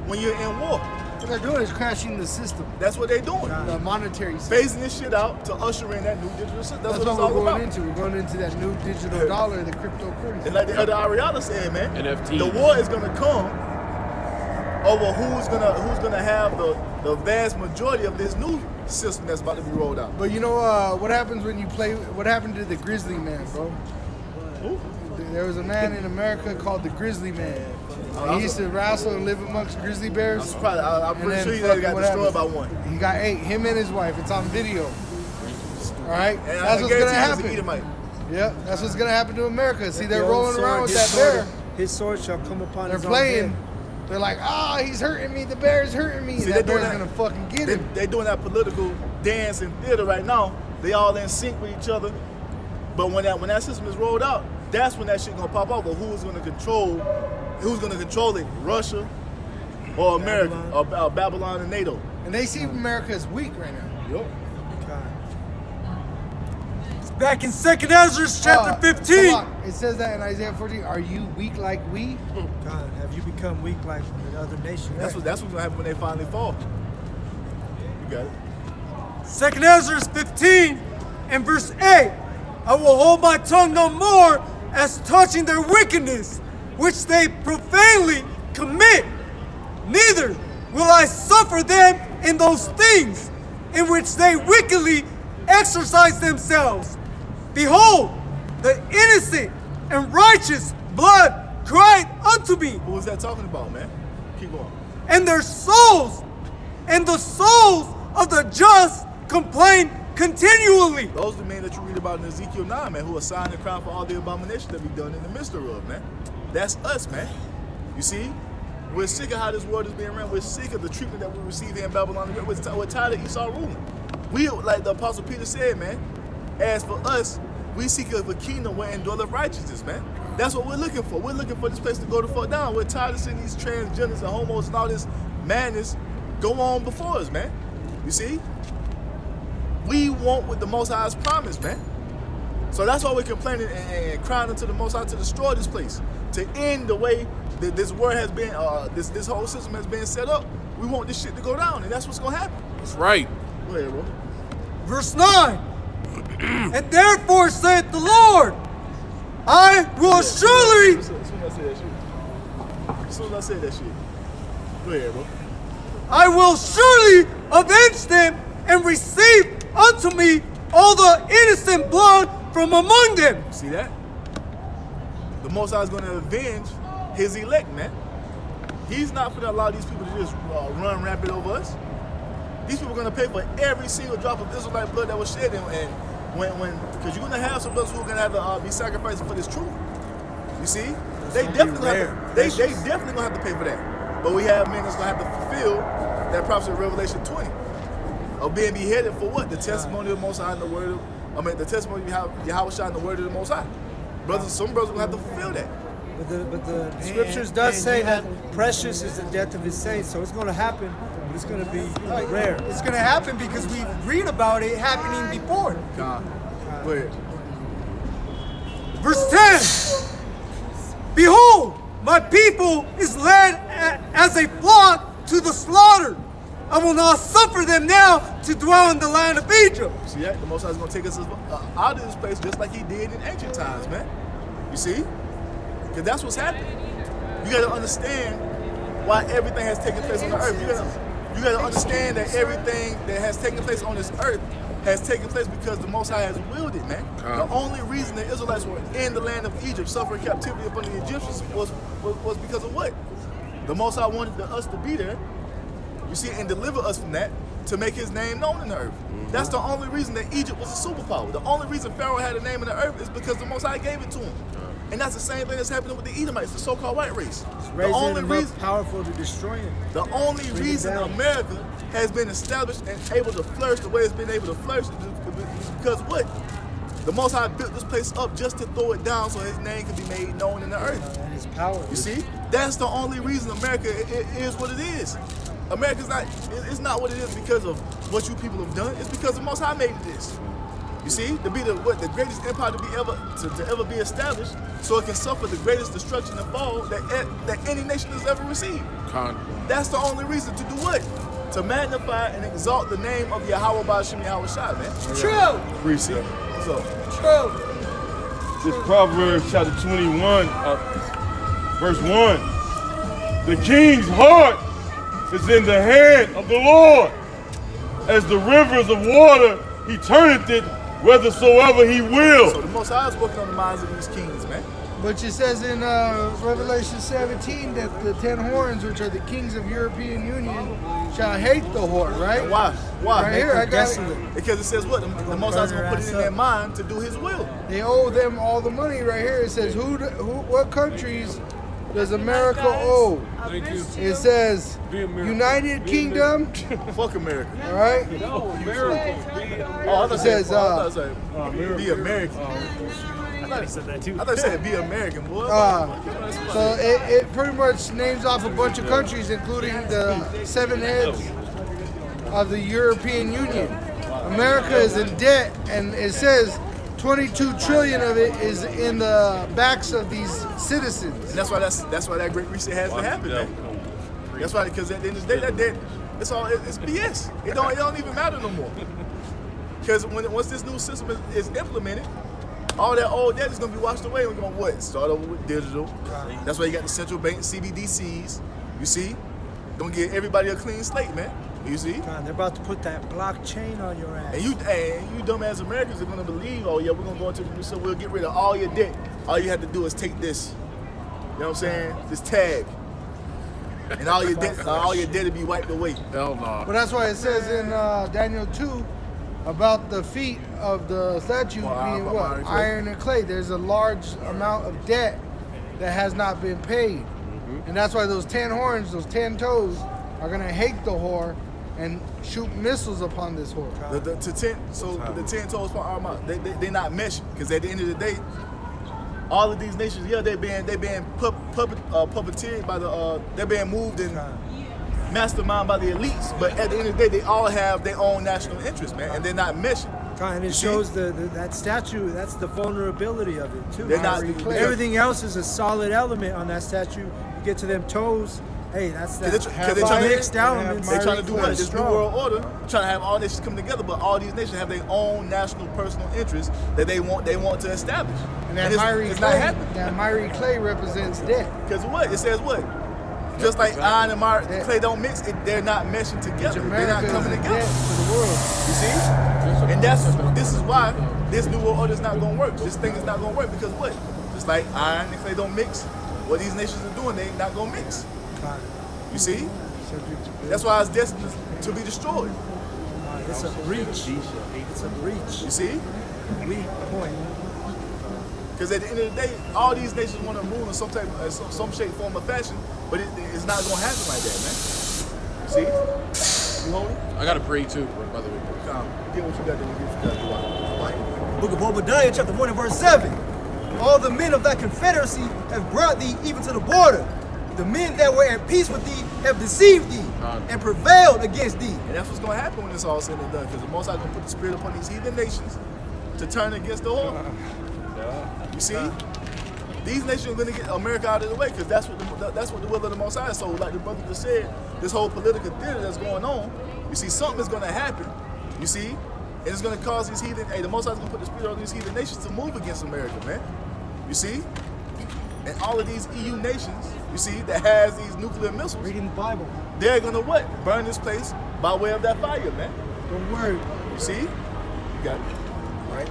when you're in war. What they're doing is crashing the system, That's what they're doing. the monetary system. Phasing this shit out to usher in that new digital system. That's what That's it's what all we're going about. into. We're going into that new digital dollar, the cryptocurrency. And like the other Ariana said, man, NFT. the war is gonna come over who's gonna have the vast majority of this new system that's about to be rolled out. But you know what happens when you play? What happened to the Grizzly Man, bro? Who? there was a man in America called the Grizzly Man. He used to wrestle and live amongst grizzly bears. I'm surprised. I'm And pretty then sure he fucking got what destroyed happened? by one. He got ate. Him and his wife. It's on video. All right, And that's what's gonna happen. Edomite. Yeah, that's what's gonna happen to America. See, they're The old rolling sword, around with his that sword- bear. His sword shall come upon They're his own playing. head. They're like, ah, he's hurting me. The bear's hurting me. See, And they that doing bear's that- gonna fucking get him. They doing that political dance and theater right now. They all in sync with each other. But when that system is rolled out, that's when that shit gonna pop off. But who's gonna control it? Russia or America or Babylon and NATO? And they see America as weak right now. Yep. Back in 2nd Ezra chapter 15. Come on. It says that in Isaiah 14. Are you weak like we? God, have you become weak like the other nations? That's what's gonna happen when they finally fall. You got it. 2nd Ezra 15 and verse 8. I will hold my tongue no more as touching their wickedness, which they profanely commit. Neither will I suffer them in those things in which they wickedly exercise themselves. Behold, the innocent and righteous blood cried unto me, Who was that talking about, man? Keep going. and their souls and the souls of the just complain continually. Those are the men that you read about in Ezekiel 9, man, who assigned the crown for all the abominations that be done in the midst of, man. That's us, man. You see? We're sick of how this world is being ran. We're sick of the treatment that we receive here in Babylon. We're tired of Esau ruling. We, like the Apostle Peter said, man, as for us, we seek a kingdom wherein dwelleth righteousness, man. That's what we're looking for. We're looking for this place to go the fuck down. We're tired of seeing these transgenders and homos and all this madness go on before us, man. You see? We want what the Most High has promised, man. So that's why we're complaining and crying unto the Most High to destroy this place, to end the way that this world has been, this whole system has been set up. We want this shit to go down, and that's what's gonna happen. That's right. Go ahead, bro. Verse 9. And therefore saith the Lord, I will surely, As soon as I say that shit. As soon as I say that shit. Go ahead, bro. I will surely avenge them and receive unto me all the innocent blood from among them. See that? The Most High is going to avenge his elect, man. He's not going to allow these people to just run rampant over us. These people are going to pay for every single drop of Israelite blood that was shed, and because you're going to have some brothers who are going to have to be sacrificing for this truth. You see, they definitely definitely going to have to pay for that. But we have men that's going to have to fulfill that prophecy of Revelation 20 of being beheaded for what? The testimony of the Most High and the word of, the testimony of YAHAWASHI and the word of the Most High. Some brothers will have to fulfill that. But the scriptures does say that precious is the death of his saints, so it's going to happen, but it's going to be rare. It's going to happen because we read about it happening before. God. Go ahead. Verse 10. Behold, my people is led as a flock to the slaughter. I will not suffer them now to dwell in the land of Egypt. See that? The Most High is going to take us out of this place just like he did in ancient times, man. You see? Because that's what's happening. You got to understand why everything has taken place on the earth. You got to understand that everything that has taken place on this earth has taken place because the Most High has willed it, man. The only reason the Israelites were in the land of Egypt suffering captivity upon the Egyptians was because of what? The Most High wanted us to be there, you see, and deliver us from that to make his name known in the earth. That's the only reason that Egypt was a superpower. The only reason Pharaoh had a name in the earth is because the Most High gave it to him. And that's the same thing that's happening with the Edomites, the so-called white race. The only reason powerful to destroy him. The only reason America has been established and able to flourish the way it's been able to flourish is because what? The Most High built this place up just to throw it down so his name can be made known in the earth. And his power. You see? That's the only reason America is what it is. America's not, it's not what it is because of what you people have done. It's because the Most High made it this. You see, to be the greatest empire to ever be established, so it can suffer the greatest destruction and fall that any nation has ever received. That's the only reason to do what? To magnify and exalt the name of Yahawah BAHASHAM YAHAWASHI, man. True. Appreciate it. What's up? True. This Proverbs chapter 21, verse 1. The king's heart is in the hand of the Lord. As the rivers of water, he turneth it whithersoever he will. So the Most High is working on the minds of these kings, man. But it says in Revelation 17 that the 10 horns, which are the kings of European Union, shall hate the whore, right? Why? Why? Right here, I got it. Because it says what? The Most High is going to put it in their mind to do His will. They owe them all the money right here. It says, what countries does America owe? It says, United Kingdom. Fuck America. All right? It says, be American. I thought you said be American, boy. So it pretty much names off a bunch of countries, including the 7 heads of the European Union. America is in debt, and it says 22 trillion of it is in the backs of these citizens. And that's why that great reset has to happen. Man. That's why, because at the end of the day, that debt, it's BS. It don't even matter no more. Because once this new system is implemented, all that old debt is going to be washed away. We're going to what? Start over with digital. That's why you got the central bank CBDCs. You see? Don't give everybody a clean slate, man. You see? God, they're about to put that blockchain on your ass. And you dumbass Americans are going to believe, oh yeah, we're going to go into the new system. We'll get rid of all your debt. All you have to do is take this. You know what I'm saying? This tag. And all your debt will be wiped away. Hell no. But that's why it says in Daniel 2 about the feet of the statue being what? Iron and clay. There's a large amount of debt that has not been paid. And that's why those 10 horns, those 10 toes, are going to hate the whore and shoot missiles upon this whore. The 10 toes for our mouth, they're not meshing. Because at the end of the day, all of these nations, yeah, they're being puppeteered by they're being moved and mastermind by the elites, but at the end of the day, they all have their own national interests, man, and they're not meshing. And it shows that statue, that's the vulnerability of it, too. They're not everything else is a solid element on that statue. You get to them toes, hey, that's that mixed element. They're trying to do what? This new world order, trying to have all nations come together, but all these nations have their own national personal interests that they want to establish. And that miry clay represents debt. Because what? It says what? Just like iron and clay don't mix, they're not meshing together. They're not coming together. For the world. You see? And this is why this new world order is not going to work. This thing is not going to work because what? Just like iron and clay don't mix, what these nations are doing, they're not going to mix. You see? That's why it's destined to be destroyed. It's a breach. It's a breach. You see? Weak point. Because at the end of the day, all these nations want to rule in some shape, form, or fashion, but it's not going to happen like that, man. See? You hold it? I got to pray too, by the way. Get what you got to do. Book of Obadiah, chapter 1 and verse 7. All the men of thy confederacy have brought thee even to the border. The men that were at peace with thee have deceived thee and prevailed against thee. And that's what's going to happen when it's all said and done, because the Most High is going to put the spirit upon these heathen nations to turn against the whore. You see? These nations are going to get America out of the way because that's what the will of the Most High is. So like the brother just said, this whole political theater that's going on, you see, something is going to happen. You see? And it's going to cause these heathen, the Most High is going to put the spirit on these heathen nations to move against America, man. You see? And all of these EU nations, you see, that has these nuclear missiles. Reading the Bible. They're going to what? Burn this place by way of that fire, man. Don't worry. You see? You got it. Right?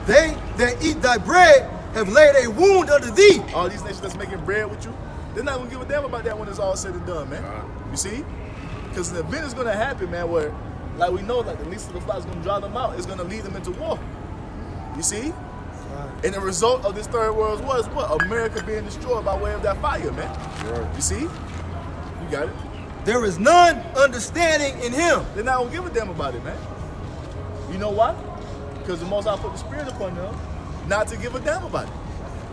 They that eat thy bread have laid a wound under thee. All these nations that's making bread with you, they're not going to give a damn about that when it's all said and done, man. You see? Because the event is going to happen, man, where, like we know, like the least of the flock is going to drive them out. It's going to lead them into war. You see? And the result of this third world war is what? America being destroyed by way of that fire, man. You see? You got it. There is none understanding in him. They're not going to give a damn about it, man. You know why? Because the Most High put the spirit upon them not to give a damn about it.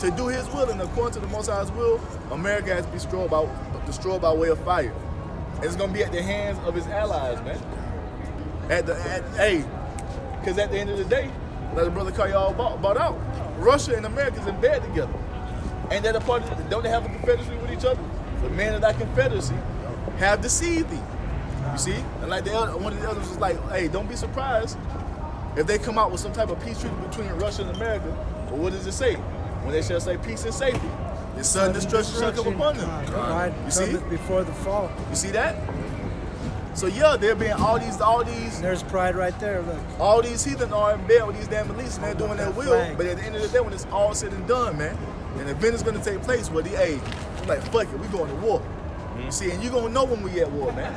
To do his will, and according to the Most High's will, America has to be destroyed by way of fire. And it's going to be at the hands of his allies, man. Because at the end of the day, like the brother y'all bought out, Russia and America's in bed together. Ain't that a part of it? Don't they have a confederacy with each other? The men of that confederacy have deceived thee. You see? And like one of the others was like, hey, don't be surprised if they come out with some type of peace treaty between Russia and America. But what does it say? When they shall say peace and safety, the sudden destruction shall come upon them. You see? Before the fall. You see that? So yeah, there being all these. There's pride right there. Look. All these heathen are in bed with these damn elites, and they're doing their will. But at the end of the day, when it's all said and done, man, An event is gonna take place where I'm like, fuck it, we going to war. You see, and you gonna know when we at war, man.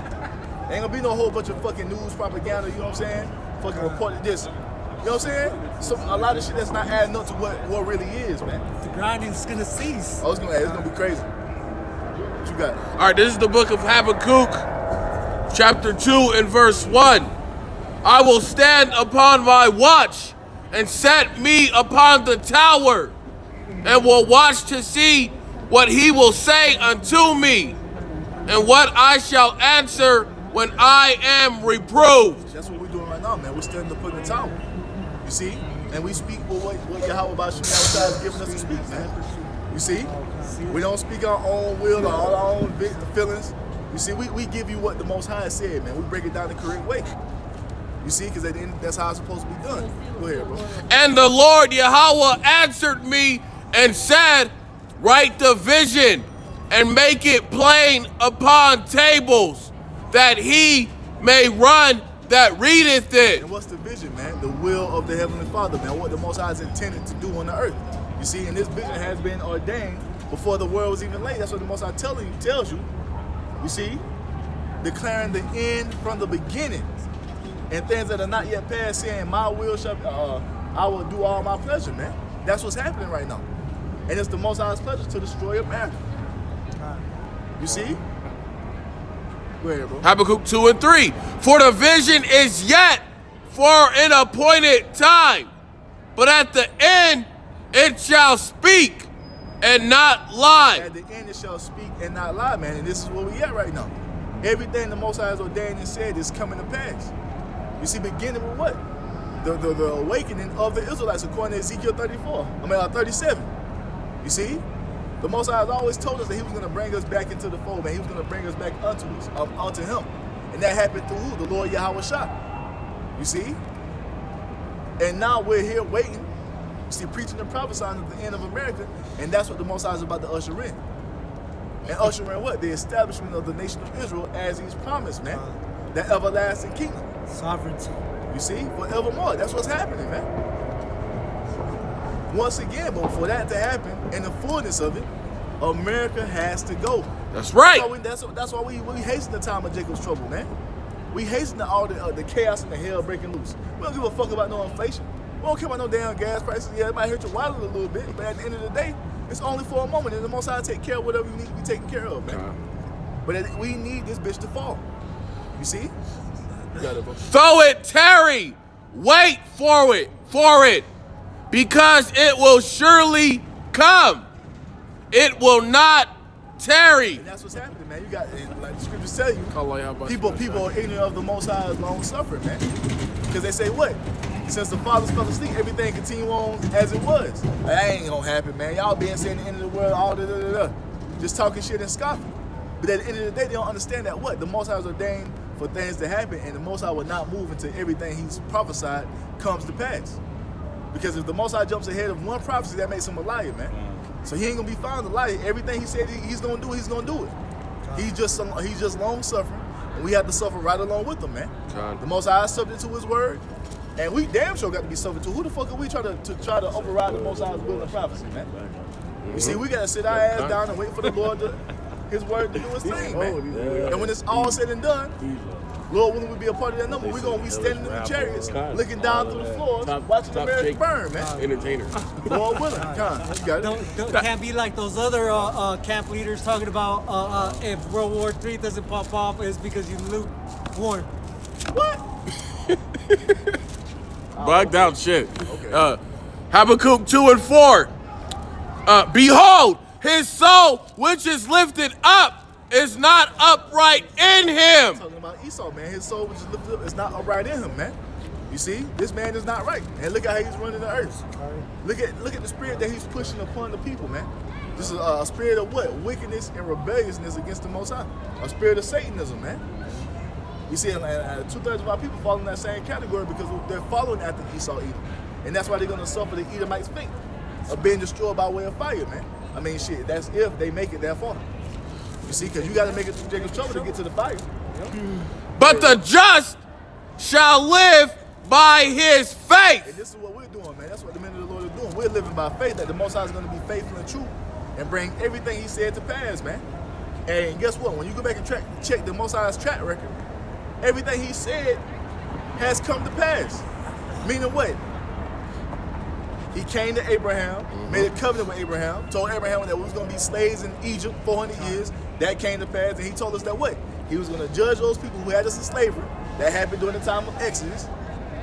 Ain't gonna be no whole bunch of fucking news propaganda, you know what I'm saying? Fucking reported this. You know what I'm saying? So a lot of shit that's not adding up to what really is, man. The grinding's gonna cease. Oh, it's gonna be crazy. What you got? All right, this is the book of Habakkuk, chapter 2 and verse 1. I will stand upon my watch and set me upon the tower, and will watch to see what he will say unto me, and what I shall answer when I am reproved. That's what we're doing right now, man. We're standing up in the tower. You see? And we speak with what YAHAWASHI is giving us to speak, man. You see? We don't speak our own will or our own feelings. You see, we give you what the Most High said, man. We break it down the correct way. You see? Because at the end, that's how it's supposed to be done. Go ahead, bro. And the Lord YAHAWAH answered me and said, write the vision and make it plain upon tables, that he may run that readeth it. And what's the vision, man? The will of the Heavenly Father, man. What the Most High is intended to do on the earth. You see, and this vision has been ordained before the world was even laid. That's what the Most High tells you. You see? Declaring the end from the beginning. And things that are not yet past, saying, my will shall I will do all my pleasure, man. That's what's happening right now. And it's the Most High's pleasure to destroy America. You see? Go ahead, bro. Habakkuk 2 and 3. For the vision is yet for an appointed time, but at the end it shall speak and not lie. At the end it shall speak and not lie, man. And this is where we at right now. Everything the Most High has ordained and said is coming to pass. You see, beginning with what? The awakening of the Israelites, according to Ezekiel 37. You see? The Most High has always told us that he was going to bring us back into the fold, man. He was going to bring us back unto him. And that happened through who? The Lord YAHAWASHI. You see? And now we're here waiting, you see, preaching and prophesying at the end of America, and that's what the Most High is about to usher in. And usher in what? The establishment of the nation of Israel as he's promised, man. That everlasting kingdom. Sovereignty. You see? Forevermore. That's what's happening, man. Once again, but for that to happen, in the fullness of it, America has to go. That's right. That's why we hasten the time of Jacob's trouble, man. We hasten all the chaos and the hell breaking loose. We don't give a fuck about no inflation. We don't care about no damn gas prices. Yeah, it might hurt your wallet a little bit, but at the end of the day, it's only for a moment, and the Most High take care of whatever you need to be taken care of, man. But we need this bitch to fall. You see? You got it, bro. Though it tarry, wait for it, because it will surely come. It will not tarry. And that's what's happening, man. You got, like the scriptures tell you, people are ignorant of the Most High's long suffering, man. Because they say what? Since the fathers fell asleep, everything continue on as it was. That ain't gonna happen, man. Y'all been saying the end of the world, all just talking shit and scoffing. But at the end of the day, they don't understand that what? The Most High is ordained for things to happen, and the Most High will not move until everything he's prophesied comes to pass. Because if the Most High jumps ahead of one prophecy, that makes him a liar, man. So he ain't gonna be found a liar. Everything he said he's gonna do, he's gonna do it. He's just long suffering, and we have to suffer right along with him, man. The Most High is subject to his word, and we damn sure got to be subject to. Who the fuck are we try to override the Most High's will and prophecy, man? You see, we gotta sit our ass down and wait for the Lord his word to do his thing, man. And when it's all said and done, Lord willing, we be a part of that number. We're going to be standing in the chariots, looking down through the floors, watching America burn, man. Entertainer. Lord willing. You got it. Can't be like those other camp leaders talking about if World War III doesn't pop off, it's because you lukewarm. What? Bugged out shit. Okay. Habakkuk 2 and 4. Behold, his soul which is lifted up is not upright in him. Talking about Esau, man. His soul which is lifted up is not upright in him, man. You see, this man is not right. And look at how he's running the earth. Look at the spirit that he's pushing upon the people, man. This is a spirit of what? Wickedness and rebelliousness against the Most High. A spirit of Satanism, man. You see, 2/3 of our people fall in that same category because they're following after Esau Edom. And that's why they're going to suffer the Edomites' fate of being destroyed by way of fire, man. I mean, shit, that's if they make it that far. You see, because you got to make it through Jacob's trouble to get to the fire. But the just shall live by his faith. And this is what we're doing, man. That's what the men of the Lord are doing. We're living by faith that the Most High is going to be faithful and true and bring everything he said to pass, man. And guess what? When you go back and check the Most High's track record, everything he said has come to pass. Meaning what? He came to Abraham, made a covenant with Abraham, told Abraham that we was going to be slaves in Egypt 400 years. That came to pass, and he told us that what? He was going to judge those people who had us in slavery. That happened during the time of Exodus.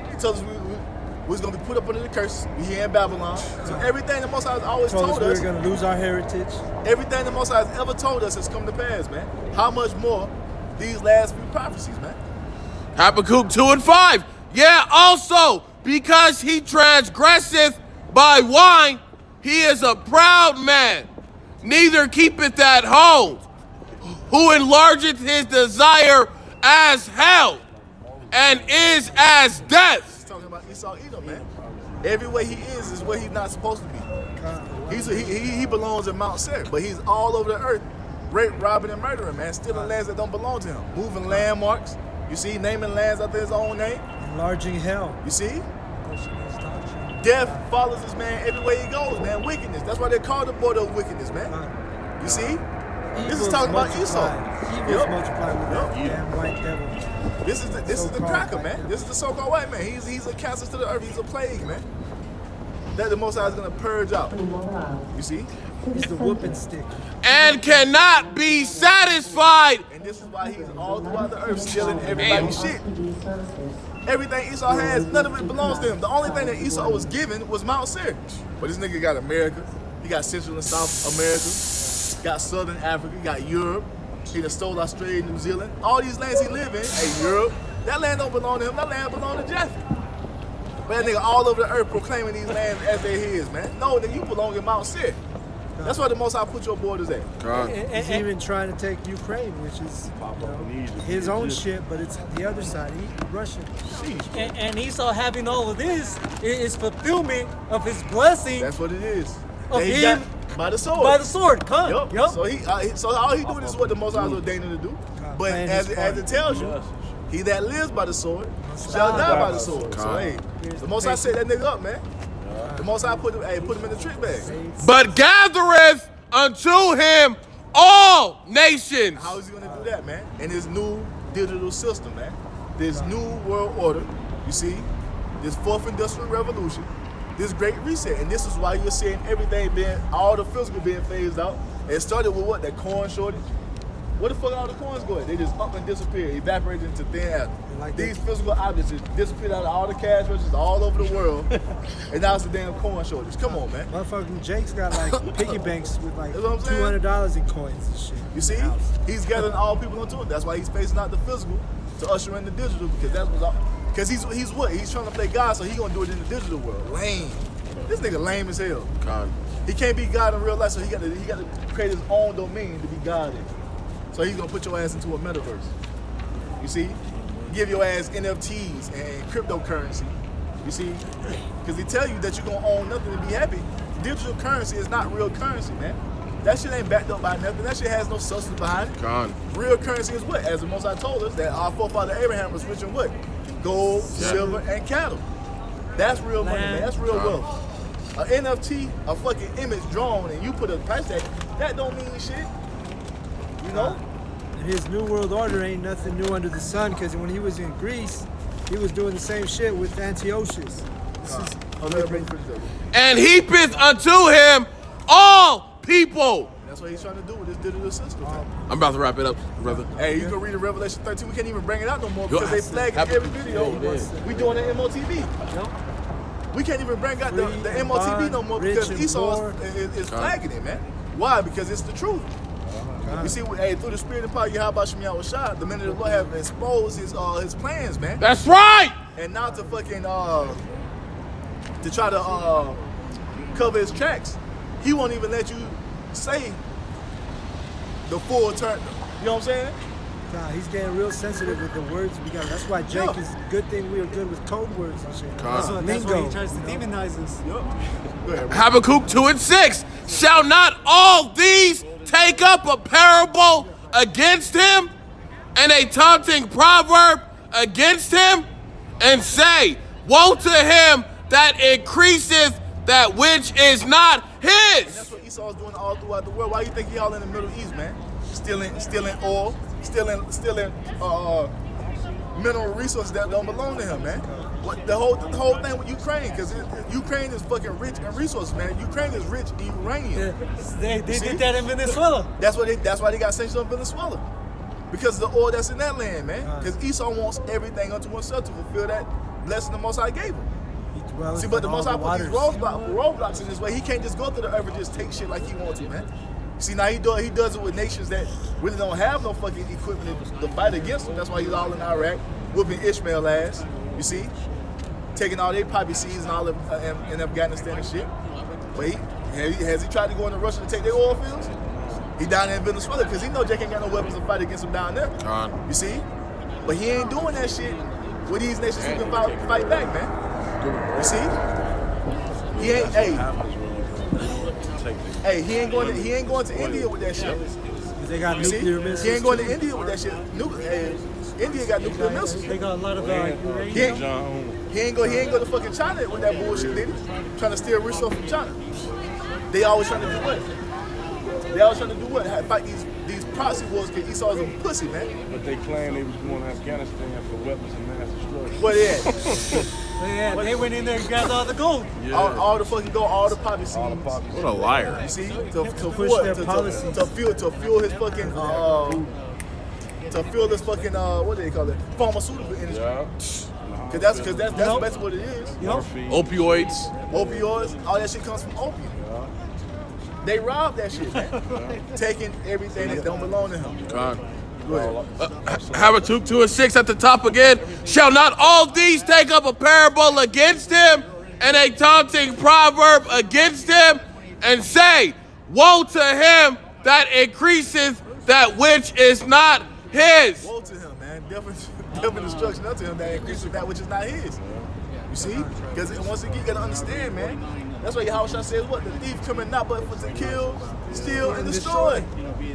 He told us we was going to be put up under the curse. We here in Babylon. So everything the Most High has always told us. we were going to lose our heritage. Everything the Most High has ever told us has come to pass, man. How much more these last few prophecies, man? Habakkuk 2 and 5. Yeah, also, because he transgresseth by wine, he is a proud man, neither keepeth at home, who enlargeth his desire as hell, and is as death. He's talking about Esau Edom, man. Every way he is where he's not supposed to be. He belongs in Mount Seir, but he's all over the earth, rape, robbing, and murdering, man, stealing lands that don't belong to him, moving landmarks. You see, naming lands after his own name. Enlarging hell. You see? Death follows this man everywhere he goes, man. Wickedness. That's why they call the border of wickedness, man. You see? This is talking about Esau. Evil's multiplied with that damn white devil. This is the cracker, man. This is the so-called white man. He's a cancer to the earth. He's a plague, man. That the Most High is going to purge out. You see? He's the whooping stick. And cannot be satisfied. And this is why he's all throughout the earth stealing everybody's shit. Everything Esau has, none of it belongs to him. The only thing that Esau was given was Mount Seir. But this nigga got America. He got Central and South America. Got Southern Africa. He got Europe. He done stole Australia, New Zealand. All these lands he live in, hey, Europe. That land don't belong to him. That land belong to Jaffe. But that nigga all over the earth proclaiming these lands as they're his, man. No, nigga, you belong in Mount Seir. That's why the Most High put your borders at. He's even trying to take Ukraine, which is his own shit, but it's the other side. Russian. And Esau having all of this is fulfillment of his blessing. That's what it is. Of he him got by the sword. By the sword, come. Yup. So all he doing is what the Most High is ordaining to do. But as it tells you, he that lives by the sword shall die by the sword. So hey, the Most High set that nigga up, man. The Most High put him in the trick bag. But gathereth unto him all nations. How is he going to do that, man? In his new digital system, man. This new world order, you see, this fourth industrial revolution, this great reset. And this is why you're seeing everything all the physical being phased out. It started with what? That corn shortage. Where the fuck all the coins going? They just up and disappear, evaporated into thin air. Like these physical objects just disappeared out of all the cash registers all over the world, and now it's a damn coin shortage. Come on, man. Motherfucking Jake's got like piggy banks with like $200 in coins and shit. You see, he's gathering all people onto it. That's why he's phasing out the physical to usher in the digital, because that's what's all. Because he's what? He's trying to play God, so he's gonna do it in the digital world. Lame. This nigga lame as hell. God. He can't be God in real life, so he got to create his own domain to be God in. So he's gonna put your ass into a metaverse. You see? Give your ass NFTs and cryptocurrency. You see? Because he tell you that you're gonna own nothing and be happy. Digital currency is not real currency, man. That shit ain't backed up by nothing. That shit has no substance behind it. God. Real currency is what? As the Most High told us, that our forefather Abraham was rich in what? Gold, silver, and cattle. That's real money, man. That's real wealth. An NFT, a fucking image drawn, and you put a price tag, that don't mean shit. You know? And his new world order ain't nothing new under the sun, because when he was in Greece, he was doing the same shit with Antiochus. And heapeth unto him all people. That's what he's trying to do with this digital system. I'm about to wrap it up, brother. Hey, you can read in Revelation 13. We can't even bring it out no more because they flag every video. We doing it MOTV. We can't even bring out the MOTV no more because Esau is flagging it, man. Why? Because it's the truth. You see, hey, through the spirit and power of YAHAWASHI, the men of the Lord have exposed his plans, man. That's right. And now to fucking to try to cover his tracks, he won't even let you say the full turn. You know what I'm saying? Nah, he's getting real sensitive with the words we got. That's why Jake is good thing we are good with code words and shit. That's why he tries to demonize us. Habakkuk 2 and 6. Shall not all these take up a parable against him and a taunting proverb against him and say, woe to him that increaseth that which is not And his. that's what Esau's doing all throughout the world. Why you think he all in the Middle East, man? Stealing oil, stealing mineral resources that don't belong to him, man. What the whole thing with Ukraine, because Ukraine is fucking rich in resources, man. Ukraine is rich in uranium. They did that in Venezuela. That's why they got sanctions on Venezuela, because of the oil that's in that land, man. Because Esau wants everything unto himself to fulfill that blessing the Most High gave him. See, but the Most High put these roadblocks in his way. He can't just go through the earth and just take shit like he wants to, man. See, now he does it with nations that really don't have no fucking equipment to fight against him. That's why he's all in Iraq, whooping Ishmael ass. You see, taking all their poppy seeds and all of in Afghanistan and shit. But has he tried to go into Russia to take their oil fields? He down there in Venezuela because he know Jack ain't got no weapons to fight against him down there. You see, but he ain't doing that shit with these nations who can fight back, man. You see, he ain't. He ain't going to India with that shit. They got nuclear missiles. He ain't going to India with that shit. India got nuclear missiles. They got a lot of uranium. He ain't go to fucking China with that bullshit, did he? Trying to steal resources from China. They always trying to do what? Fight these proxy wars because Esau's a pussy, man. But they claim they was going to Afghanistan for weapons of mass destruction. What yeah? Yeah, they went in there and grabbed all the gold. Yeah. All the fucking gold, all the poppy seeds. What a liar. You see, to push their policies. to fuel his fucking to fuel this fucking what do they call it? Pharmaceutical industry. Yeah. Cause that's basically what it is. Opioids. Opioids, all that shit comes from opium. They robbed that shit, man. Taking everything that don't belong to him. Go ahead. Habakkuk 2:6 at the top again. Shall not all these take up a parable against him and a taunting proverb against him and say, woe to him that increaseth that which is not his. Woe to him, man. Definite destruction unto him that increases that which is not his. You see? Because once again, you gotta understand, man. That's why YAHAWASHI says what? The thief coming not but for to kill, steal, and destroy.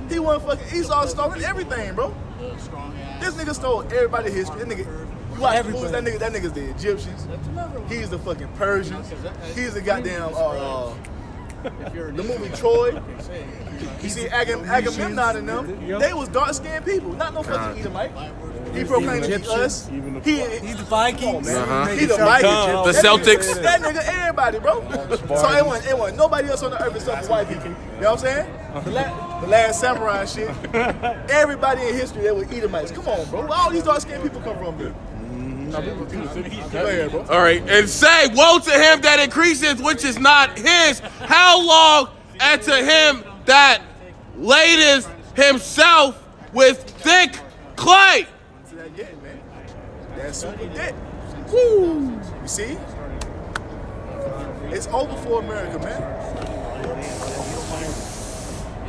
He wasn't fucking Esau stolen everything, bro. This nigga stole everybody's history. That nigga, you watch the movies, that nigga's the Egyptians. He's the fucking Persians. He's the goddamn the movie Troy. You see Agamemnon and them, they was dark-skinned people, not no fucking Edomite. He proclaimed to be us. He's the Vikings. He the Vikings. The Celtics. That nigga, everybody, bro. So it wasn't nobody else on the earth except for white people. You know what I'm saying? The last samurai and shit. Everybody in history, they were Edomites. Come on, bro. Where all these dark-skinned people come from, dude? Go ahead, bro. All right, and say, woe to him that increaseth which is not his. How long? And to him that ladeth himself with thick clay. Yeah, man. That's super debt. Woo! You see? It's over for America, man.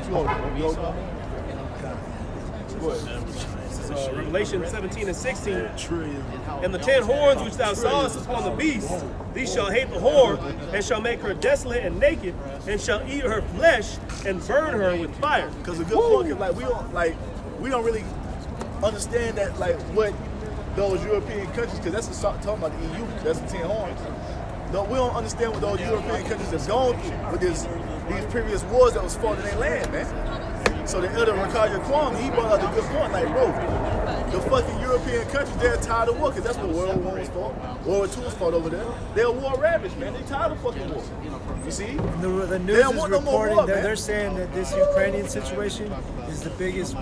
Go ahead. Revelation 17:16. And the 10 horns which thou sawest upon the beast, these shall hate the whore, and shall make her desolate and naked, and shall eat her flesh and burn her with fire. Because the good point is we don't really understand that what those European countries, because that's talking about the EU, that's the 10 horns. No, we don't understand what those European countries have gone through with these previous wars that was fought in their land, man. So the elder Rakaja Kwame, he brought up a good point, bro, the fucking European countries, they're tired of war, because that's what World War was fought. World War II was fought over there. They're war ravaged, man. They're tired of fucking war. You see? The news is reporting that they're saying that this Ukrainian situation is the biggest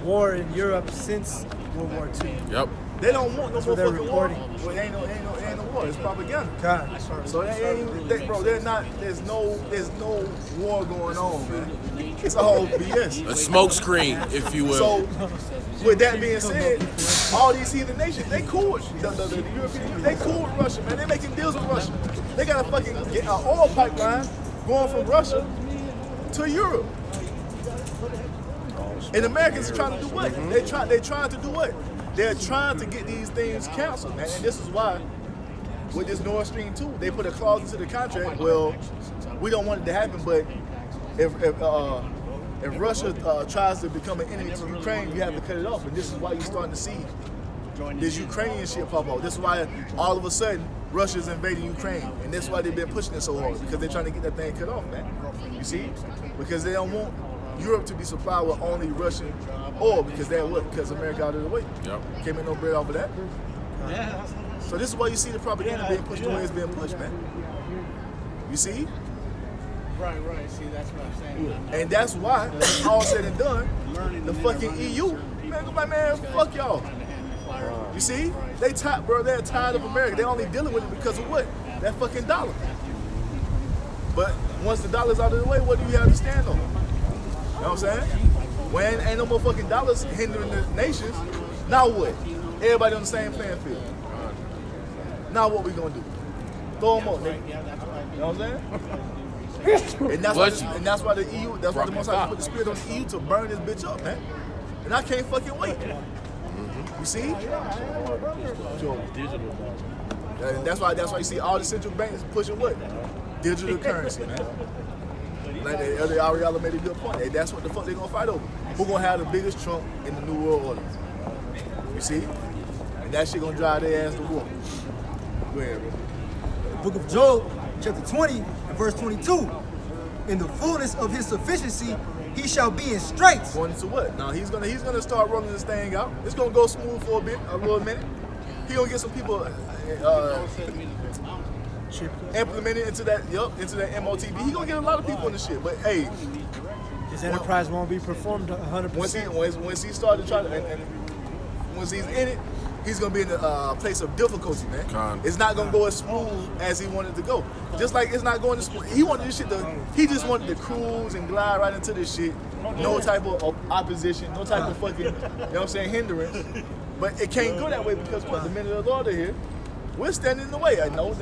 war in Europe since World War II. Yep. They don't want no more fucking war. reporting. Well, ain't no war. It's propaganda. God. So there's no war going on, man. It's a whole BS. A smoke screen, if you will. So, with that being said, all these heathen nations, they cool with the European, they cool with Russia, man. They making deals with Russia. They got a fucking oil pipeline going from Russia to Europe. And Americans are trying to do what? They're trying to do what? They're trying to get these things canceled, man. And this is why, with this Nord Stream 2, they put a clause into the contract. Well, we don't want it to happen, but if Russia tries to become an enemy to Ukraine, you have to cut it off. And this is why you're starting to see this Ukrainian shit pop up. This is why all of a sudden Russia's invading Ukraine, and that's why they've been pushing it so hard, because they're trying to get that thing cut off, man. You see? Because they don't want Europe to be supplied with only Russian oil, because they're what? Because America out of the way. Yep. Can't make no bread off of that. Yeah. So this is why you see the propaganda being pushed the way it's being pushed, man. You see? Right. See, that's what I'm saying. And that's why, when all said and done, the fucking EU, man, go back, man, fuck y'all. You see? They tired, bro. They're tired of America. They're only dealing with it because of what? That fucking dollar. But once the dollar's out of the way, what do you have to stand on? You know what I'm saying? When ain't no more fucking dollars hindering the nations, now what? Everybody on the same playing field. Now what we gonna do? Throw them up, nigga. You know what I'm saying? And that's why the EU, that's why the Most High put the spirit on the EU to burn this bitch up, man. And I can't fucking wait. You see? And that's why you see all the central banks pushing what? Digital currency, man. Like the Ariella made a good point. Hey, that's what the fuck they gonna fight over. Who gonna have the biggest Trump in the New World Order? You see? And that shit gonna drive their ass to war. Go ahead, bro. Book of Job, chapter 20, and verse 22. In the fullness of his sufficiency, he shall be in straits. Going into what? Now he's gonna start rolling this thing out. It's gonna go smooth for a little minute. He gonna get some people implemented into that MOTB. He gonna get a lot of people in the shit. But hey, His enterprise won't be performed 100%. once he started trying to, and once he's in it, he's gonna be in a place of difficulty, man. It's not gonna go as smooth as he wanted to go. Just like it's not going to smooth. He wanted this shit to. He just wanted to cruise and glide right into this shit. No type of opposition, no type of fucking, you know what I'm saying, hindrance. But it can't go that way because what? The men of the Lord are here. We're standing in the way. I know.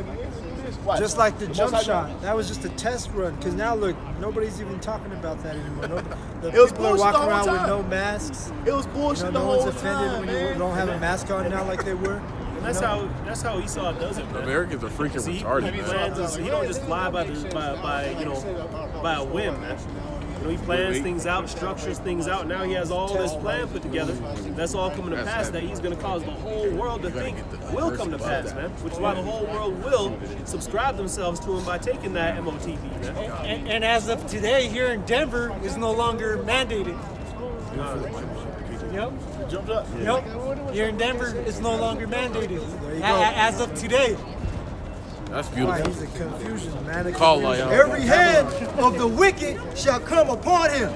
Watch. Just like the jump Most shot. That was just a test run. Because now, look, nobody's even talking about that anymore. The It was people are bullshit walking the whole around with time. no masks. It was bullshit You know, the no whole one's offended time, when you man. don't have a mask on now like they were. And that's how Esau does it, man. Americans are freaking See, retarded, he man. plans. He don't just fly by a whim, man. You know, he plans things out, structures things out. Now he has all this plan put together. That's all coming to pass. That he's going to cause the whole world to think will come to pass, man. Which is why the whole world will subscribe themselves to him by taking that MOTV, man. And as of today, here in Denver, is no longer mandated. Yep. Jumped up. Yep. Here in Denver, it's no longer mandated. you go. As of today. That's Why, beautiful. he's a confusion, man. Call like Every hand of the wicked shall come upon him.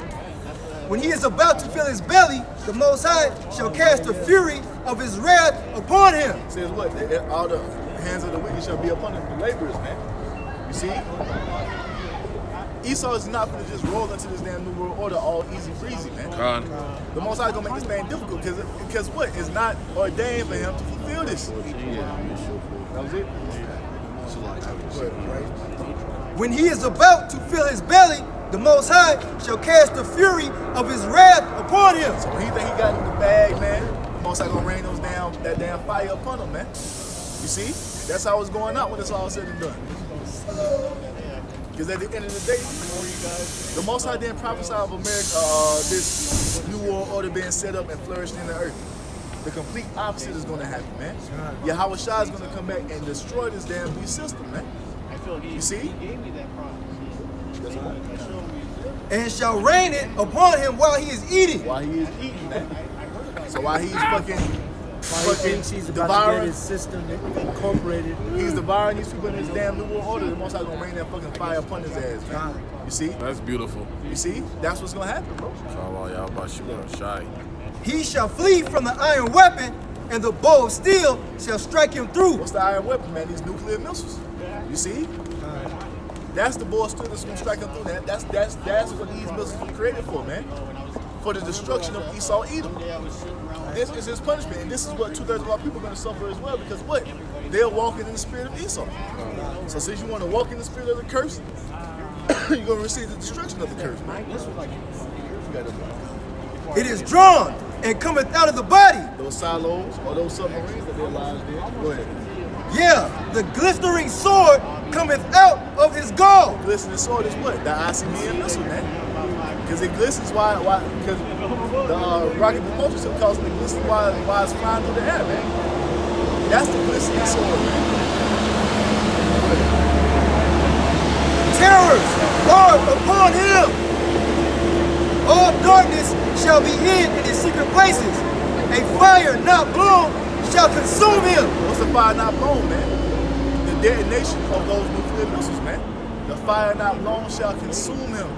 When he is about to fill his belly, the Most High shall cast the fury of his wrath upon him. Says what? All the hands of the wicked shall be upon them, the laborers, man. You see? Esau is not going to just roll into this damn New World Order all easy breezy, man. The Most High is going to make this thing difficult because what? It's not ordained for him to fulfill this. That was it. When he is about to fill his belly, the Most High shall cast the fury of his wrath upon him. So when he think he got in the bag, man, the Most High gonna rain that damn fire upon him, man. You see? That's how it's going out when it's all said and done. Because at the end of the day, the Most High didn't prophesy of America, this New World Order being set up and flourishing in the earth. The complete opposite is going to happen, man. YAHAWASHI is going to come back and destroy this damn beast system, man. You see? And shall rain it upon him while he is eating. While he is eating, man. So while he's fucking He thinks he's about to get his system incorporated. He's devouring these people in this damn New World Order. The Most High gonna rain that fucking fire upon his ass, man. You see? That's beautiful. You see? That's what's gonna happen, bro. YAHAWASHI. He shall flee from the iron weapon, and the bow of steel shall strike him through. What's the iron weapon, man? These nuclear missiles. You see? That's the bow of steel that's gonna strike him through. That's what these missiles were created for, man. For the destruction of Esau Edom. This is his punishment, and this is what 2/3 of our people are going to suffer as well, because what? They're walking in the spirit of Esau. So since you want to walk in the spirit of the curse, you're going to receive the destruction of the curse, man. It is drawn and cometh out of the body. Those silos or those submarines that their lives did. Go ahead. Yeah, the glittering sword cometh out of his gall. The glistening sword is what? The ICBM missile, man. Because it glistens why because the rocket propulsion system causes it to glisten while it's flying through the air, man. That's the glistening sword, man. Terrors are upon him. All darkness shall be hid in his secret places. A fire not blown shall consume him. What's a fire not blown, man? The detonation of those nuclear missiles, man. The fire not blown shall consume him.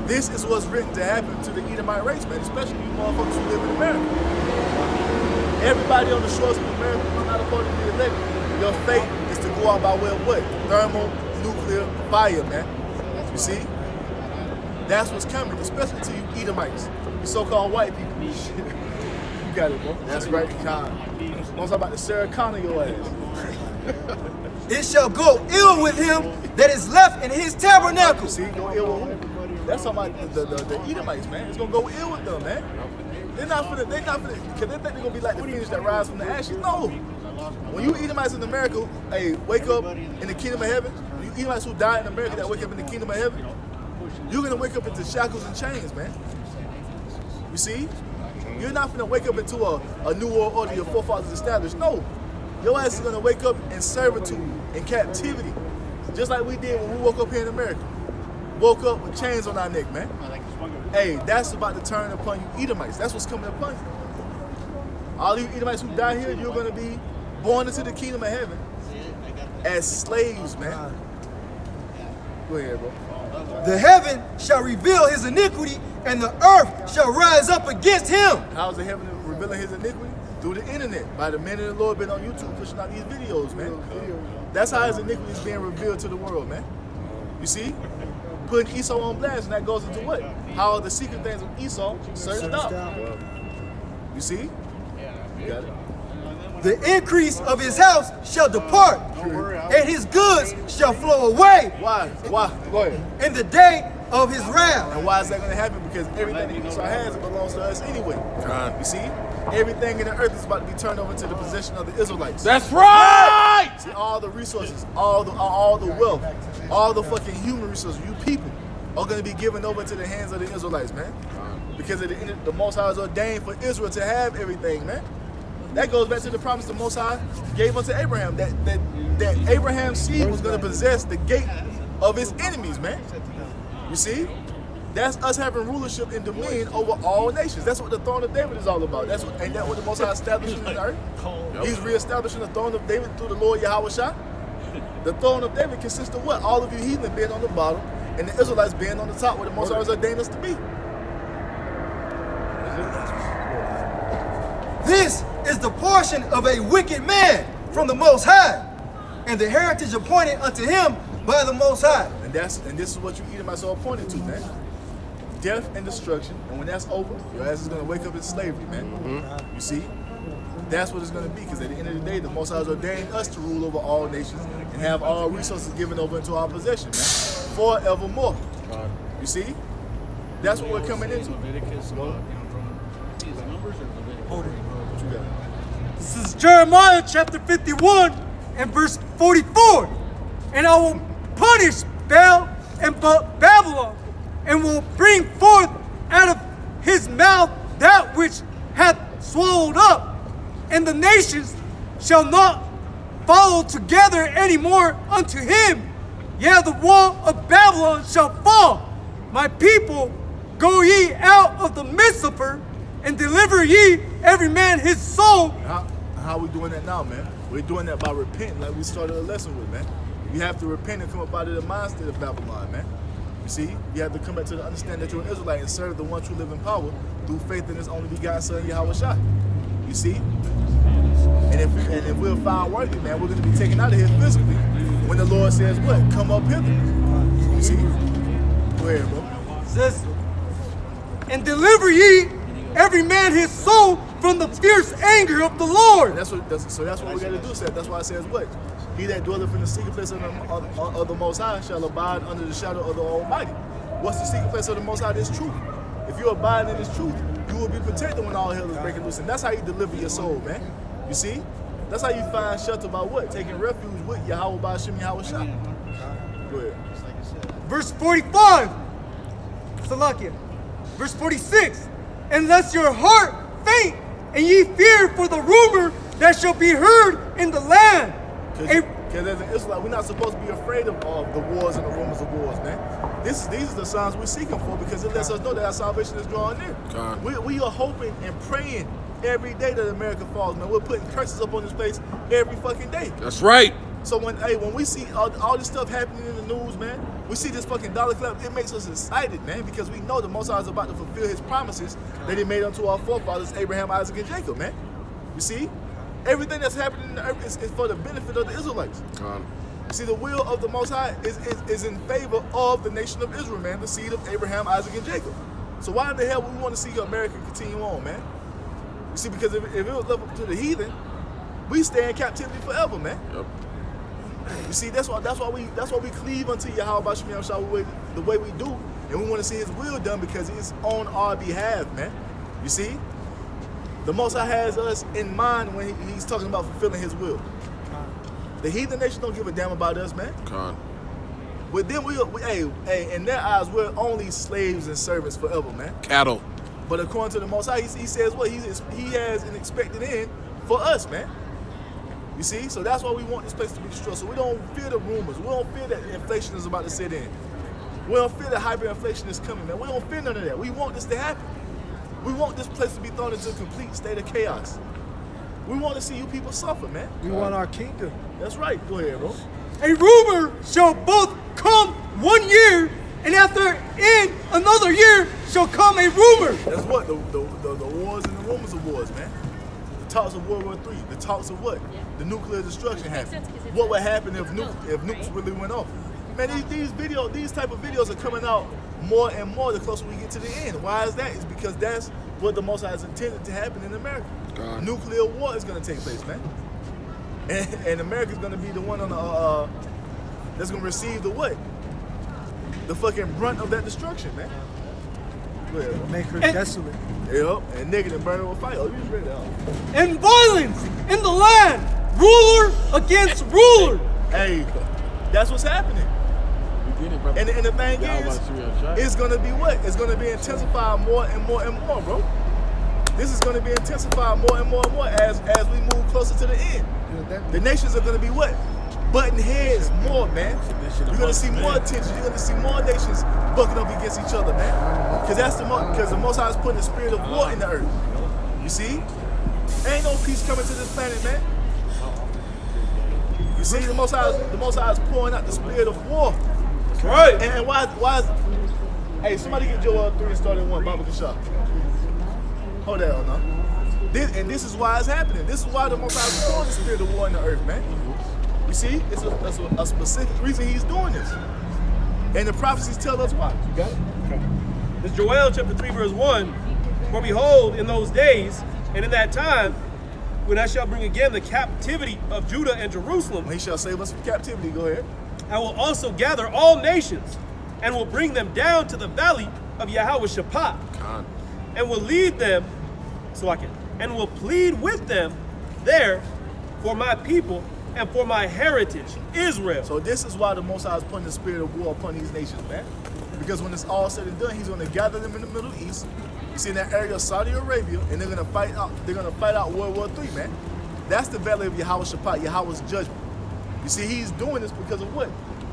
This is what's written to happen to the Edomite race, man, especially you motherfuckers who live in America. Everybody on the shores of America, not according to the elect, your fate is to go out by way of what? Thermonuclear fire, man. You see? That's what's coming, especially to you Edomites, you so-called white people. You got it, bro. That's right, God. I'm talking about the Sarah Connor your ass. It shall go ill with him that is left in his tabernacle. See, go ill with who? That's talking about the Edomites, man. It's gonna go ill with them, man. They're not finna, because they think they're gonna be like the phoenix that rise from the ashes. No. When you Edomites in America, hey, wake up in the kingdom of heaven, you Edomites who die in America that wake up in the kingdom of heaven, you're gonna wake up into shackles and chains, man. You see? You're not gonna wake up into a new world order your forefathers established. No. Your ass is gonna wake up in servitude, in captivity. Just like we did when we woke up here in America. Woke up with chains on our neck, man. Hey, that's about to turn upon you Edomites. That's what's coming upon you. All you Edomites who die here, you're gonna be born into the kingdom of heaven as slaves, man. Go ahead, bro. The heaven shall reveal his iniquity, and the earth shall rise up against him. How is the heaven revealing his iniquity? Through the internet, by the men of the Lord been on YouTube pushing out these videos, man. That's how his iniquity is being revealed to the world, man. You see? Putting Esau on blast, and that goes into what? How are the secret things of Esau searched out? You see? You got it. The increase of his house shall depart, and his goods shall flow away. Why? Why? Go ahead. In the day of his wrath. And why is that going to happen? Because everything that Esau has, it belongs to us anyway. You see? Everything in the earth is about to be turned over to the possession of the Israelites. That's right! See, all the resources, all the wealth, all the fucking human resources, you people, are going to be given over to the hands of the Israelites, man. Because at the end, the Most High is ordained for Israel to have everything, man. That goes back to the promise the Most High gave unto Abraham, that Abraham's seed was going to possess the gate of his enemies, man. You see? That's us having rulership and dominion over all nations. That's what the throne of David is all about. Ain't that what the Most High established in the earth? He's reestablishing the throne of David through the Lord YAHAWASHI. The throne of David consists of what? All of you heathen being on the bottom and the Israelites being on the top where the Most High has ordained us to be. This is the portion of a wicked man from the Most High, and the heritage appointed unto him by the Most High. And this is what you Edomites are appointed to, man. Death and destruction, and when that's over, your ass is going to wake up in slavery, man. You see? That's what it's going to be, because at the end of the day, the Most High has ordained us to rule over all nations and have all resources given over into our possession, man, forevermore. You see? That's what we're coming into. Hold it. What you got? This is Jeremiah chapter 51 and verse 44. And I will punish Baal and Babylon, and will bring forth out of his mouth that which hath swallowed up, and the nations shall not follow together any more unto him. Yea, the wall of Babylon shall fall. My people, go ye out of the midst of her, and deliver ye every man his soul. How are we doing that now, man? We're doing that by repenting, like we started a lesson with, man. You have to repent and come up out of the mindset of Babylon, man. You see, you have to come back to the understanding that you're an Israelite and serve the one true living power through faith in his only begotten Son, YAHAWASHI. You see? And if we're found worthy, man, we're going to be taken out of here physically when the Lord says what? Come up hither. You see? Go ahead, bro. It says, and deliver ye every man his soul from the fierce anger of the Lord. So that's what we got to do, Seth. That's why it says what? He that dwelleth in the secret place of the Most High shall abide under the shadow of the Almighty. What's the secret place of the Most High? This truth. If you abide in this truth, you will be protected when all hell is breaking loose. And that's how you deliver your soul, man. You see? That's how you find shelter by what? Taking refuge with Yahawah BAHASHAM YAHAWASHI. Go ahead. Verse 45. Salakia. Verse 46. Unless your heart faint, and ye fear for the rumor that shall be heard in the land. Because as an Israelite, we're not supposed to be afraid of the wars and the rumors of wars, man. These are the signs we're seeking for, because it lets us know that our salvation is drawing near. We are hoping and praying every day that America falls, man. We're putting curses up on this place every fucking day. That's right. So when we see all this stuff happening in the news, man, we see this fucking dollar club, it makes us excited, man, because we know the Most High is about to fulfill his promises that he made unto our forefathers, Abraham, Isaac, and Jacob, man. You see? Everything that's happening in the earth is for the benefit of the Israelites. See, the will of the Most High is in favor of the nation of Israel, man, the seed of Abraham, Isaac, and Jacob. So why in the hell would we want to see America continue on, man? You see, because if it was left up to the heathen, we stay in captivity forever, man. Yep. You see, that's why we cleave unto YAHAWASHI the way we do, and we want to see his will done because it's on our behalf, man. You see? The Most High has us in mind when he's talking about fulfilling his will. The heathen nation don't give a damn about us, man. With them, in their eyes, we're only slaves and servants forever, man. Cattle. But according to the Most High, he says what? He has an expected end for us, man. You see? So that's why we want this place to be destroyed. So we don't fear the rumors. We don't fear that inflation is about to set in. We don't fear that hyperinflation is coming, man. We don't fear none of that. We want this to happen. We want this place to be thrown into a complete state of chaos. We want to see you people suffer, man. We want our kingdom. That's right. Go ahead, bro. A rumor shall both come 1 year, and after in another year shall come a rumor. That's what? The wars and the rumors of wars, man. The talks of World War III. The talks of what? The nuclear destruction happened. What would happen if nukes really went off? Man, these type of videos are coming out more and more the closer we get to the end. Why is that? It's because that's what the Most High has intended to happen in America. Nuclear war is going to take place, man. And America's going to be the one on the that's going to receive the what? The fucking brunt of that destruction, man. We'll make her desolate. Yep, and nigga and burn her with fire. Oh, you just read that out. And violence in the land, ruler against ruler. Hey, that's what's happening. And the thing is, it's going to be what? It's going to be intensified more and more and more, bro. This is going to be intensified more and more and more as we move closer to the end. The nations are going to be what? Butting heads more, man. You're going to see more tension. You're going to see more nations bucking up against each other, man. Because the Most High is putting the spirit of war in the earth. You see? Ain't no peace coming to this planet, man. You see, the Most High is pouring out the spirit of war. Right. And why is hey, somebody get Joel 3 and start at 1, Biblical shop. Hold that on now. This is why it's happening. This is why the Most High is pouring the spirit of war in the earth, man. You see, it's a specific reason he's doing this. And the prophecies tell us why. You got it? Okay. It's Joel chapter 3 verse 1. For behold, in those days and in that time, when I shall bring again the captivity of Judah and Jerusalem. He shall save us from captivity. Go ahead. I will also gather all nations and will bring them down to the valley of YAHAWASHI and will lead them, and will plead with them there for my people and for my heritage, Israel. So this is why the Most High is putting the spirit of war upon these nations, man. Because when it's all said and done, he's going to gather them in the Middle East. You see, in that area of Saudi Arabia, and they're going to fight out. They're going to fight out World War III, man. That's the valley of YAHAWASHI, Yahweh's judgment. You see, he's doing this because of what?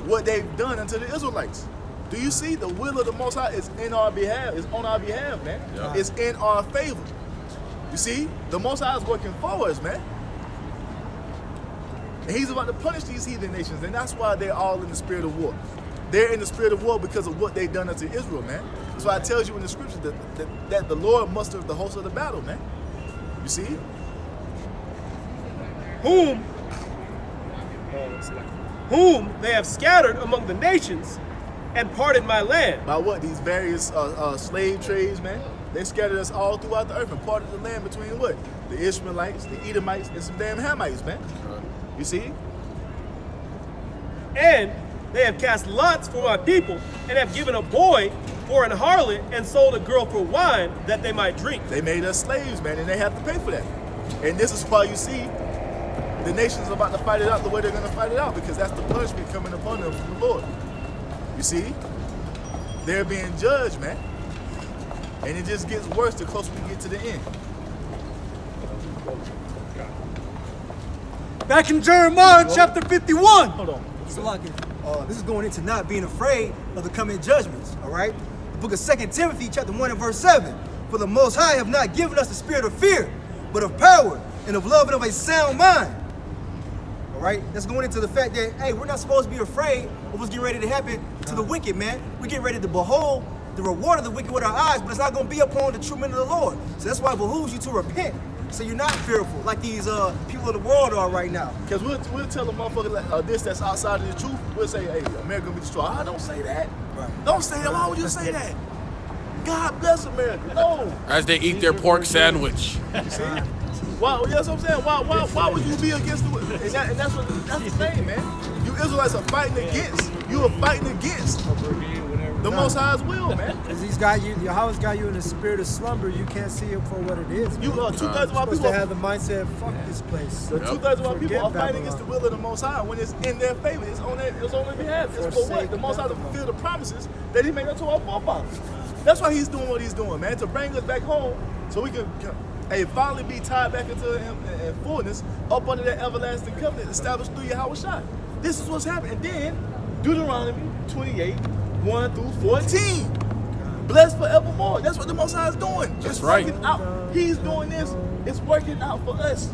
What they've done unto the Israelites. Do you see? The will of the Most High is in our behalf. It's on our behalf, man. Yeah. It's in our favor. You see? The Most High is working for us, man. And he's about to punish these heathen nations, and that's why they're all in the spirit of war. They're in the spirit of war because of what they've done unto Israel, man. That's why it tells you in the scriptures that the Lord mustered the host of the battle, man. You see? Whom they have scattered among the nations and parted my land. By what? These various slave trades, man. They scattered us all throughout the earth and parted the land between what? The Ishmaelites, the Edomites, and some damn Hamites, man. You see? And they have cast lots for my people and have given a boy for an harlot and sold a girl for wine that they might drink. They made us slaves, man, and they have to pay for that. And this is why you see the nations are about to fight it out the way they're going to fight it out, because that's the punishment coming upon them from the Lord. You see? they're being judged, man. And it just gets worse the closer we get to the end. Back in Jeremiah chapter 51. Hold on. This is going into not being afraid of the coming judgments, all right? The book of 2 Timothy chapter 1 and verse 7. For the Most High have not given us the spirit of fear, but of power and of love and of a sound mind. All right? That's going into the fact that, hey, we're not supposed to be afraid of what's getting ready to happen to the wicked, man. We're getting ready to behold the reward of the wicked with our eyes, but it's not going to be upon the true men of the Lord. So that's why it behooves you to repent. So you're not fearful like these people in the world are right now. Because we'll tell a motherfucker like, this that's outside of the truth. We'll say, hey, America gonna be destroyed. Ah, don't say that. Right. Don't say that. Why would you say that? God bless America. No. As they eat their pork sandwich. You see? Why, you know what I'm saying? Why would you be against the and that's the thing, man. You Israelites are fighting against. You are fighting against the Most High's will, man. Because he's got you, Yahweh's got you in a spirit of slumber. You can't see it for what it is. You are 2/3 of our people. To have the mindset, fuck this place. The 2/3 of our people are fighting against the will of the Most High when it's in their favor. It's on their behalf. It's for what? The Most High to fulfill the promises that He made unto our forefathers. That's why He's doing what He's doing, man. To bring us back home so we can finally be tied back into in fullness up under that everlasting covenant established through YAHAWASHI. This is what's happening. And then Deuteronomy 28. 1 through 14. Blessed forevermore. That's what the Most High is doing. That's it's right. Working out. He's doing this. It's working out for us.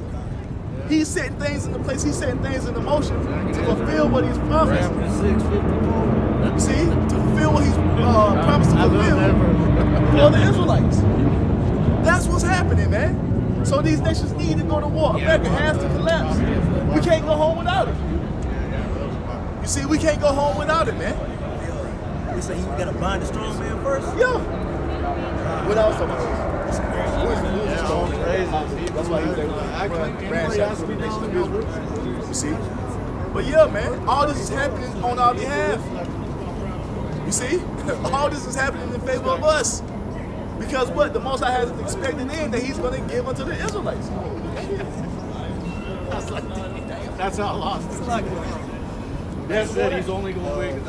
He's setting things into place. He's setting things into motion to fulfill what He's promised. You see? To fulfill what He's promised to fulfill for the Israelites. That's what's happening, man. So these nations need to go to war. America has to collapse. We can't go home without it. You see, we can't go home without it, man. They say you gotta bind the strong man first? Yeah. What else talking about? That's why he's ransacked the nation of Israel. You see? But yeah, man, all this is happening on our behalf. You see? All this is happening in favor of us. Because what? The Most High has an expected end that He's going to give unto the Israelites. That's how I lost. That said, he's only going to win.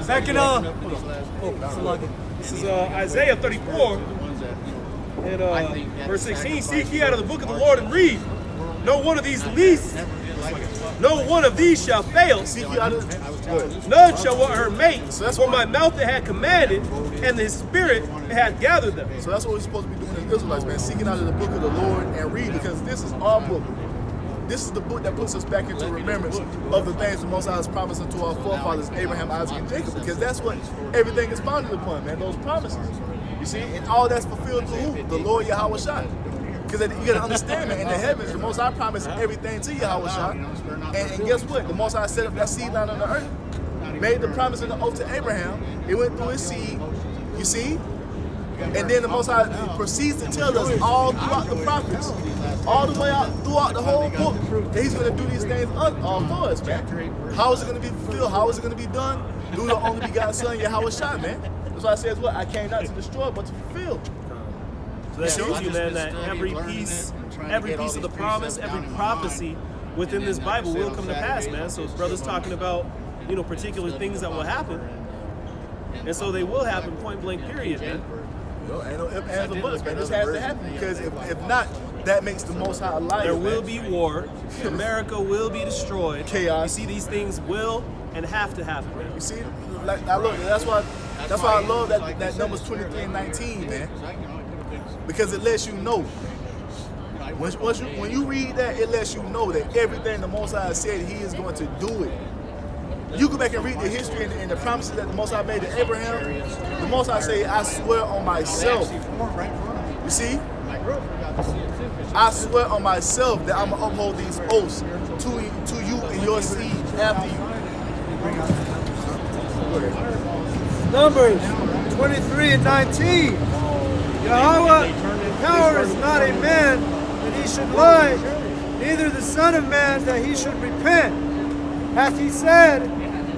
Back in this is Isaiah 34 and verse 16. Seek ye out of the book of the Lord and read. No one of these least, no one of these shall fail. None shall want her mate. For my mouth that had commanded, and His spirit hath gathered them. So that's what we're supposed to be doing as Israelites, man. Seeking out of the book of the Lord and read, because this is our book. This is the book that puts us back into remembrance of the things the Most High has promised unto our forefathers, Abraham, Isaac, and Jacob, because that's what everything is founded upon, man, those promises. You see? And all that's fulfilled through who? The Lord YAHAWASHI. Because you got to understand, man, in the heavens, the Most High promised everything to YAHAWASHI. And guess what? The Most High set up that seed line on the earth, made the promise and the oath to Abraham. It went through his seed, you see? And then the Most High proceeds to tell us all throughout the prophets, all the way out throughout the whole book, that He's going to do these things for us, man. How is it going to be fulfilled? How is it going to be done? Through the only begotten Son, YAHAWASHI, man. That's why I says what? I came not to destroy, but to fulfill. So that shows you, man, that every piece of the promise, every prophecy within this Bible will come to pass, man. So brother's talking about, particular things that will happen. And so they will happen, point blank, period, man. Ain't no ifs, ands, or buts, man. This has to happen, because if not, that makes the Most High a liar. There will be war. America will be destroyed. Chaos. You see, these things will and have to happen, man. You see, like I look. That's why I love that Numbers 23 and 19, man. Because it lets you know. When you read that, it lets you know that everything the Most High said, He is going to do it. You go back and read the history and the promises that the Most High made to Abraham. The Most High say, I swear on myself. You see? I swear on myself that I'm going to uphold these oaths to you and your seed after you. Numbers 23 and 19. Yahweh, power is not a man that He should lie, neither the Son of Man that He should repent. Hath He said,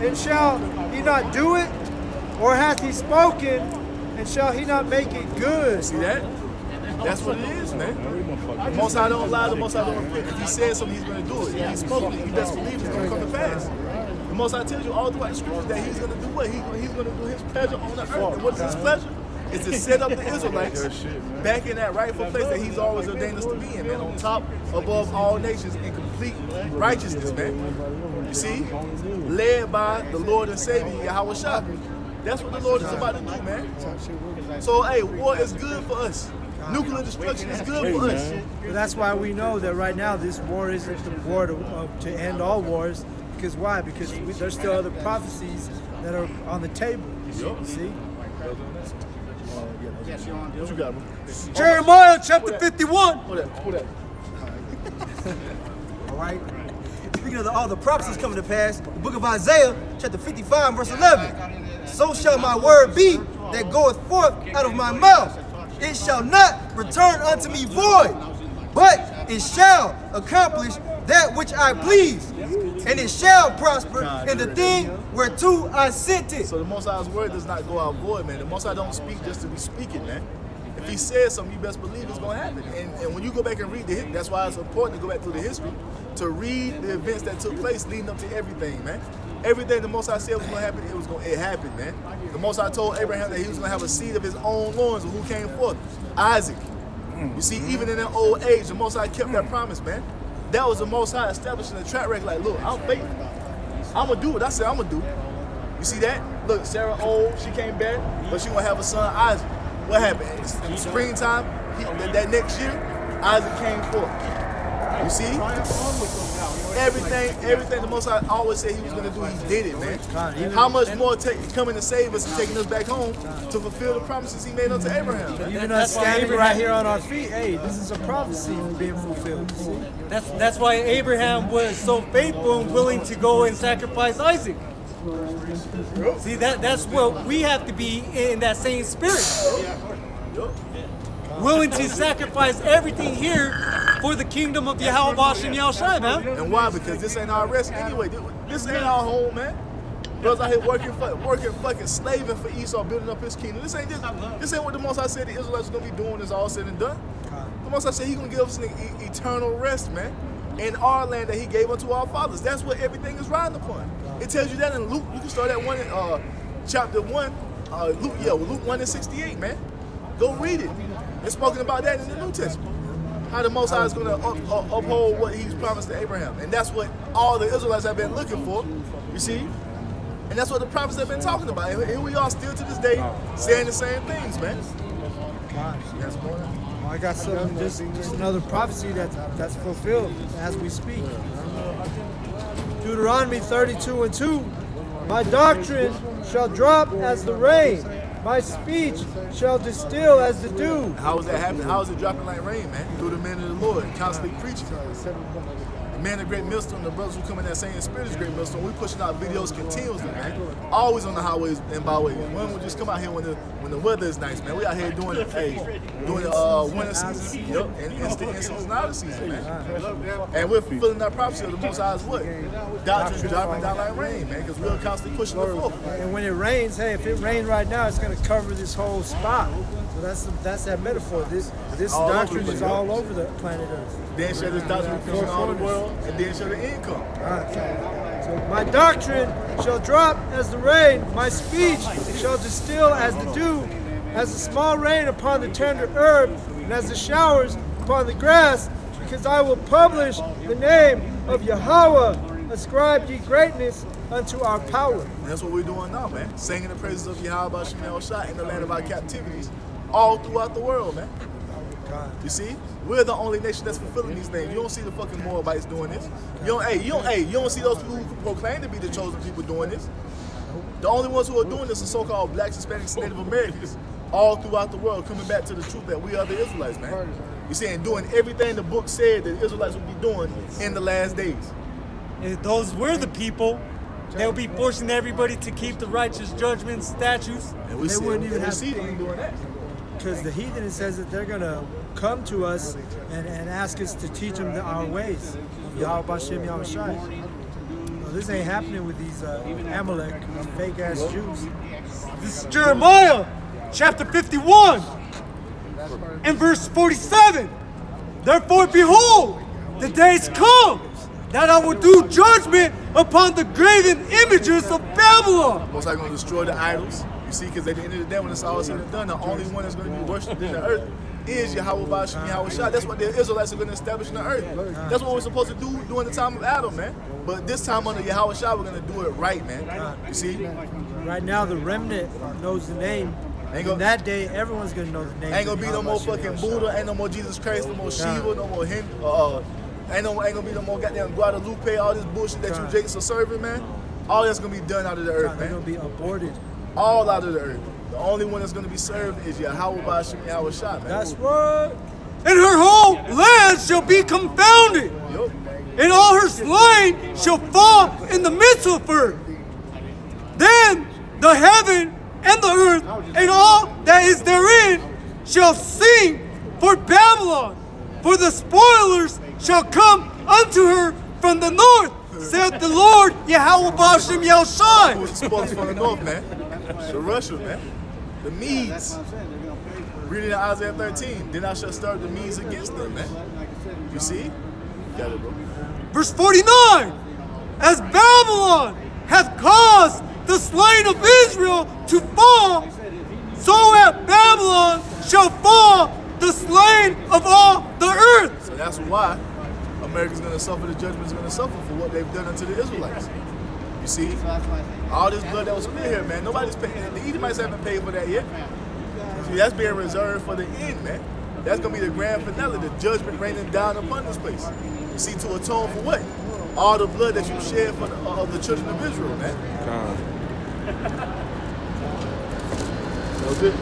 and shall He not do it? Or hath He spoken, and shall He not make it good? See that? That's what it is, man. The Most High don't lie, the Most High don't repent. If He said something, He's going to do it. If He spoke it, you best believe it's going to come to pass. The Most High tells you all throughout the scriptures that he's going to do what? He's going to do his pleasure on the earth. And what is his pleasure? Is to set up the Israelites back in that rightful place that he's always ordained us to be in, man. On top, above all nations, in complete righteousness, man. You see? Led by the Lord and Savior, YAHAWASHI. That's what the Lord is about to do, man. So, hey, war is good for us. Nuclear destruction is good for us. But that's why we know that right now this war isn't the war to end all wars. Because why? Because there's still other prophecies that are on the table. You see? What you got, bro? Jeremiah chapter 51. Hold that. All right. Speaking of all the prophecies coming to pass, the book of Isaiah, chapter 55, verse 11. So shall my word be that goeth forth out of my mouth. It shall not return unto me void, but it shall accomplish that which I please, and it shall prosper in the thing whereto I sent it. So the Most High's word does not go out void, man. The Most High don't speak just to be speaking, man. If he says something, you best believe it's going to happen. And when you go back and read that's why it's important to go back through the history, to read the events that took place leading up to everything, man. Everything the Most High said was going to happen, it happened, man. The Most High told Abraham that he was going to have a seed of his own loins, and who came forth? Isaac. You see, even in their old age, the Most High kept that promise, man. That was the Most High establishing a track record, like, look, I'm faithful. I'm going to do what I said I'm going to do. You see that? Look, Sarah old, she came back, but she going to have a son, Isaac. What happened? In springtime, that next year, Isaac came forth. You see? Everything the Most High always said he was going to do, he did it, man. How much more coming to save us and taking us back home to fulfill the promises he made unto Abraham? Even us standing right here on our feet, hey, this is a prophecy being fulfilled. See? That's why Abraham was so faithful and willing to go and sacrifice Isaac. See, that's what we have to be in that same spirit. Willing to sacrifice everything here for the kingdom of YAHAWASHI and YAHAWASHI, man. And why? Because this ain't our rest anyway. This ain't our home, man. Brothers out here working, fucking slaving for Esau, building up his kingdom. This ain't what the Most High said the Israelites are gonna be doing. Is all said and done. The Most High said He's gonna give us an eternal rest, man, in our land that He gave unto our fathers. That's what everything is riding upon. It tells you that in Luke. You can start at chapter 1, Luke 1 and 68, man. Go read it. It's spoken about that in the New Testament. How the Most High is going to uphold what He's promised to Abraham. And that's what all the Israelites have been looking for, you see? And that's what the prophets have been talking about. And here we are still to this day saying the same things, man. Yes, I got something, just another prophecy that's fulfilled as we speak. Deuteronomy 32:2. My doctrine shall drop as the rain. My speech shall distill as the dew. How is that happening? How is it dropping like rain, man? Through the men of the Lord, constantly preaching. The man of great millstone, the brothers who come in that same spirit is great millstone. We pushing out videos continuously, man. Always on the highways and byways. One will just come out here when the weather is nice, man. We out here doing the winter season, and seasonality season, man. And we're fulfilling that prophecy of the Most High's what? Doctrine dropping down like rain, man, because we're constantly pushing the forth. And when it rains, hey, if it rains right now, it's going to cover this whole spot. So that's that metaphor. This doctrine is all over the planet Earth. Then shall this doctrine be in all the world, and then shall the end come. So my doctrine shall drop as the rain, my speech shall distill as the dew, as the small rain upon the tender herb, and as the showers upon the grass, because I will publish the name of Yahawah. Ascribe ye greatness unto our power. And that's what we're doing now, man. Singing the praises of YAHAWASHI in the land of our captivities, all throughout the world, man. You see, we're the only nation that's fulfilling these things. You don't see the fucking Moabites doing this. You don't see those people who proclaim to be the chosen people doing this. The only ones who are doing this are so-called blacks, Hispanics, Native Americans, all throughout the world, coming back to the truth that we are the Israelites, man. You see, and doing everything the book said that the Israelites would be doing in the last days. If those were the people, they'll be forcing everybody to keep the righteous judgments, statutes. And we wouldn't even have to them doing that. Because the heathen, it says that they're going to come to us and ask us to teach them our ways. YAHAWASHI, YAHAWASHI. Well, this ain't happening with these Amalek, fake-ass Jews. This is Jeremiah, chapter 51, and verse 47. Therefore, behold, the days come that I will do judgment upon the graven images of Babylon. Most High going to destroy the idols. You see, because at the end of the day, when it's all said and done, the only one that's going to be worshipped in the earth is YAHAWASHI, YAHAWASHI. That's what the Israelites are going to establish in the earth. That's what we're supposed to do during the time of Adam, man. But this time under YAHAWASHI, we're going to do it right, man. You see? Right now, the remnant knows the name. In that day, everyone's going to know the name. Ain't going to be no more fucking Buddha, ain't no more Jesus Christ, no more Shiva, no more Hindu, ain't gonna be no more goddamn Guadalupe, all this bullshit that you Jakes are serving, man. All that's gonna be done out of the earth, man. They're gonna be aborted. All out of the earth. The only one that's gonna be served is YAHAWASHI, YAHAWASHI, man. That's right. And her whole land shall be confounded. Yup. And all her slain shall fall in the midst of her. Then the heaven and the earth and all that is therein shall sing for Babylon, for the spoilers shall come unto her from the north, saith the Lord, YAHAWASHAM YAHWASHI. Who's the spoilers from the north, man? The Russians, man. The Medes. Reading in Isaiah 13, then I shall stir the Medes against them, man. You see? Got it, bro. Verse 49, as Babylon hath caused the slain of Israel to fall, so at Babylon shall fall the slain of all the earth. So that's why America's going to suffer, the judgment's going to suffer for what they've done unto the Israelites. You see? All this blood that was spilled here, man, nobody's paying. The Edomites haven't paid for that yet. See, that's being reserved for the end, man. That's going to be the grand finale, the judgment raining down upon this place. You see, to atone for what? All the blood that you shed for the children of Israel, man. That was it.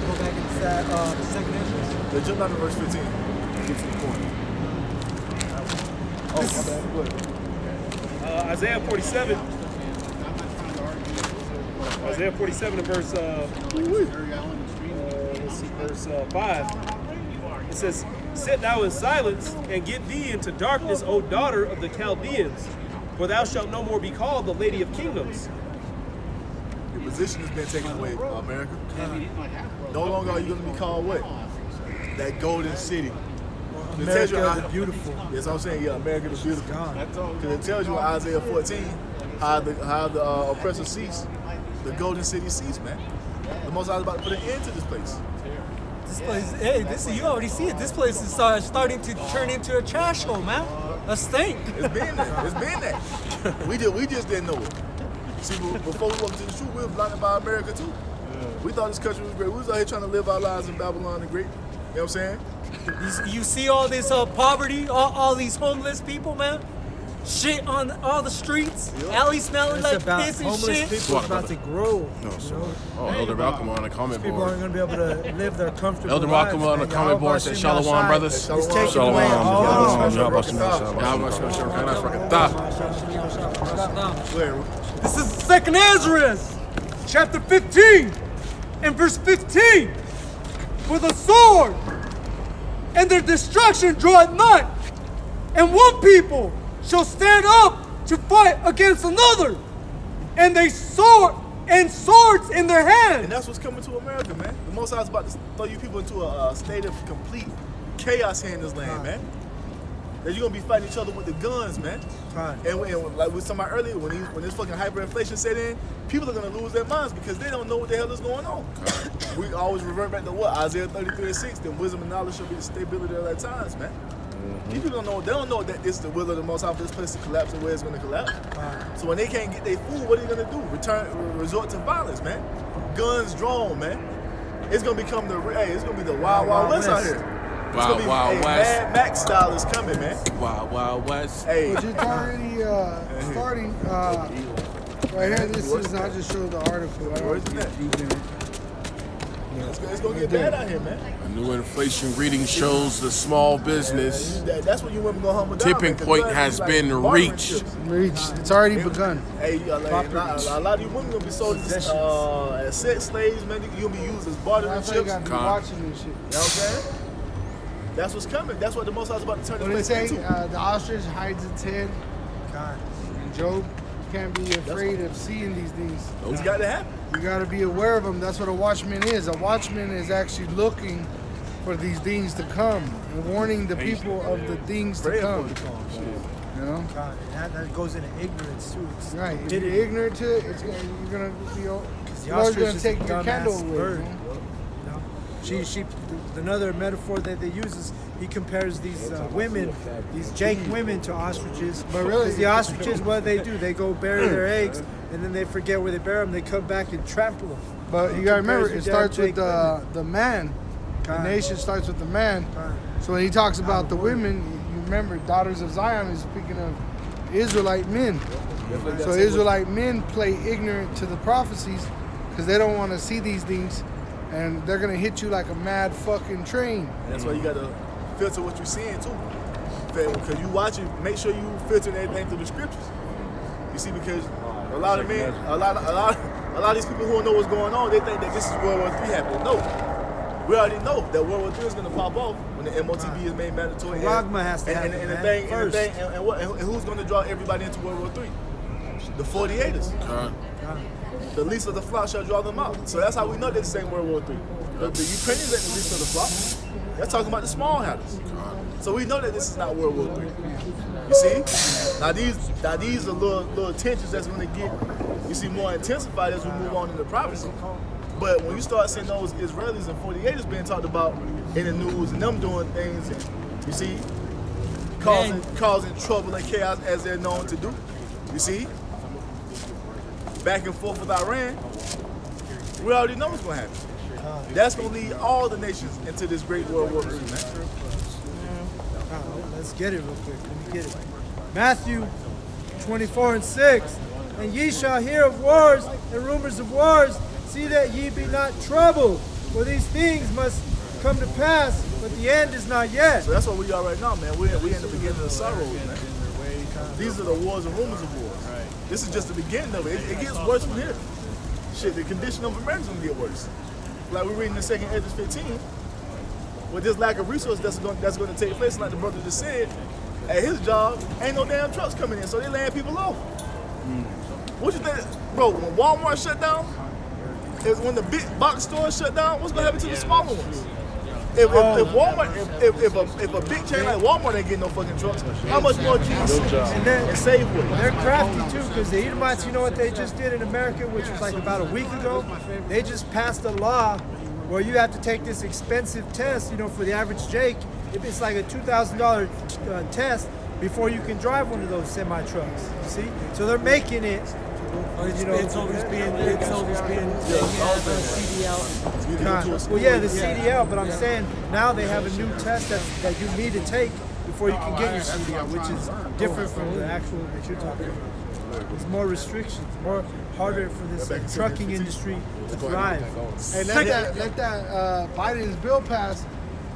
Go back into that second entrance. Jump down to verse 15. Get to the point. Oh, my bad. Go ahead. Isaiah 47. Isaiah 47 and verse, verse 5. It says, sit thou in silence and get thee into darkness, O daughter of the Chaldeans, for thou shalt no more be called the Lady of Kingdoms. Your position has been taken away, America. No longer are you going to be called what? That golden city. America the beautiful. That's what I'm saying. Yeah, America the beautiful. Because it tells you in Isaiah 14 how the oppressor cease. The golden city cease, man. The Most High is about to put an end to this place. This place, hey, you already see it. This place is starting to turn into a trash hole, man. A stink. It's been there. It's been there. We just didn't know it. See, before we walked into the truth, we were blinded by America too. We thought this country was great. We was out here trying to live our lives in Babylon the Great. You know what I'm saying? You see all this poverty, all these homeless people, man. Shit on all the streets. Alley smelling like piss and homeless shit. people are about to grow. No, sir. Oh, Elder Malcolm on the comment People board. aren't going to be able to live their comfortable Elder lives. Malcolm on the comment board said, Shalom, brothers. He's taking away all This is 2nd Ezra, chapter 15, and verse 15. For the sword and their destruction draweth nigh, and one people shall stand up to fight against another, and they swords in their hands. And that's what's coming to America, man. The Most High is about to throw you people into a state of complete chaos here in this land, man. That you're gonna be fighting each other with the guns, man. And like we were talking about earlier, when this fucking hyperinflation set in, people are gonna lose their minds because they don't know what the hell is going on. We always revert back to what? Isaiah 33:6, then wisdom and knowledge shall be the stability of their times, man. People don't know, they don't know that this is the will of the Most High for this place to collapse the way it's gonna collapse. So when they can't get their food, what are they gonna do? Resort to violence, man. Guns drawn, man. It's gonna become it's gonna be the wild West out here. Wild West. Mad Max style is coming, man. Wild West. Hey. But it's already starting. Right here, this is, I just showed the article. I don't know if you've been. It's gonna get bad out here, man. A new inflation reading shows the small business That's when you women gonna humble down. tipping point has been reached. It's already begun. Hey, a lot of you women gonna be sold as sex slaves, man. You gonna be used as bartering That's why you chips. gotta be watching this shit. You know what I'm saying? That's what's coming. That's what the Most High is about to turn What this they place say, into. the ostrich hides its head. And Job, you can't be afraid of seeing these things. It's got to happen. You got to be aware of them. That's what a watchman is. A watchman is actually looking for these things to come and warning the people of the things to come. You know? God, that goes into ignorance too. It's Right. If stupidity. you're ignorant to it, you're gonna be. The The Lord's ostrich gonna is take a your candle dumbass away. bird. You know? You know? She. Another metaphor that they use is he compares these women, these Jake women, to ostriches. But really, 'cause the ostriches, what they do, they go bury their eggs, and then they forget where they bury them. They come back and trample them. But you gotta remember, it starts with the man. The nation starts with the man. So when he talks about the women, you remember, daughters of Zion is speaking of Israelite men. So Israelite men play ignorant to the prophecies because they don't want to see these things, and they're gonna hit you like a mad fucking train. And that's why you gotta filter what you're seeing too. Because you watch it, make sure you filter everything through the scriptures. You see, because a lot of men, a lot of these people who don't know what's going on, they think that this is World War III happening. No. We already know that World War III is going to pop off when the MOTB is made mandatory. Ragma has to happen, and who's going to draw everybody into World War III? The 48ers. The least of the flock shall draw them out. So that's how we know that this ain't World War III. The Ukrainians ain't the least of the flock. They're talking about the small hatters. So we know that this is not World War III. You see? Now these are little tensions that's going to get, you see, more intensified as we move on in the prophecy. But when you start seeing those Israelis and 48ers being talked about in the news and them doing things, and you see, causing trouble and chaos as they're known to do, you see, back and forth with Iran, we already know what's going to happen. That's going to lead all the nations into this great World War III, man. Let's get it real quick. Let me get it. Matthew 24:6. And ye shall hear of wars and rumors of wars. See that ye be not troubled, for these things must come to pass, but the end is not yet. So that's what we are right now, man. We're in the beginning of the sorrows, man. These are the wars and rumors of wars. This is just the beginning of it. It gets worse from here. Shit, the condition of America's gonna get worse. Like we're reading in 2 Ezra 15, with this lack of resources that's going to take place, like the brother just said, at his job, ain't no damn trucks coming in, so they laying people off. What you think, bro? When Walmart shut down, is when the big box stores shut down, what's gonna happen to the smaller ones? If Walmart, if a big chain like Walmart ain't getting no fucking trucks, how much more GMS and Safeway? They're crafty too, because the Edomites, you know what they just did in America, which was like about a week ago? They just passed a law where you have to take this expensive test, you know, for the average Jake. If it's like a $2,000 test before you can drive one of those semi-trucks, you see? So they're making it. You know, it's always been CDL. Well, yeah, the CDL, but I'm saying now they have a new test that you need to take before you can get your CDL, which is different from the actual that you're talking about. There's more restrictions, more harder for this trucking industry to thrive. Hey, let that Biden's bill pass,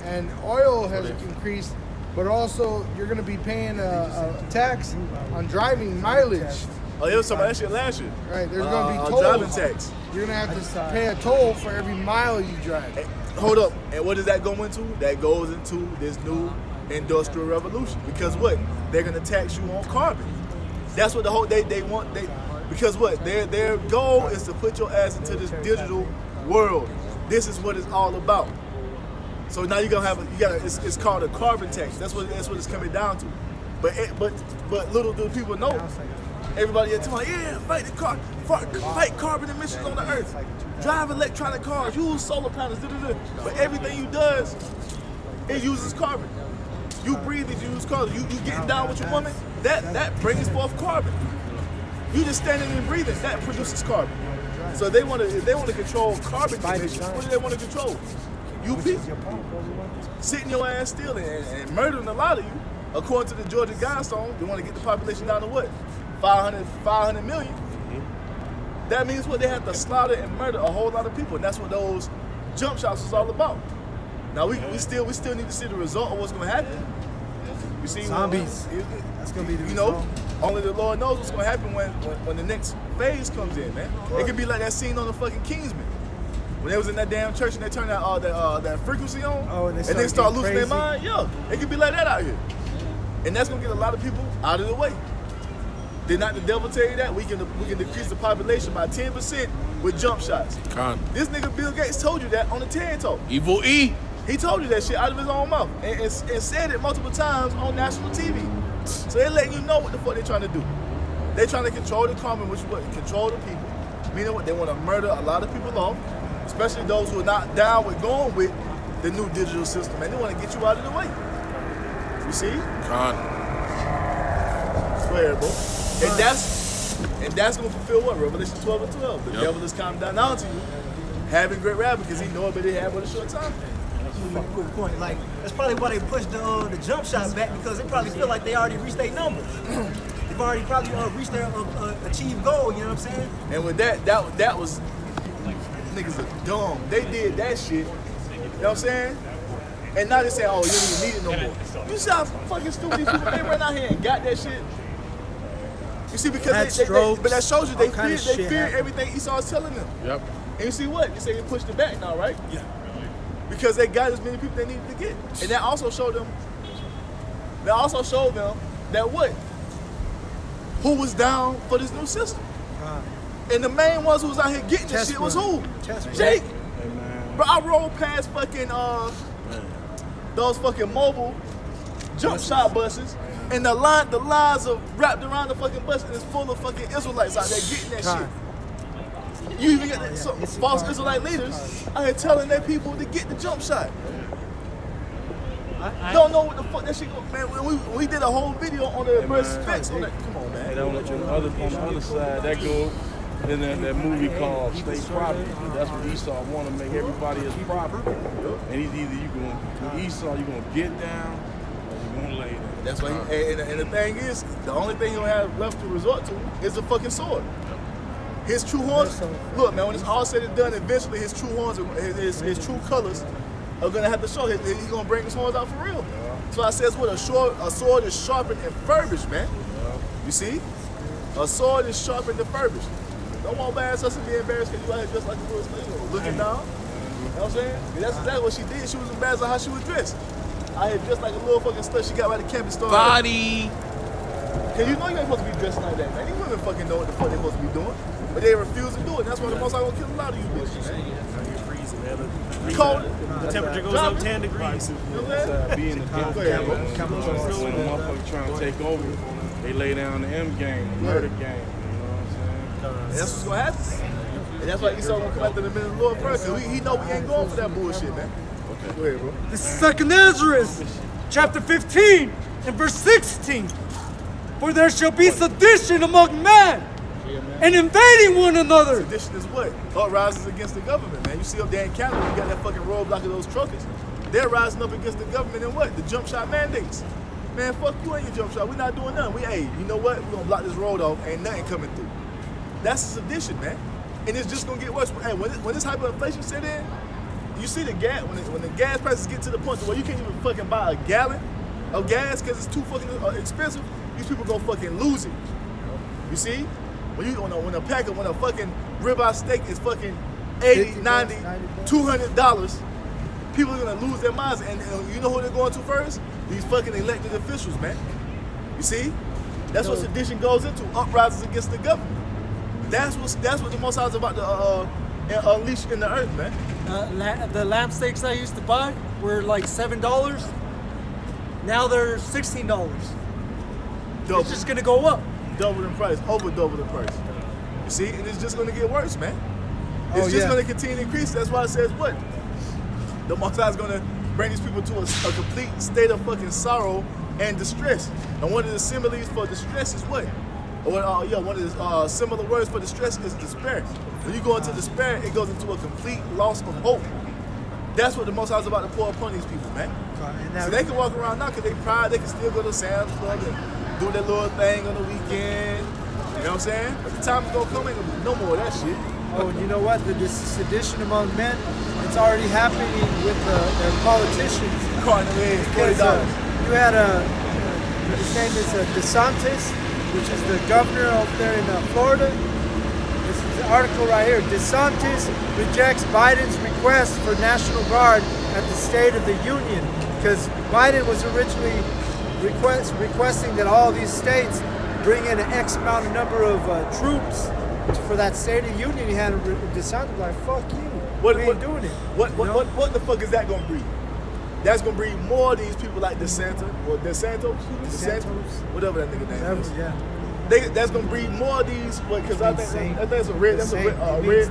and oil has increased, but also you're going to be paying a tax on driving mileage. Oh, it was talking about that shit last year. Right, there's going to be tolls. Driving tax. You're going to have to pay a toll for every mile you drive. Hey, hold up, and what does that go into? That goes into this new industrial revolution. Because what? They're going to tax you on carbon. That's what the whole they want. Because what? Their goal is to put your ass into this digital world. This is what it's all about. So now you're gonna have it's called a carbon tax. That's what it's coming down to. But little do people know. Everybody at like, yeah, fight carbon emissions on the earth. Drive electronic cars, use solar panels, But everything you does, it uses carbon. You breathe it, you use carbon. You getting down with your woman, that brings forth carbon. You just standing and breathing, that produces carbon. So if they want to control carbon emissions, what do they want to control? You people. Sitting your ass still and murdering a lot of you. According to the Georgia Guidestone, they want to get the population down to what? 500 million. That means what? They have to slaughter and murder a whole lot of people. And that's what those jump shots is all about. Now we still need to see the result of what's going to happen. You see, zombies. That's going to be the result. Only the Lord knows what's going to happen when the next phase comes in, man. It could be like that scene on the fucking Kingsman. When they was in that damn church and they turned that frequency on, and they start losing their mind, yeah, it could be like that out here. And that's going to get a lot of people out of the way. Did not the devil tell you that? We can decrease the population by 10% with jump shots. This nigga Bill Gates told you that on the TED Talk. Evil E. He told you that shit out of his own mouth and said it multiple times on national TV. So they're letting you know what the fuck they're trying to do. They're trying to control the common, which is what? Control the people. Meaning what? They want to murder a lot of people off, especially those who are not down with going with the new digital system, and they want to get you out of the way. You see? Swear, bro. And that's going to fulfill what? Revelation 12 and 12. The devil is coming down to you, having great wrath because he knows that they have but a short time. Good point. Like, that's probably why they pushed the jump shot back, because they probably feel like they already reached their numbers. They've already probably reached their achieved goal, you know what I'm saying? And with that was, niggas are dumb. They did that shit, you know what I'm saying? And now they say, oh, you don't even need it no more. You see how fucking stupid these people, they ran out here and got that shit? You see, because but that shows you they fear everything Esau's telling them. Yep. And you see what? You say they pushed it back now, right? Yeah. Because they got as many people they needed to get. And that also showed them that what? Who was down for this new system. And the main ones who was out here getting this shit was who? Jake. Bro, I rolled past fucking those fucking mobile jump shot buses, and the lines are wrapped around the fucking bus, and it's full of fucking Israelites out there getting that shit. You even get false Israelite leaders out here telling their people to get the jump shot. I don't know what the fuck that shit go, man. When we did a whole video on the verse fence on that. Come on, man. And on the other side, that goes in that movie called State Property. That's what Esau want to make everybody his property. And he's either you going to Esau, you're going to get down, or you're going to lay down. That's why. And the thing is, the only thing he'll have left to resort to is the fucking sword. His true horns. Look, man. When it's all said and done, eventually his true horns, his true colors, are gonna have to show. He's gonna bring his horns out for real. So I says, what a sword is sharpened and furbished, man. You see, a sword is sharpened and furbished. Don't want embarrass us and be embarrassed because you out here dressed like a little slave, looking down. You know what I'm saying? And that's exactly what she did. She was embarrassed of how she was dressed. I had dressed like a little fucking slut. She got right to camping store. Body. Cause you know you ain't supposed to be dressing like that, man. These women fucking know what the fuck they supposed to be doing, but they refuse to do it. And that's why the most I gonna kill a lot of you bitches, man. You're freezing, man. Cold. The temperature goes up 10 degrees. Be in the when a motherfucker trying to take over, they lay down the M game, the murder game. You know what I'm saying? And that's what's gonna happen. And that's why Esau gonna come after the men of the Lord first. Cause he know we ain't going for that bullshit, man. Okay. Go ahead, bro. This is 2nd Ezra, chapter 15 and verse 16. For there shall be sedition among men, and invading one another. Sedition is what? Uprisings against the government, man. You see up there in Canada, you got that fucking roadblock of those truckers. They're rising up against the government and what? The jump shot mandates. Man, fuck you and your jump shot. We're not doing nothing. You know what? We're gonna block this road off. Ain't nothing coming through. That's a sedition, man. And it's just gonna get worse. Hey, when this hyperinflation set in, you see the gas, when the gas prices get to the point where you can't even fucking buy a gallon of gas because it's too fucking expensive, these people gonna fucking lose it. You see? When a fucking ribeye steak is fucking $80, $90, $200, people are gonna lose their minds. And you know who they're going to first? These fucking elected officials, man. You see? That's what sedition goes into, uprisings against the government. That's what the Most High is about to unleash in the earth, man. The lamb steaks I used to buy were like $7. Now they're $16. Double. It's just gonna go up. Double the price, over double the price. You see, and it's just gonna get worse, man. It's just gonna continue to increase. That's why it says what? The Most High is gonna bring these people to a complete state of fucking sorrow and distress. And one of the similes for distress is what? One of the similar words for distress is despair. When you go into despair, it goes into a complete loss of hope. That's what the Most High is about to pour upon these people, man. So they can walk around now because they pride. They can still go to Sam's Club and do their little thing on the weekend. You know what I'm saying? But the time is gonna come, ain't gonna be no more of that shit. Oh, and you know what? The sedition among men, it's already happening with their politicians. $40. You had his name is DeSantis, which is the governor over there in Florida. This is the article right here. DeSantis rejects Biden's request for National Guard at the State of the Union, because Biden was originally requesting that all these states bring in an X amount of number of troops for that State of the Union. He had DeSantis like, fuck you. We ain't doing it. What the fuck is that gonna breed? That's gonna breed more of these people like DeSantis, whatever that nigga name is. Yeah. That's gonna breed more of these. Because I think that's a red. That's a red.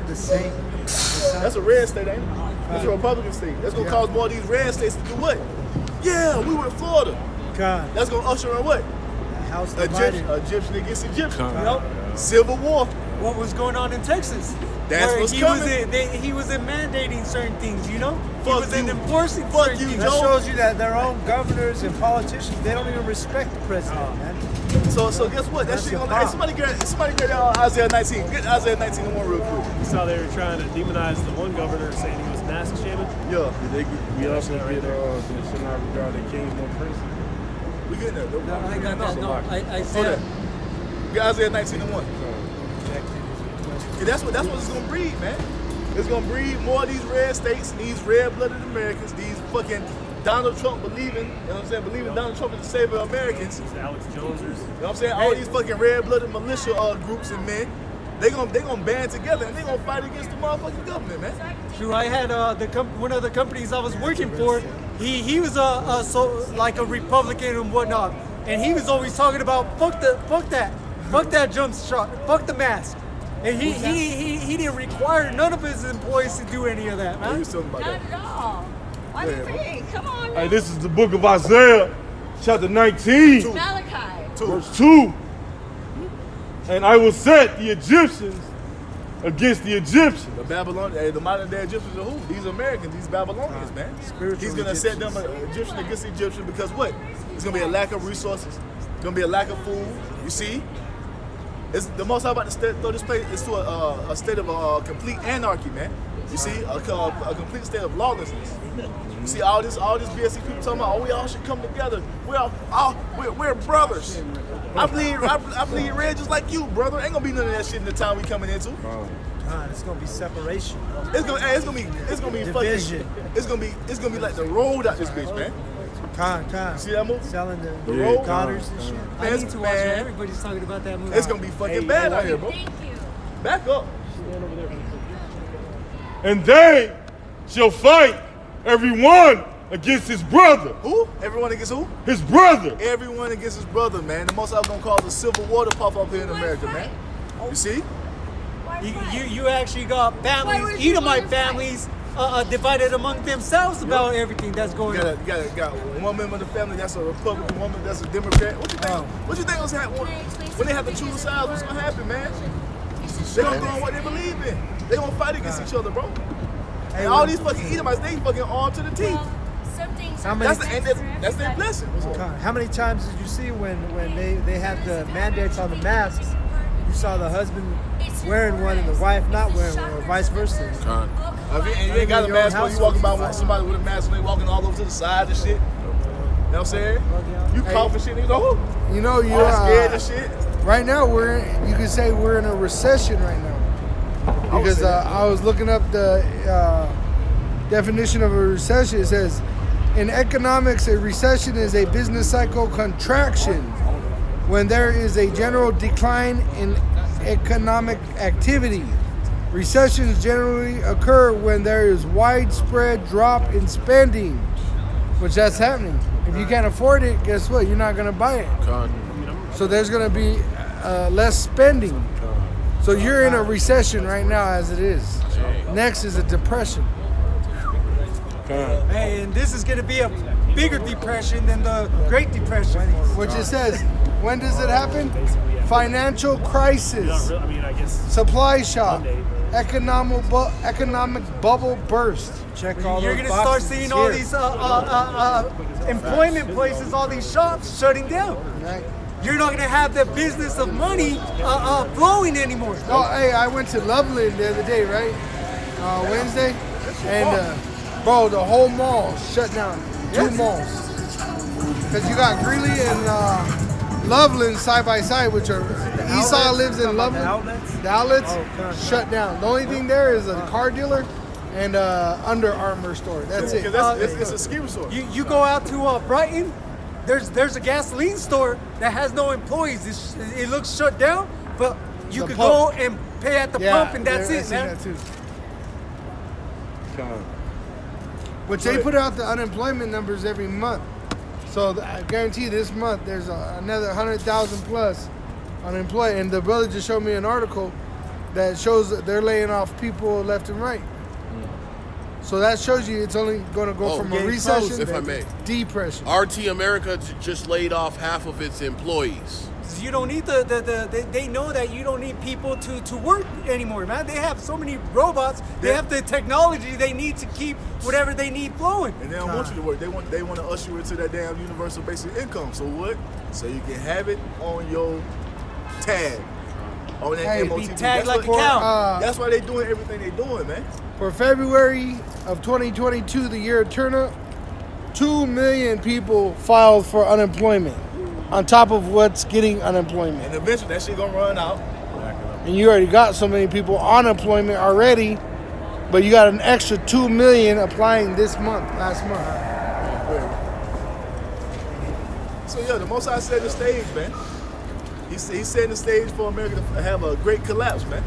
That's a red state, ain't it? That's a Republican state. That's gonna cause more of these red states to do what? Yeah, we were in Florida. God. That's gonna usher in what? House divided. Egyptian against Egyptian. Yep. Civil war. What was going on in Texas? That's where what's he coming. he was in mandating certain things, you know? He Fuck was in you. enforcing Fuck certain you, things. That Joe. shows you that their own governors and politicians, they don't even respect the president, man. So guess what? That That's shit your gonna pop. somebody get Isaiah 19. Get Isaiah 19 and 1 real quick. You saw they were trying to demonize the one governor saying he was mask shaming. Yeah. We also get should not regard the kings nor princes. We getting there. No, I got that. No, I Hold said. that. Get Isaiah 19 and 1. Yeah, that's what it's gonna breed, man. It's gonna breed more of these red states, these red-blooded Americans, these fucking Donald Trump believing, you know what I'm saying, believing Donald Trump is the savior of Americans. These Alex Jonesers. You know what I'm saying? All these fucking red-blooded militia groups and men, they gonna band together and they gonna fight against the motherfucking government, man. True, I had one of the companies I was working for. He was like a Republican and whatnot, and he was always talking about fuck that jump shot, fuck the mask, and he didn't require none of his employees to do any of that, What are man. you talking about Not that? at all. Why do you think? Come on, Hey, man. this is the book of Isaiah, chapter 19, Malachi. verse 2. And I will set the Egyptians against the Egyptians. The the modern day Egyptians are who? These Americans, these Babylonians, man. He's gonna set them Egyptian against Egyptian because what? It's gonna be a lack of resources. It's gonna be a lack of food. You see? It's the most about to throw this place into a state of complete anarchy, man. You see, a complete state of lawlessness. You see, all this BSC people talking about, oh, we all should come together. We're brothers. I bleed red just like you, brother. Ain't gonna be none of that shit in the time we coming into. God, it's gonna be separation. It's gonna be Division. fucking. It's gonna be like the road out this bitch, man. Con. See that movie? Selling the road daughters and shit. I need to watch it. Everybody's talking about that movie. It's gonna be fucking bad out here, bro. Thank you. Back up. And they shall fight everyone against his brother. Who? Everyone against who? His brother. Everyone against his brother, man. The most I'm gonna cause a civil war to pop up here in America, man. You see? You actually got families, Edomite families, divided among themselves about everything that's going on. You got one member of the family that's a Republican woman, that's a Democrat. What you think? What you think was happening when they have to choose sides? What's gonna happen, man? They gonna go on what they believe in. They gonna fight against each other, bro. And all these fucking Edomites, they fucking armed to the teeth. That's their blessing. God, how many times did you see when they had the mandates on the masks? You saw the husband wearing one and the wife not wearing one, or vice versa. And you ain't got a mask on, you walking by with somebody with a mask and they walking all over to the side and shit. You know what I'm saying? You coughing shit, niggas go, You know, you all scared and shit. right now you could say we're in a recession right now. Because I was looking up the definition of a recession. It says, in economics, a recession is a business cycle contraction when there is a general decline in economic activity. Recessions generally occur when there is widespread drop in spending, which that's happening. If you can't afford it, guess what? You're not going to buy it. So there's going to be less spending. So you're in a recession right now as it is. Next is a depression. Hey, and this is going to be a bigger depression than the Great Depression. Which it says, when does it happen? Financial crisis, supply shock, economic bubble burst. Check all You're those going to start boxes seeing here. all these employment places, all these shops shutting down. Right. You're not going to have the business of money flowing anymore. Oh, hey, I went to Loveland the other day, right? Wednesday. And, bro, the whole mall shut down. Two malls. Because you got Greeley and Loveland side by side, which are Esau lives in Loveland. The outlets shut down. The only thing there is a car dealer and Under Armour store. That's it. It's a ski resort. You go out to Brighton, there's a gasoline store that has no employees. It looks shut down, but you The could pump. go and pay at the pump, and that's I've it, seen man. that too. But they put out the unemployment numbers every month. So I guarantee this month there's another 100,000 plus unemployed. And the brother just showed me an article that shows that they're laying off people left and right. So that shows you it's only going to go from a recession if I may. depression. RT America just laid off half of its employees. You don't need they know that you don't need people to work anymore, man. They have so many robots. They have the technology they need to keep whatever they need flowing. And they don't want you to work. They want to usher you into that damn universal basic income. So what? So you can have it on your tag. On that MOTV. Be tagged like a cow. That's why they doing everything they doing, man. For February of 2022, the year of turnup, 2 million people filed for unemployment on top of what's getting unemployment. And eventually that shit gonna run out. And you already got so many people on unemployment already, but you got an extra 2 million applying last month. So yeah, the Most High set the stage, man. He's setting the stage for America to have a great collapse, man.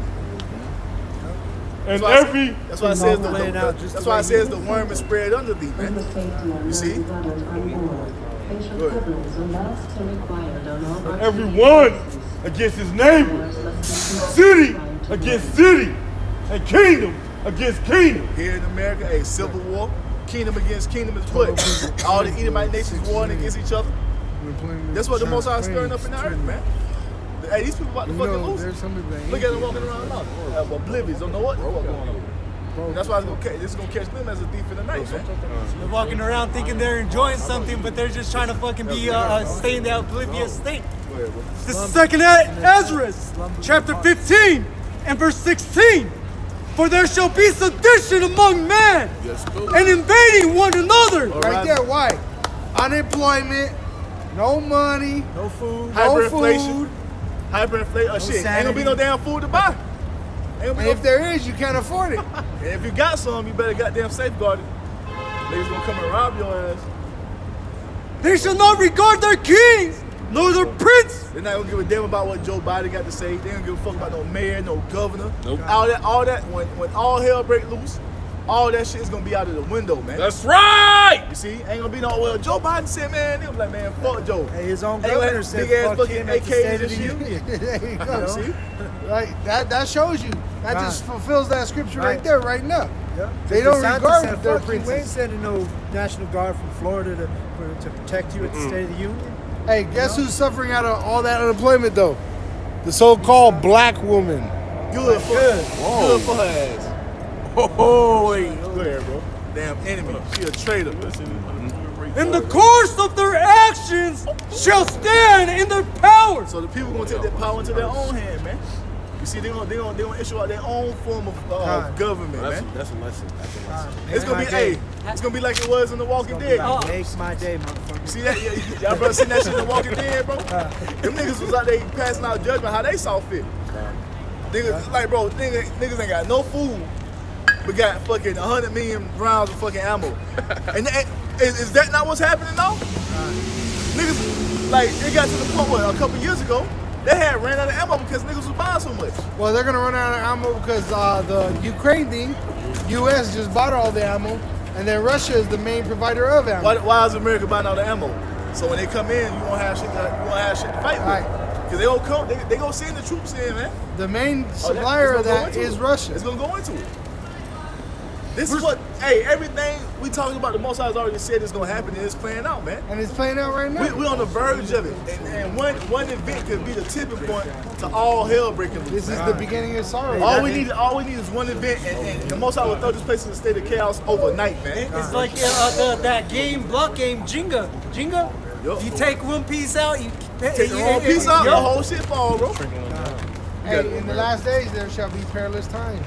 And that's why it says the worm is spread under thee, man. You see? And everyone against his neighbor, city against city, and kingdom against kingdom. Here in America, a civil war, kingdom against kingdom is what? All the Edomite nations warring against each other. That's what the Most High is stirring up in the earth, man. Hey, these people about to fucking lose. Look at them walking around now. Oblivious, don't know what the fuck going on. That's why it's gonna catch them as a thief in the night, man. They're walking around thinking they're enjoying something, but they're just trying to fucking be stay in that oblivious state. This is 2nd Ezra, chapter 15 and verse 16. For there shall be sedition among men and invading one another. Right there, why? Unemployment, no money, no food, hyperinflation. Hyperinflation. Shit, ain't gonna be no damn food to buy. And if there is, you can't afford it. And if you got some, you better goddamn safeguard it. Niggas gonna come and rob your ass. They shall not regard their kings, nor their prince. They're not gonna give a damn about what Joe Biden got to say. They don't give a fuck about no mayor, no governor. Nope. All that. When all hell break loose, all that shit is gonna be out of the window, man. That's right. You see, ain't gonna be no. Well, Joe Biden said, man, they was like, man, fuck Joe. Hey, his own governor said, big ass fuck fucking him at the AKs State and of the shit. Union. There you go. See? Right, that shows you. That just fulfills that scripture right there, right now. Yeah. They don't regard their princes. We ain't princes. sending no National Guard from Florida to protect you at the State of the Union. Hey, guess who's suffering out of all that unemployment though? The so-called black woman. Good for her ass. Oh, wait. Go ahead, bro. Damn enemy. She a traitor. In the course of their actions shall stand in their power. So the people gonna take that power into their own hand, man. You see, they gonna issue out their own form of government, man. That's a lesson. It's gonna be it's gonna be like it was in The Walking Dead. Makes my day, motherfucker. You see that? Y'all brother seen that shit in The Walking Dead, bro? Them niggas was out there passing out judgment how they saw fit. Niggas like, bro, niggas ain't got no food, but got fucking 100 million rounds of fucking ammo. And is that not what's happening now? Niggas, like, it got to the point where a couple years ago, they had ran out of ammo because niggas was buying so much. Well, they're gonna run out of ammo because the Ukraine thing, U.S. just bought all the ammo, and then Russia is the main provider of ammo. Why is America buying all the ammo? So when they come in, you won't have shit to fight with. Because they don't come, they gonna send the troops in, man. The main supplier of that is Russia. It's gonna go into it. This is what, everything we talking about, the Most High has already said is gonna happen, and it's playing out, man. And it's playing out right now. We're on the verge of it, and one event could be the tipping point to all hell breaking loose. This is the beginning of sorrow. All we need is one event, and the Most High will throw this place in a state of chaos overnight, man. It's like that block game, Jenga. Jenga. Yup. You take one piece out, you Take the whole piece out, the whole shit fall, bro. Hey, in the last days there shall be perilous times.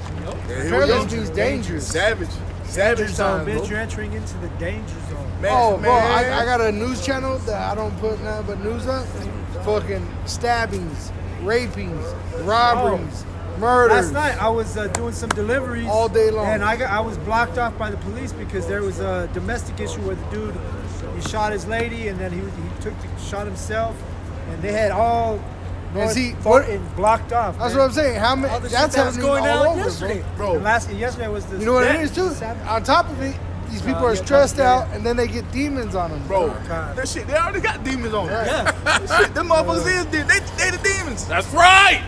Perilous means dangerous. Savage Danger time, zone, bro. bitch. You're entering into the danger zone. Bro, I got a news channel that I don't put nothing but news up. Fucking stabbings, rapings, robberies, murders. Last night I was doing some deliveries all day long, and I was blocked off by the police because there was a domestic issue where the dude he shot his lady and then he shot himself, and they had all blocked off. That's what I'm saying. How many? That's going all on over, yesterday, bro. Yesterday was the. You know what it is too. On top of it, these people are stressed out, and then they get demons on them, Bro, that shit, they already got demons on them. Yeah. Shit, them motherfuckers is demons. They the demons. That's right.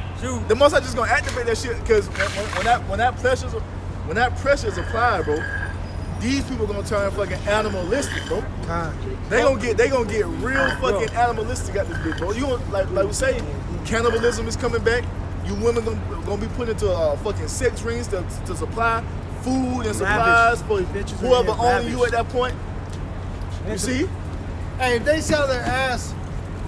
The most I just gonna activate that shit because when that pressure is applied, bro, these people gonna turn fucking animalistic, bro. They gonna get real fucking animalistic at this bitch, bro. You gonna, like we say, cannibalism is coming back. You women gonna be put into fucking sex rings to supply food and supplies for whoever owning you at that point. You see? Hey, if they sell their ass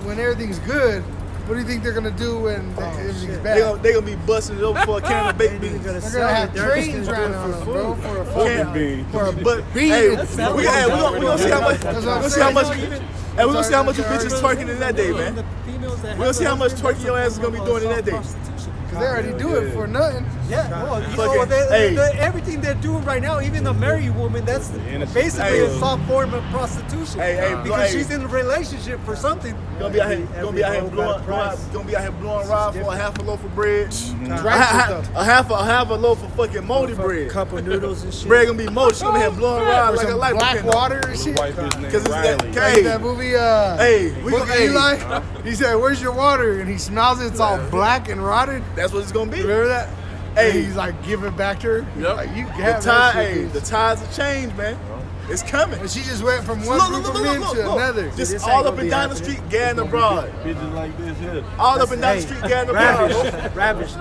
when everything's good, what do you think they're gonna do when everything's bad? They gonna be busting it over for a can of baked beans. They're gonna have trains running on them, bro, for a fucking bean. For a bean. Hey, we gonna see how much. We're gonna see how much. Hey, we're gonna see how much you bitches twerking in that day, man. We're gonna see how much twerking your ass is gonna be doing in that day. Because they already do it for nothing. Yeah, well, everything they're doing right now, even the married woman, that's basically a soft form of prostitution. Because she's in a relationship for something. Gonna be out here blowing rod for a half a loaf of bread. A half a loaf of fucking moldy bread. Cup of noodles and shit. Bread gonna be moldy. She gonna be here blowing rod like a light black water and shit. Because it's that movie. Eli. He said, "Where's your water?" And he smells it. It's all black and rotted. That's what it's gonna be. Remember that? Hey, he's like, give it back to her. Yep. Like, you have that shit. The tides have changed, man. It's coming. And she just went from one group of men to another. Just all up and down the street, gathering abroad. Bitches like this here. All up and down the street, gathering abroad. Ravish,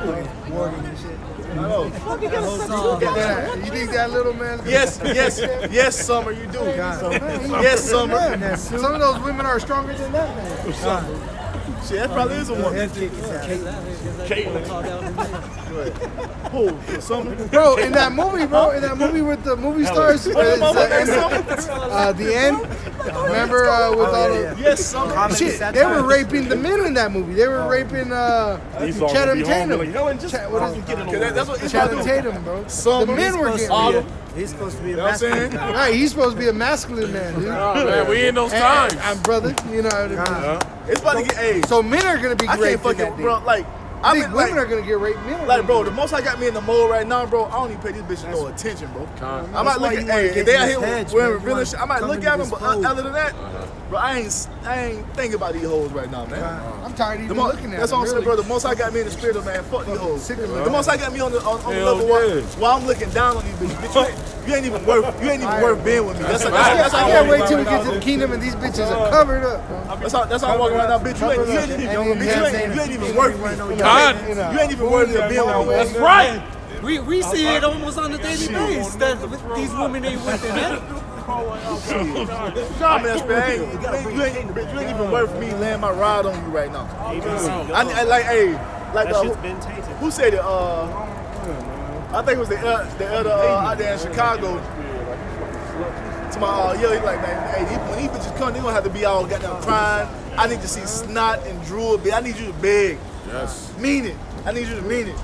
Morgan and shit. I know. You think that little man? Yes, Summer, you do. Yes, Summer. Some of those women are stronger than that man. Shit, that probably is a woman. Who? Summer? Bro, in that movie with the movie stars, the end. Remember with all the shit? They were raping the men in that movie. They were raping Channing Tatum. That's what Channing Tatum, bro. The men were getting raped. He's supposed to be a masculine. Right, he's supposed to be a masculine man, dude. Man, we in those times. I'm brother, you know what I mean? It's about to get AIDS. So men are gonna be raped. I can't fucking, bro, like, I think women are gonna get raped. Men like, bro, the most I got me in the mode right now, bro, I don't even pay these bitches no attention, bro. I might look at, if they out here wearing real shit, I might look at them, but other than that, bro, I ain't thinking about these hoes right now, man. I'm tired of even looking at them. That's what I'm saying, bro. The most I got me in the spirit of, man, fuck these hoes. The most I got me on the level while I'm looking down on these bitches. You ain't even worth being with me. I can't wait till we get to the kingdom and these bitches are covered up, bro. That's how I'm walking right now, bitch. You ain't even worth me. You ain't even worthy of being with me. That's right. We see it almost on a daily basis that these women ain't with them. Nah, man, you ain't even worth me laying my rod on you right now. Who said it? I think it was the elder out there in Chicago. To my he's like, man, hey, when these bitches come, they gonna have to be all goddamn crying. I need to see snot and drool. I need you to beg. Yes. Mean it. I need you to mean it.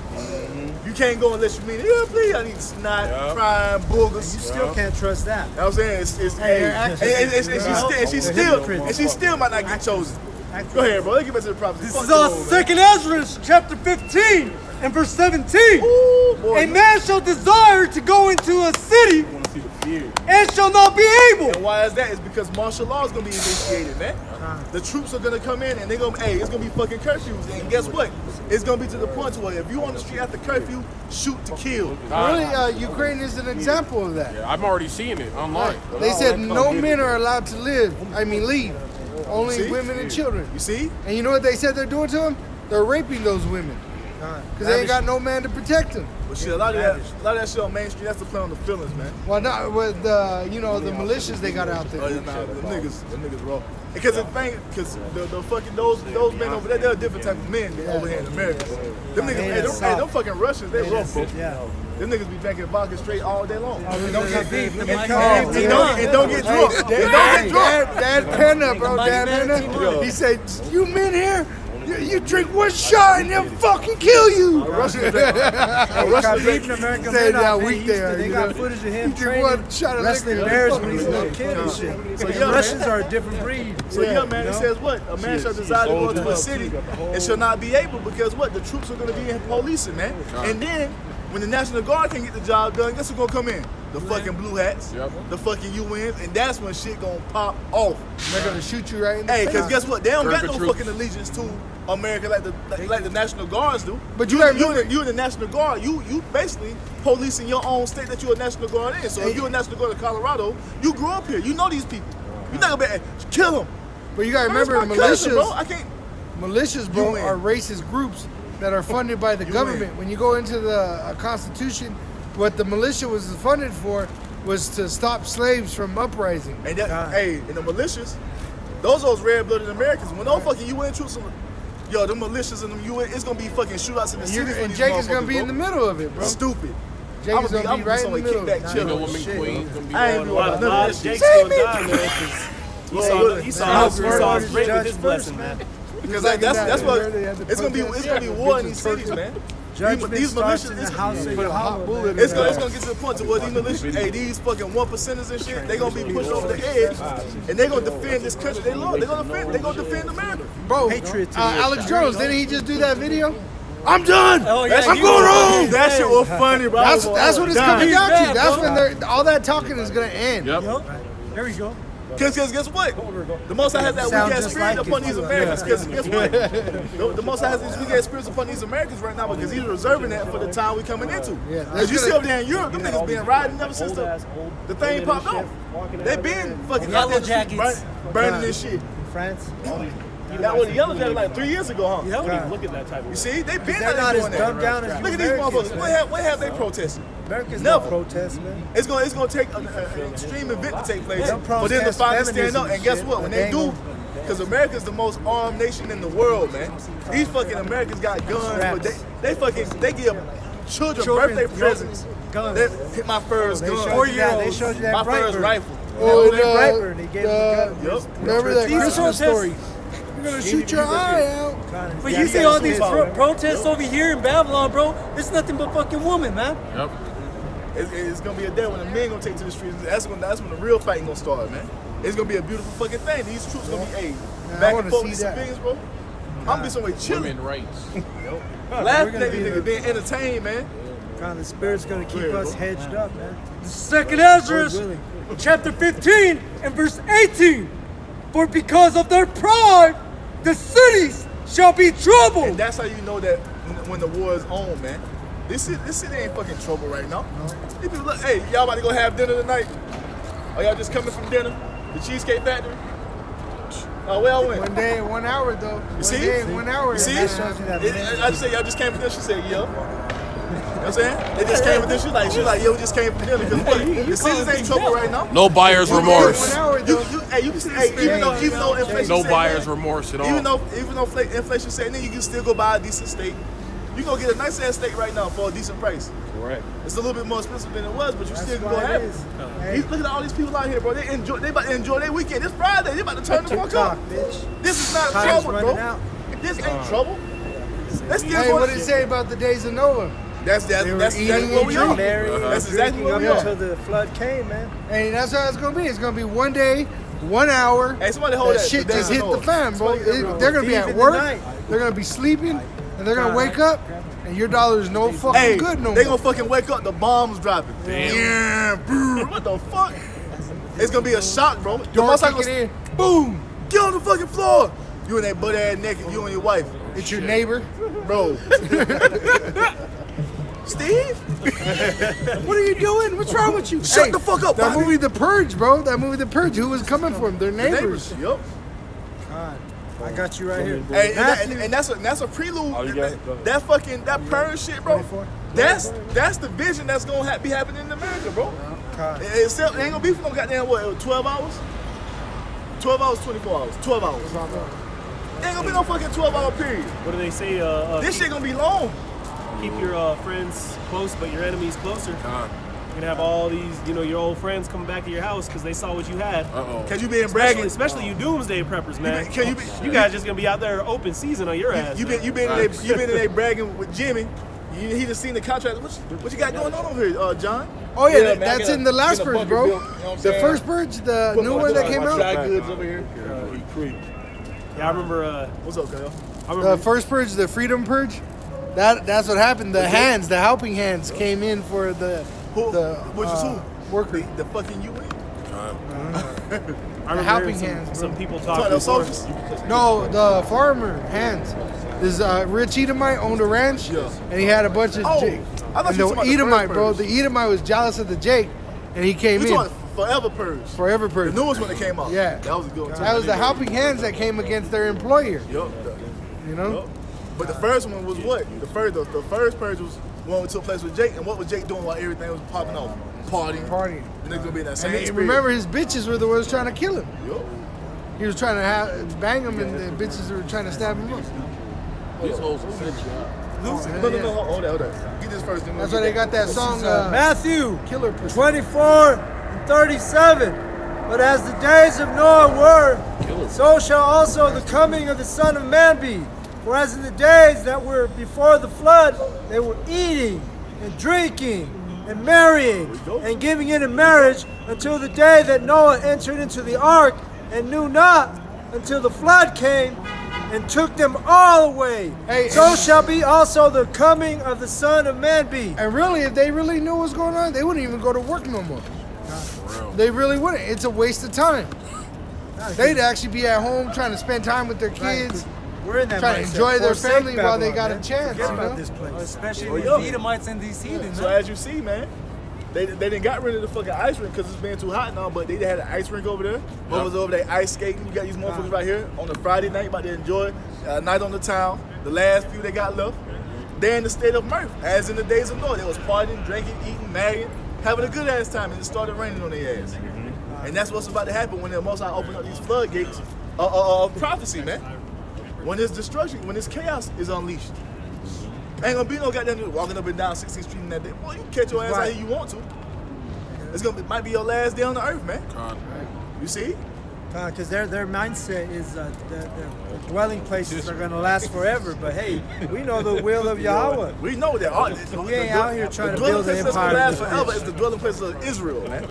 You can't go unless you mean it. Yeah, please. I need snot, crying, boogers. You still can't trust that. You know what I'm saying? And she still might not get chosen. Go ahead, bro. Let's get back to the prophecy. This is all 2nd Ezra, chapter 15 and verse 17. Ooh, a man shall desire to go into a city and shall not be able. And why is that? It's because martial law is going to be initiated, man. The troops are going to come in and they're going to, it's going to be fucking curfews. And guess what? It's going to be to the point where if you on the street after curfew, shoot to kill. Really, Ukraine is an example of that. Yeah, I'm already seeing it online. They said no men are allowed to leave. Only women and children. You see? And you know what they said they're doing to them? They're raping those women. Because they ain't got no man to protect them. But shit, a lot of that shit on Main Street, that's to play on the feelings, man. Well, not with the militias they got out there. Oh, yeah, the niggas raw. Because the fucking those men over there, they're a different type of men over here in America. Them niggas, them fucking Russians, they rough, bro. Them niggas be drinking vodka straight all day long. And don't get drunk. Dad Penna, bro. Dad Penna. He said, "You men here, you drink one shot and they'll fucking kill you." Russian American men out there, they got footage of him training wrestling bears when he's a little kid and shit. So the Russians are a different breed. So man, it says what? A man shall desire to go into a city and shall not be able because what? The troops are going to be in policing, man. And then when the National Guard can't get the job done, guess who's gonna come in? The fucking blue hats, the fucking UNs, and that's when shit gonna pop off. They're gonna shoot you right in the Hey, face. cause guess what? They don't got no fucking allegiance to America like the National Guards do. But you in the National Guard, you basically policing your own state that you're a National Guard in. So if you're a National Guard of Colorado, you grew up here. You know these people. You're not gonna be kill them. But you gotta remember, That's my cousin, bro. I can't. Militias, bro, are racist groups that are funded by the government. When you go into the Constitution, what the militia was funded for was to stop slaves from uprising. And that, hey, and the militias, those red-blooded Americans, when those fucking UN troops, yo, the militias and them UN, it's gonna be fucking shootouts in the cities. And Jake is gonna be in the middle of it, bro. Stupid. Jake is gonna be right in the middle. I ain't doing none of that shit. Jake's gonna die, man, because he saw us break with this blessing, man. Because that's what it's gonna be war in these cities, man. These militias, it's gonna get to the point to where these militias, hey, these fucking 1%ers and shit, they gonna be pushed over the edge, and they gonna defend this country they love. They gonna defend America, bro. Alex Jones, didn't he just do that video? I'm done. Oh, yeah, I'm going home. That shit was funny, bro. That's what it's coming down to. That's when all that talking is gonna end. There we go. Because guess what? The Most High has that weak ass spirit upon these Americans. Because guess what? The Most High has these weak ass spirits upon these Americans right now because he's reserving that for the time we coming into. Because you see over there in Europe, them niggas been riding ever since the thing popped off. They been fucking Yellow Jackets burning this shit. France. That was the Yellow Jacket like 3 years ago, huh? Yep. Look at that type of. You see, they been They're not as dumbed down as look at these motherfuckers. What have they protested? Americans Never. don't protest, man. It's gonna take an extreme event to take place for them to finally stand up. And guess what? When they do, because America's the most armed nation in the world, man. These fucking Americans got guns, but they give children birthday presents. They hit my first gun. 4-year-old. They showed you that my first Brightburn. rifle. Oh, Brightburn, they gave them the gun. Remember that Christmas story? You're gonna shoot your eye out. But you see all these protests over here in Babylon, bro. It's nothing but fucking women, man. Yep. It's gonna be a day when the men gonna take to the streets. That's when the real fighting gonna start, man. It's gonna be a beautiful fucking thing. These troops gonna be back and forth with civilians, bro. I'm gonna be somewhere chilling. Women rights. Laughing at these niggas, being entertained, man. God, the Spirit's gonna keep us hedged up, man. Second Ezra, chapter 15 and verse 18. For because of their pride, the cities shall be troubled. And that's how you know that when the war is on, man. This city ain't fucking trouble right now. These people look, hey, y'all about to go have dinner tonight? Are y'all just coming from dinner? The Cheesecake Factory? Oh, where I went? 1 day and 1 hour, though. You see? 1 day and 1 hour. You see? I just say y'all just came from dinner. She said, yeah. You know what I'm saying? They just came with this. She's like, yeah, we just came from dinner. Because what? The cities ain't trouble right now. No buyer's remorse. You can see, even though inflation No set buyer's in, remorse at all. Even though inflation setting in, you can still go buy a decent steak. You gonna get a nice ass steak right now for a decent price. Correct. It's a little bit more expensive than it was, but you still gonna have it. Look at all these people out here, bro. They about to enjoy their weekend. This Friday, they about to turn the fuck up. This is not trouble, bro. This ain't trouble. Hey, what did it say about the days of Noah? That's exactly what we are. That's exactly what we are. Until the flood came, man. Hey, that's how it's gonna be. It's gonna be 1 day, 1 hour. Hey, somebody hold that shit the just days hit of the fan, bro. They're gonna be at work. They're gonna be sleeping, and they're gonna wake up, and your dollar is no fucking good no more. They gonna fucking wake up. The bombs dropping. Damn. Yeah, what the fuck? It's gonna be a shock, bro. The Door most kicking in. Boom! Get on the fucking floor. You and that butt ass naked. You and your wife. It's your neighbor, bro. Steve? What are you doing? What's wrong with you? Shut the fuck up, That Bobby. movie, The Purge, bro. That movie, The Purge. Who was coming for him? Their neighbors. Yup. God, I got you right here. Hey, and that's a prelude. That purge shit, bro. That's the vision that's gonna be happening in America, bro. It ain't gonna be for no goddamn 12 hours? 12 hours, 24 hours. 12 hours. It ain't gonna be no fucking 12-hour period. What do they say? This shit gonna be long. Keep your friends close, but your enemies closer. You're gonna have all these, your old friends coming back to your house because they saw what you had. Cause you been bragging, especially you doomsday preppers, man. You guys just gonna be out there open season on your ass. You been in there bragging with Jimmy. He just seen the contract. What you got going on over here, John? Oh yeah, that's in the last purge, bro. The first purge, the new one that came out. Dry goods over here. Yeah, I remember. What's up, Kyle? The first purge, the freedom purge. That's what happened. The hands, the helping hands, came in for the Which is who? Worker. The fucking UN. I remember helping hearing hands, some bro. people Talking talking about before. soldiers? No, the farmer hands. This rich Edomite owned a ranch, Yeah. and he had a bunch of Oh, Jake. I thought And you the were talking about the Edomite, first bro, purge. the Edomite was jealous of the Jake, and he came We in. talking Forever Purge. Forever The Purge. newest one that came out. Yeah. That was a good one. That was the helping hands that came against their employer. Yup. You know? Yup. But the first one was what? The first purge was one that took place with Jake, and what was Jake doing while everything was popping off? Partying. And they're gonna be in that same And spirit. remember, his bitches were the ones trying to kill him. Yup. He was trying to bang him, and the bitches were trying to stab him up. These hoes will finish No, hold on. Get this first. Then That's why they got that song, Matthew Killer Pussy. 24 and 37. But as the days of Noah were, so shall also the coming of the Son of Man be. For as in the days that were before the flood, they were eating and drinking and marrying and giving in marriage until the day that Noah entered into the ark and knew not until the flood came and took them all away. So shall be also the coming of the Son of Man be. And really, if they really knew what's going on, they wouldn't even go to work no more. They really wouldn't. It's a waste of time. They'd actually be at home trying to spend time with their kids, We're in that trying to mindset. enjoy their Forsake family while they Babylon, got a man. chance. Forget You about know? this place. Especially Oh, with yeah. the Edomites and these heathens. So as you see, man, they didn't got rid of the fucking ice rink because it's been too hot now, but they had an ice rink over there. What was over there ice skating? You got these motherfuckers right here on a Friday night about to enjoy a night on the town. The last few they got left. They're in the state of mirth, as in the days of Noah. They was partying, drinking, eating, marrying, having a good ass time, and it started raining on their ass. And that's what's about to happen when the Most High open up these floodgates of prophecy, man. When this destruction, when this chaos is unleashed. Ain't gonna be no goddamn dude walking up and down 16th Street in that day. Boy, you can catch your ass out here you want to. Might be your last day on the earth, man. You see? Because their mindset is the dwelling places are going to last forever. But hey, we know the will of Yahweh. We know that. We ain't out here trying to dwelling build an place that's gonna empire. last forever is the dwelling place of Israel, man.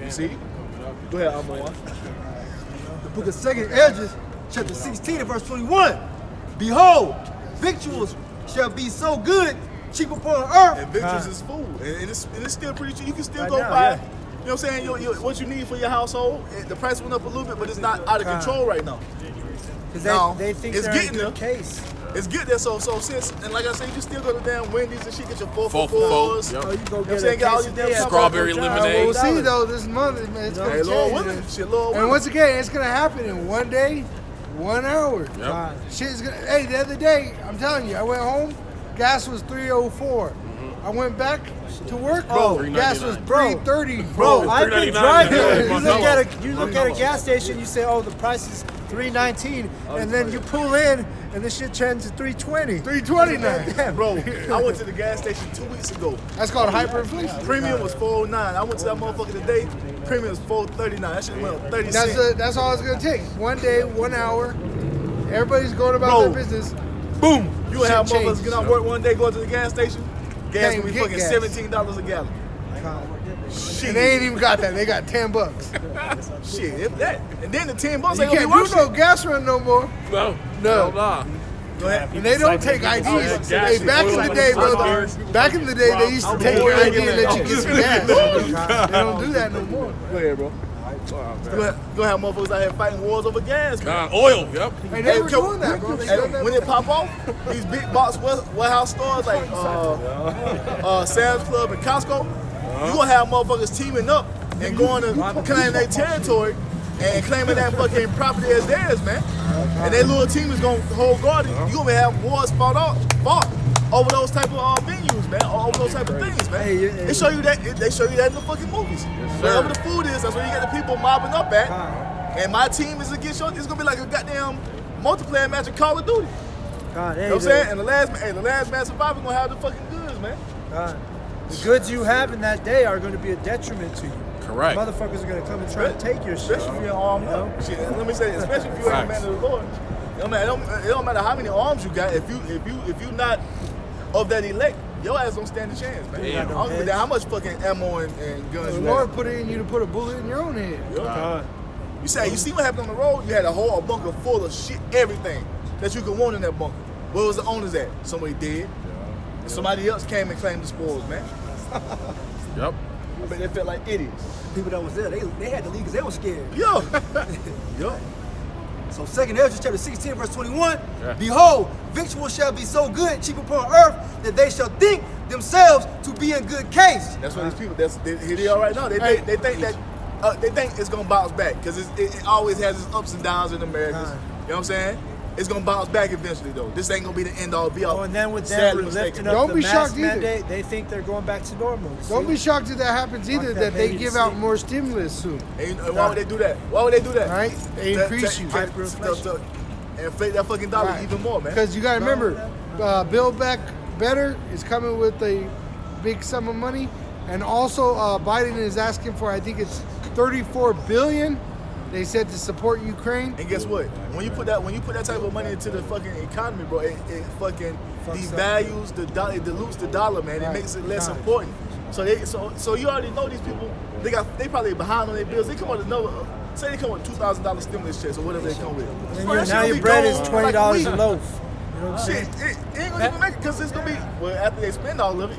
You see? Go ahead, Amon. The book of 2 Esdras, chapter 16 and verse 21. Behold, victuals shall be so good, cheap upon earth. And victuals is food. And it's still pretty cheap. You can still Right go now, buy, yeah. you know what I'm saying, what you need for your household. The price went up a little bit, but it's not out of control right now. Because they think it's they're getting in a good there. case. It's getting there, so since, and like I said, you can still go to damn Wendy's and shit, get your 4 4 for for 4s. yep. Oh, you go You know what I'm get saying? a Get all these quesadilla. damn Strawberry tacos. lemonade. We'll see though this month, man. It's gonna Hey, Lord change. willing. Shit, Lord And willing. once again, it's gonna happen in one day, 1 hour. Yep. Shit is gonna. Hey, the other day, I'm telling you, I went home, gas was 304. I went back to work, gas was 330. Bro, I've been $3.99 driving. now. You look at a gas station, you say, oh, the price is $3.19, and then you pull in, and the shit turns to $3.20. 329. Damn. Bro, I went to the gas station 2 weeks ago. That's called hyperinflation. Premium was $4.09. I went to that motherfucker today. Premium was $4.39. That shit went up 30 cents. That's all it's gonna take. 1 day, 1 hour. Everybody's going about Bro. their business. Boom. You would Shit have motherfuckers changes. get out work one day, go to the gas station. Gas Can't gonna be get fucking gas. $17 a gallon. Shit. And they ain't even got that. They got $10. Shit, if that. And then the $10 You ain't gonna be can't worth do no shit. gas run no more. No. No. Nah. Go ahead. And they don't take IDs. Hey, back in the day, brother. Back in the day, they used to take your ID and let you get some gas. They don't do that no more. Go ahead, bro. Go have motherfuckers out here fighting wars over gas, man. Oil. Yep. Hey, they were doing that, bro. They Hey, done that when it pop off, these big box warehouse stores like Sam's Club and Costco, you gonna have motherfuckers teaming up and going to claim their territory and claiming that fucking property as theirs, man. And their little team is gonna hold guard. You gonna have wars fought over those type of venues, man, or over those type of things, man. They show you that. They show you that in the fucking movies. Wherever the food is, that's where you get the people mobbing up at. And my team is against yours. It's gonna be like a goddamn multiplayer match of Call of Duty. God, You know what I'm saying? And the last man survivor gonna have the fucking goods, man. The goods you have in that day are going to be a detriment to you. Correct. Motherfuckers are going to come and try to take your shit. Especially if you're armed up. Shit, let me say, especially if you're a man of the Lord. It don't matter how many arms you got. If you not of that elect, your ass don't stand a chance, man. Damn. I don't give a damn how much fucking ammo and guns The you Lord have. put it in you to put a bullet in your own head. You see what happened on the road? You had a bunker full of shit, everything that you could want in that bunker. Where was the owners at? Somebody dead. Somebody else came and claimed the spoils, man. Yep. I bet they felt like idiots. People that was there, they had to leave because they were scared. Yo. Yo. So 2nd Ezra chapter 16, verse 21, behold, victuals shall be so good, cheap upon earth, that they shall think themselves to be in good case. That's what these people, here they are right now. They think that, they think it's gonna bounce back because it always has its ups and downs in America. You know what I'm saying? It's gonna bounce back eventually though. This ain't gonna be the end all be all. Oh, and then with Sadly them lifting mistaken. up Don't the be mask shocked either. mandate, they think they're going back to normal. Don't be shocked if that happens either, that they baby give to out sleep. more stimulus soon. And why would they do that? Why would they do that? Right? They increase you. To inflate that fucking dollar Right. even more, man. Because you gotta remember, Build Back Better is coming with a big sum of money, and also Biden is asking for, I think it's $34 billion. They said to support Ukraine. And guess what? When you put that type of money into the fucking economy, bro, it fucking devalues the dollar, it dilutes the dollar, man. It makes it less important. So you already know these people. They probably behind on their bills. They come with another. Say they come with $2,000 stimulus checks or whatever they come with. Now your bread is $20 a loaf. You know what I'm Shit, saying? it ain't gonna even make it because it's gonna be after they spend all of it.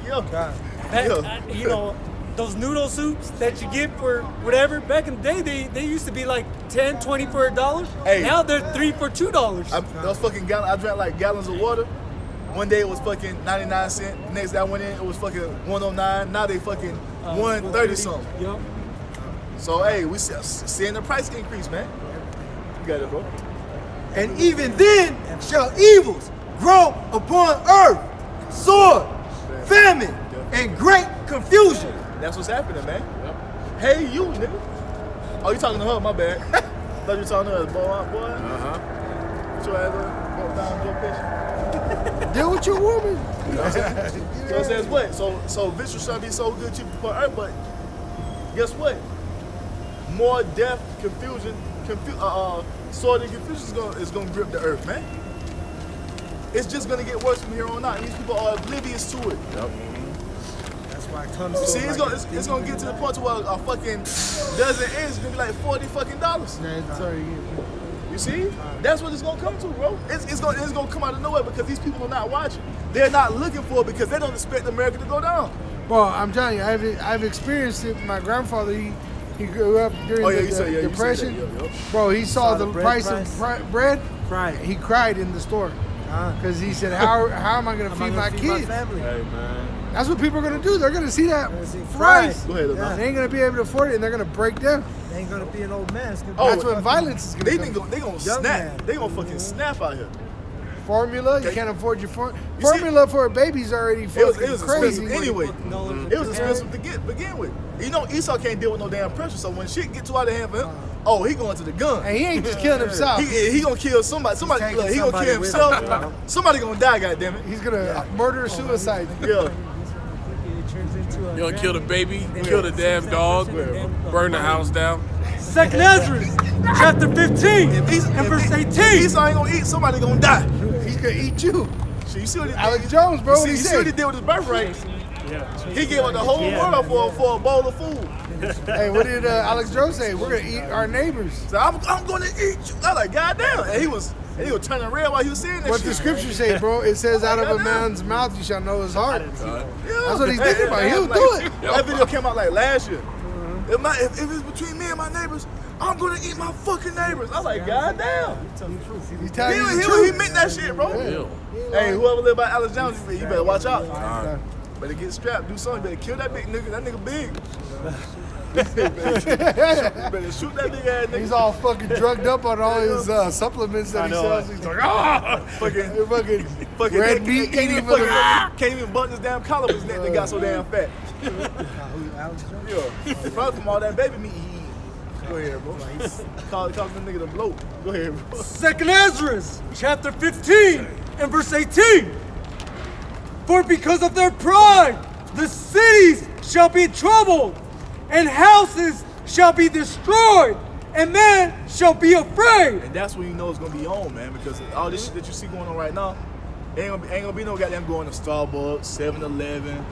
You know, those noodle soups that you get for whatever, back in the day, they used to be like 10, 20 for $1. Hey. Now they're 3 for $2. Those fucking I drank like gallons of water. One day it was fucking 99 cents. The next day I went in, it was fucking 109. Now they fucking 130 something. Yep. So hey, we seeing the price increase, man. You got it, bro. And even then shall evils grow upon earth, sword, famine, and great confusion. That's what's happening, man. Hey, you nigga. Oh, you talking to her? My bad. Thought you were talking to us, boy. What your ass go down your pitch? Deal with your woman. You know what I'm saying? So it says what? So visual shall be so good cheap upon earth, but guess what? More death, confusion, sword and confusion is gonna grip the earth, man. It's just gonna get worse from here on out. These people are oblivious to it. Yep. That's why it comes to See, it's gonna get to the point to where a fucking dozen eggs is gonna be like $40 fucking dollars. You see? That's what it's gonna come to, bro. It's gonna come out of nowhere because these people are not watching. They're not looking for it because they don't expect America to go down. Well, I'm telling you, I've experienced it. My grandfather, he grew up during the Depression. Bro, he saw the price of bread. He cried in the store because he said, "How am I going to feed my kids?" Hey, man. That's what people are going to do. They're going to see that price. Go ahead, They ain't going to be able to afford it, and they're going to break down. They ain't gonna be an old man. That's what violence is going to be. They gonna snap. They gonna fucking snap out here. Formula, you can't afford your formula for a baby's already fucking it was crazy. expensive anyway. It was expensive to begin with. You know, Esau can't deal with no damn pressure. So when shit get too out of hand for him, he going to the gun. And he ain't just killing himself. He gonna kill somebody. Somebody look, he gonna kill himself. Somebody gonna die. Goddammit. He's gonna murder suicide. Yeah. You gonna kill the baby, kill the damn dog, burn the house down. 2nd Ezra, chapter 15, and verse 18. Esau ain't gonna eat. Somebody gonna die. He's gonna eat you. You see what Alex Jones, bro. You see what he did with his birthright? He gave up the whole world for a bowl of food. Hey, what did Alex Jones say? We're gonna eat our neighbors. So I'm gonna eat you. I'm like, goddamn. And he was turning red while he was saying that What shit. the scripture say, bro? It says, out of a man's mouth you shall know his heart. That's what he's thinking about. He'll do it. That video came out like last year. If it's between me and my neighbors, I'm gonna eat my fucking neighbors. I'm like, goddamn. He's telling you the truth. He meant that shit, bro. Hey, whoever live by Alex Jones, you better watch out. Better get strapped, do something. Better kill that big nigga. That nigga big. Better shoot that big ass nigga. He's all fucking drugged up on all his supplements that he sells. He's like, fucking red meat. Can't even button his damn collar with his neck. They got so damn fat. It's probably from all that baby meat he eat. Go ahead, bro. Call the nigga the bloat. Go ahead, bro. 2nd Ezra, chapter 15, and verse 18. For because of their pride, the cities shall be troubled, and houses shall be destroyed, and men shall be afraid. And that's when you know it's gonna be on, man, because all this shit that you see going on right now, ain't gonna be no goddamn going to Starbucks, 7-Eleven,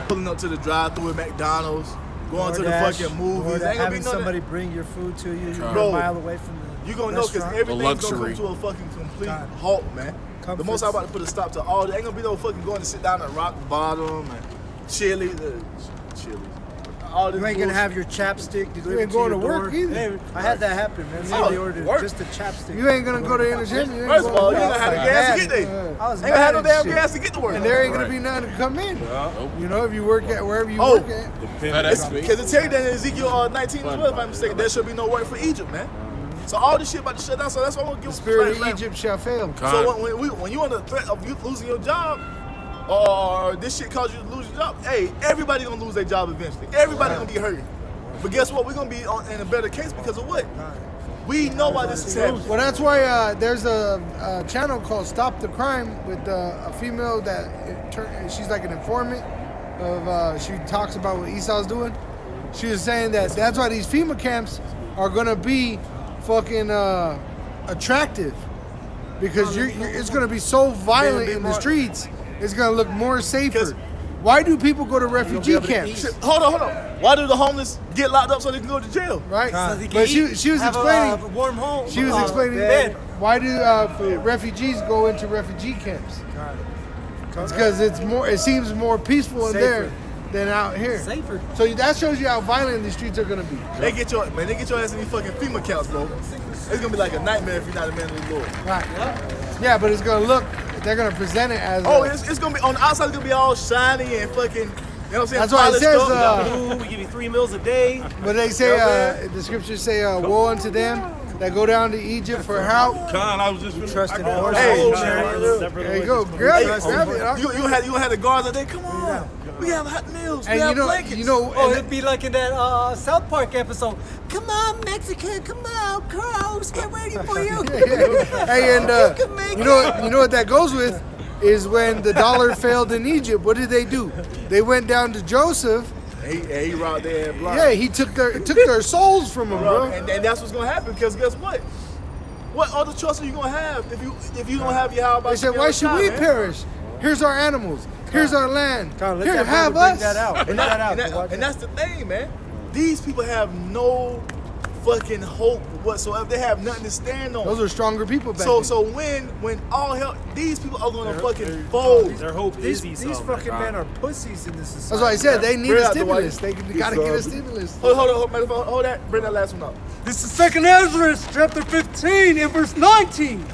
pulling up to the drive-thru at McDonald's, going to the fucking movies. Ain't gonna be having none somebody of that. bring your food to you. You're Bro, a mile away from the you gonna know because everything's gonna come to a fucking complete halt, man. The Most High about to put a stop to all that. Ain't gonna be no fucking going to sit down at rock bottom and chili. All this You ain't gonna bullshit. have your chapstick delivered ain't going to to your work door. either. I had that happen, man. Oh, They ordered work. just a chapstick. You ain't gonna go to entertainment. You ain't First of all, you going ain't gonna have the I gas had to get it. there. I was Ain't gonna have no mad as damn shit. gas to get to work. And there ain't gonna be nothing to come in. You know, if you work at wherever you Oh. work at. Because it tell you that in Ezekiel 19 as well, if I'm mistaken, there should be no work for Egypt, man. So all this shit about to shut down. So that's why I'm gonna give The spirit like, of Egypt shall fail. So when you under the threat of you losing your job, or this shit cause you to lose your job, hey, everybody gonna lose their job eventually. Everybody gonna be hurting. But guess what? We're gonna be in a better case because of what? We know why this is happening. Well, that's why there's a channel called Stop the Crime with a female that she's like an informant of. She talks about what Esau's doing. She was saying that that's why these FEMA camps are gonna be fucking attractive because it's gonna be so violent in the streets. It's gonna look more safer. Why do people go to refugee camps? Hold on. Why do the homeless get locked up so they can go to jail? Right. So they can But she eat, was have explaining. a warm home. She was explaining bed. why do refugees go into refugee camps? It's because it's more. It seems more peaceful in there than out here. Safer. So that shows you how violent the streets are gonna be. They get your ass in these fucking FEMA camps, bro. It's gonna be like a nightmare if you're not a man of the Lord. Right. Yeah, but it's gonna look. They're gonna present it as. It's gonna be on the outside. It's gonna be all shiny and fucking. You know what I'm saying? That's why it says. Food, we give you 3 meals a day. But they say the scriptures say, "Woe unto them that go down to Egypt for help." Con, I was just Trust in the I- Lord. Hey, There you go. Grab it. You had the guards out there. Come on, we have hot meals. We And have blankets. Oh, it'd be like in that South Park episode. Come on, Mexican, come on, girls, get ready for you. Hey, and You can make you know what that goes with is when the dollar failed in Egypt. What did they do? They went down to Joseph. He robbed their block. Yeah, he took their souls from them, bro. And that's what's gonna happen. Because guess what? What other choice are you gonna have if you don't have YAHAWASHI? They said, "Why should we perish? Here's our animals. Here's our land. Here, have us." That out. Bring that out. And that's the thing, man. These people have no fucking hope whatsoever. They have nothing to stand on. Those are stronger people back So then. when all hell, these people are gonna fucking fold. Their hope is These Esau. fucking men are pussies in this society. That's why I said they need Bring a out the stimulus. white- They gotta get a stimulus. Hold that. Bring that last one up. This is 2nd Ezra, chapter 15, and verse 19.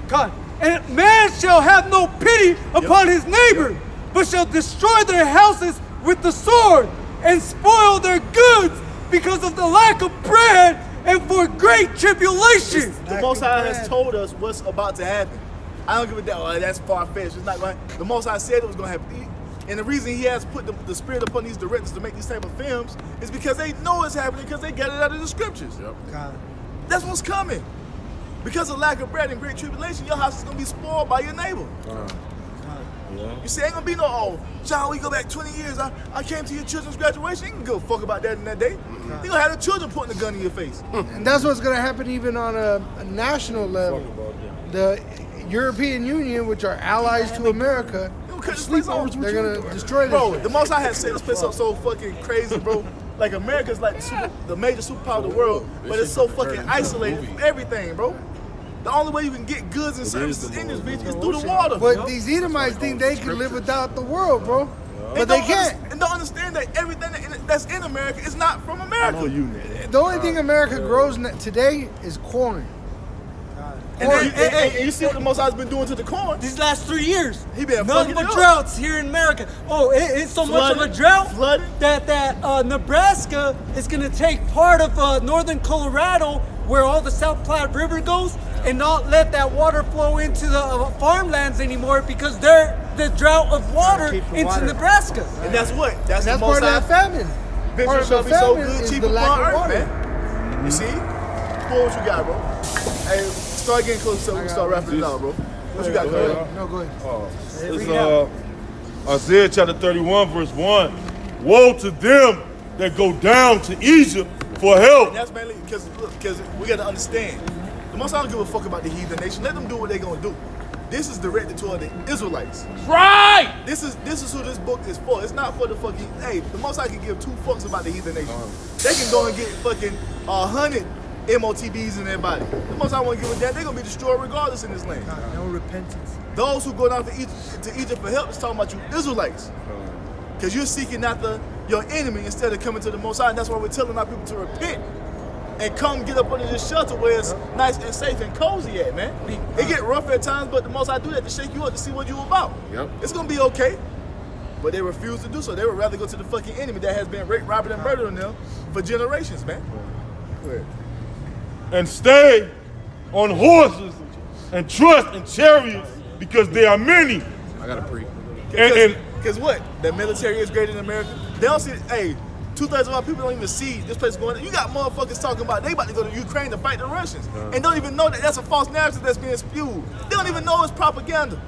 God, and man shall have no pity upon his neighbor, but shall destroy their houses with the sword and spoil their goods because of the lack of bread and for great tribulation. The Most High has told us what's about to happen. I don't give a damn. Oh, that's far fetched. It's not going. The Most High said it was going to happen. And the reason He has put the spirit upon these directors to make these type of films is because they know it's happening because they got it out of the scriptures. That's what's coming. Because of lack of bread and great tribulation, your house is going to be spoiled by your neighbor. You see, ain't gonna be no, child, we go back 20 years. I came to your children's graduation. You can go fuck about that in that day. You gonna have the children putting the gun in your face. And that's what's gonna happen even on a national level. The European Union, which are allies to America, they're gonna destroy this. Bro, the Most High has set this place up so fucking crazy, bro. Like America's like the major superpower of the world, but it's so fucking isolated from everything, bro. The only way you can get goods and services in this bitch is through the water. But these Edomites think they can live without the world, bro. But they can't. And don't understand that everything that's in America is not from America. The only thing America grows today is corn. And you see what the Most High's been doing to the corn. These last 3 years, He been nothing fucking but it up. droughts here in America. Oh, it's so much of a drought that Nebraska is going to take part of northern Colorado, where all the South Platte River goes, and not let that water flow into the farmlands anymore because they're the drought of water into Nebraska. And that's what? That's That's the Most part of High. that famine. Bitch, Part of shall the be so famine good, is cheap the upon lack of earth, water. man. You see? Boy, what you got, bro? Hey, start getting close so we can start wrapping it up, bro. What you got, Cody? No, go ahead. It's Isaiah chapter 31, verse 1. Woe to them that go down to Egypt for help. And that's mainly because we got to understand. The Most High don't give a fuck about the heathen nation. Let them do what they're gonna do. This is directed toward the Israelites. Right! This is who this book is for. It's not for the fucking. Hey, the Most High can give two fucks about the heathen nation. They can go and get fucking 100 MOTBs in their body. The Most High won't give a damn. They're going to be destroyed regardless in this land. No repentance. Those who go down to Egypt for help is talking about you Israelites. Because you're seeking after your enemy instead of coming to the Most High. And that's why we're telling our people to repent and come get up under this shelter where it's nice and safe and cozy at, man. It get rough at times, but the Most High do that to shake you up to see what you about. Yep. It's going to be okay. But they refuse to do so. They would rather go to the fucking enemy that has been raped, robbing, and murdering them for generations, man. Go ahead. And stay on horses and trust in chariots because there are many. I gotta pre. Because what? The military is greater than America. They don't see, hey, 2/3 of our people don't even see this place going on. You got motherfuckers talking about they about to go to Ukraine to fight the Russians and don't even know that that's a false narrative that's being spewed. They don't even know it's propaganda.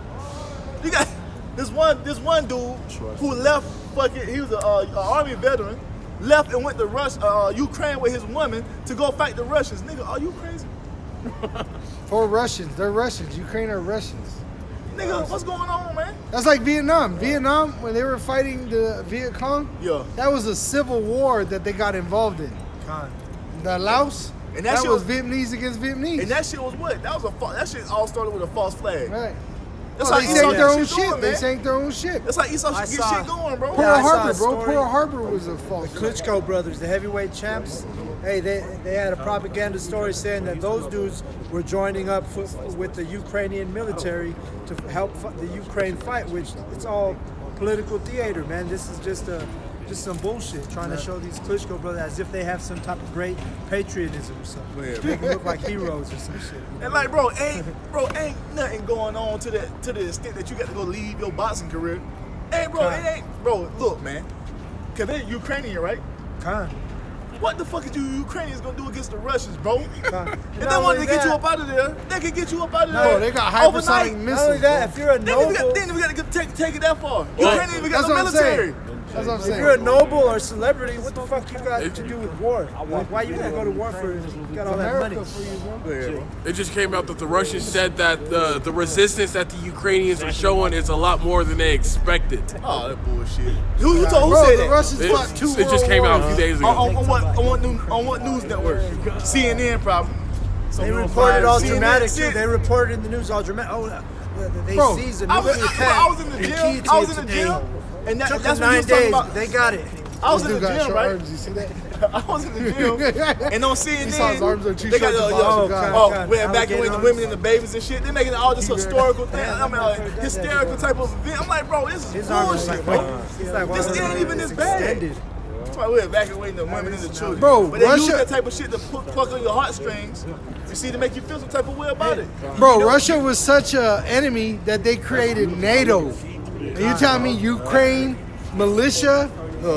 You got this one dude who left fucking, he was an army veteran, left and went to Ukraine with his woman to go fight the Russians. Nigga, are you crazy? For Russians, they're Russians. Ukraine are Russians. Nigga, what's going on, man? That's like Vietnam. Vietnam, when they were fighting the Viet Cong, that was a civil war that they got involved in. The Laos, and that shit was Vietnamese against Vietnamese. And that shit was what? That shit all started with a false flag. Right. That's Well, how they sank their own shit. Going, They sank their own ship. That's how Esau should get shit going, bro. Pearl Harbor, bro. Pearl Harbor was a false. The Klitschko brothers, the heavyweight champs. Hey, they had a propaganda story saying that those dudes were joining up with the Ukrainian military to help the Ukraine fight, which it's all political theater, man. This is just some bullshit, trying to show these Klitschko brothers as if they have some type of great patriotism or something. Make them look like heroes or some shit. And like, bro, ain't nothing going on to the extent that you got to go leave your boxing career. Hey, bro, it ain't, bro. Look, man, cause they're Ukrainian, right? What the fuck is you Ukrainians gonna do against the Russians, bro? If they wanted to get you up out of there, they could get you up out of there. No, they got hypersonic missiles. Not only that, if you're a noble, they ain't even got to take it that far. Ukraine ain't even got no military. That's what I'm saying. If you're a noble or celebrity, what the fuck you got to do with war? Why you gonna go to war for? You got all that money. It just came out that the Russians said that the resistance that the Ukrainians are showing is a lot more than they expected. Oh, that bullshit. Who said the that? Russians fought two It just came out a few days ago. On what news network? CNN probably. They reported all dramatic. They reported in the news all dramatic. Oh, they seized a nuclear plant. I was in the gym. I was in the gym. And took that's them 9 days, but they got it. I was in the gym, right? You see that? I was in the gym, and on CNN, He saw his arms are too they short got to we're evacuating the women and the babies and shit. They're making all this historical thing. I mean, hysterical type of event. I'm like, bro, this is bullshit, bro. This ain't even this bad. That's why we're evacuating the women and the children. Bro, but they use Russia- that type of shit to pluck on your heartstrings. You see, to make you feel some type of way about it. Bro, Russia was such an enemy that they created NATO. And you telling me Ukraine militia,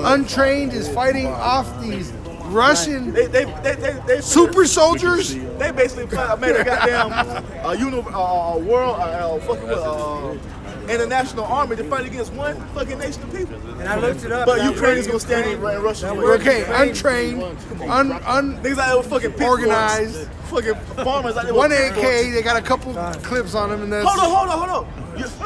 untrained, is fighting off these Russian they super soldiers? They basically made a goddamn international army to fight against one fucking nation of people. And I looked it up. But Ukraine's gonna stand in Russia. Okay, untrained, niggas out there with fucking organized, fucking farmers out there. One AK, they got a couple clips on them, and that's Hold on.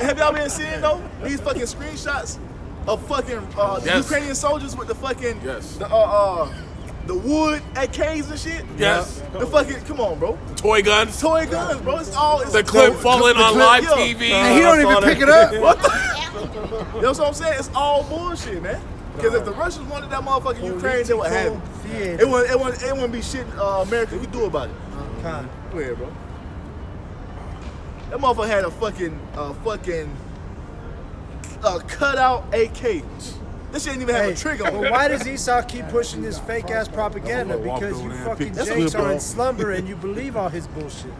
Have y'all been seeing though these fucking screenshots of fucking Ukrainian soldiers with the fucking the wood AKs and shit? Yes. The fucking, come on, bro. Toy guns, bro. It's all the clip falling on live TV. and he don't even pick it up. What the? You know what I'm saying? It's all bullshit, man. Because if the Russians wanted that motherfucking Ukraine, they would have it. It wouldn't be shit America could do about it. Go ahead, bro. That motherfucker had a fucking cutout AK. This shit didn't even have a trigger on it. But why does Esau keep pushing this fake ass propaganda? Because you fucking jakes are in slumber and you believe all his bullshit.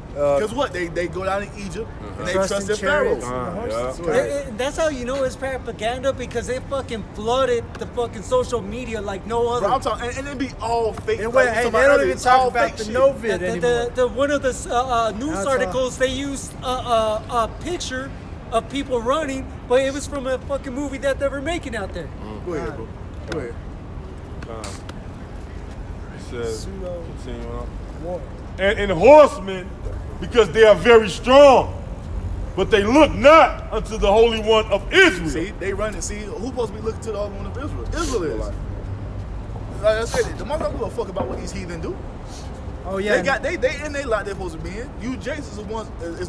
Because what? They go down to Egypt and they trust their pharaohs. That's how you know it's propaganda, because they fucking flooded the fucking social media like no other. Bro, I'm talking, and it be all fake. They don't even talk about the Novid anymore. One of the news articles, they used a picture of people running, but it was from a fucking movie that they were making out there. Go ahead, bro. Go ahead. It says, and horsemen, because they are very strong, but they look not unto the Holy One of Israel. See, they run it. See, who's supposed to be looking to the Holy One of Israel? Israel is. Like I said, the motherfucker don't give a fuck about what these heathen do. Oh yeah. They in they lot they're supposed to be in. You Jason is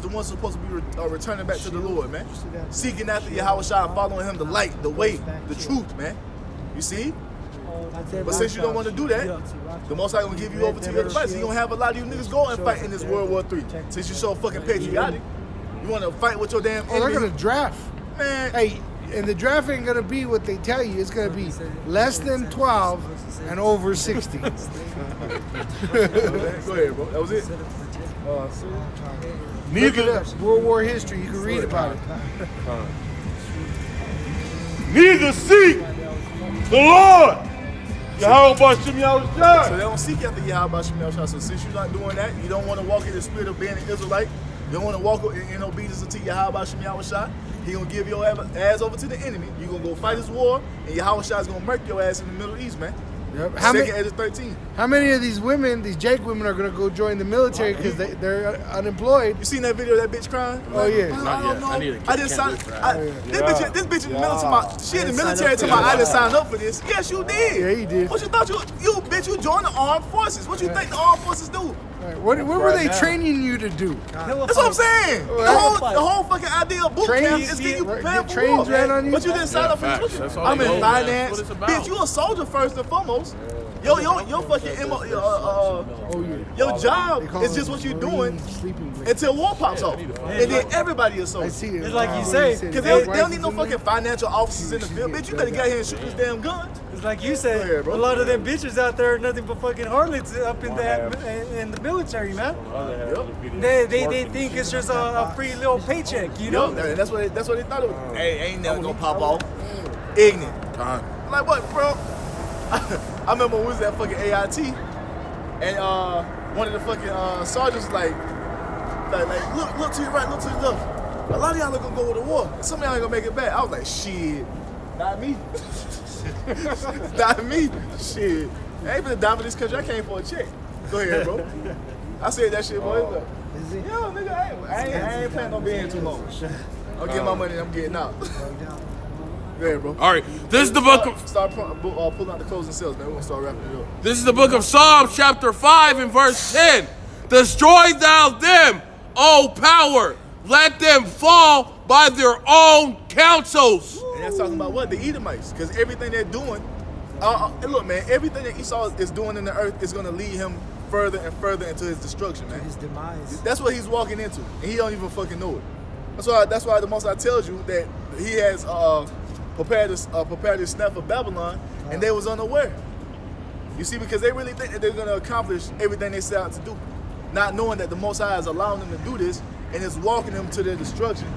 the one supposed to be returning back to the Lord, man. Seeking after YAHAWASHI, following him, the light, the way, the truth, man. You see? But since you don't want to do that, the Most High gonna give you over to your device. He gonna have a lot of you niggas go and fight in this World War III. Since you so fucking patriotic, you want to fight with your damn enemy. Oh, they're gonna draft. Man. Hey, and the draft ain't gonna be what they tell you. It's gonna be less than 12 and over 60. Go ahead, bro. That was it. Look it up. World War history. You can read about it. Neither seek the Lord. YAHAWASHI YAHAWASHI. So they don't seek after YAHAWASHI YAHAWASHI. So since you're not doing that, you don't want to walk in the spirit of being an Israelite. You don't want to walk in obedience to YAHAWASHI YAHAWASHI. He gonna give your ass over to the enemy. You gonna go fight his war, and YAHAWASHI is gonna murk your ass in the Middle East, man. Yep. Second age of 13. How many of these women, these Jake women, are gonna go join the military because they're unemployed? You seen that video of that bitch crying? Oh yeah. I don't know. I didn't sign. This bitch in the military. She in the military. Talking about I didn't sign up for this. Yes, you did. Yeah, you did. What you thought you bitch? You joined the armed forces. What you think the armed forces do? What were they training you to do? That's what I'm saying. The whole fucking idea of boot camp is getting you prepared for war. But you didn't sign up for this. I'm in finance. Bitch, you a soldier first and foremost. Your fucking your job is just what you're doing until war pops off, and then everybody is soldier. I see it. It's like you say, because they don't need no fucking financial officers in the field. Bitch, you better get here and shoot this damn gun. It's like you said, a lot of them bitches out there are nothing but fucking harlots up in the military, man. They think it's just a free little paycheck, you know? That's what they thought it was. Hey, ain't never gonna pop off. Ignorant. Like what, bro? I remember when we was at fucking AIT, and one of the fucking sergeants like look to your right, look to your left. A lot of y'all are gonna go to war. Some of y'all ain't gonna make it back. I was like, shit, not me. Not me. Shit. I ain't gonna die for this country. I came for a check. Go ahead, bro. I said that shit, boy. Yo, nigga, I ain't planning on being here too long. I'll get my money and I'm getting out. Go ahead, bro. All right, this is the book of... Start pulling out the closing sales, man. We're going to start wrapping it up. This is the book of Psalms, chapter 5 and verse 10. Destroy thou them, O power. Let them fall by their own counsels. And that's talking about what? The Edomites. Because everything they're doing... look, man, everything that Esau is doing in the earth is going to lead him further and further into his destruction, man. His demise. That's what he's walking into. And he don't even fucking know it. That's why the Most High tells you that he has... prepared this snap for Babylon, and they was unaware. You see, because they really think that they're going to accomplish everything they set out to do, not knowing that the Most High is allowing them to do this and is walking them to their destruction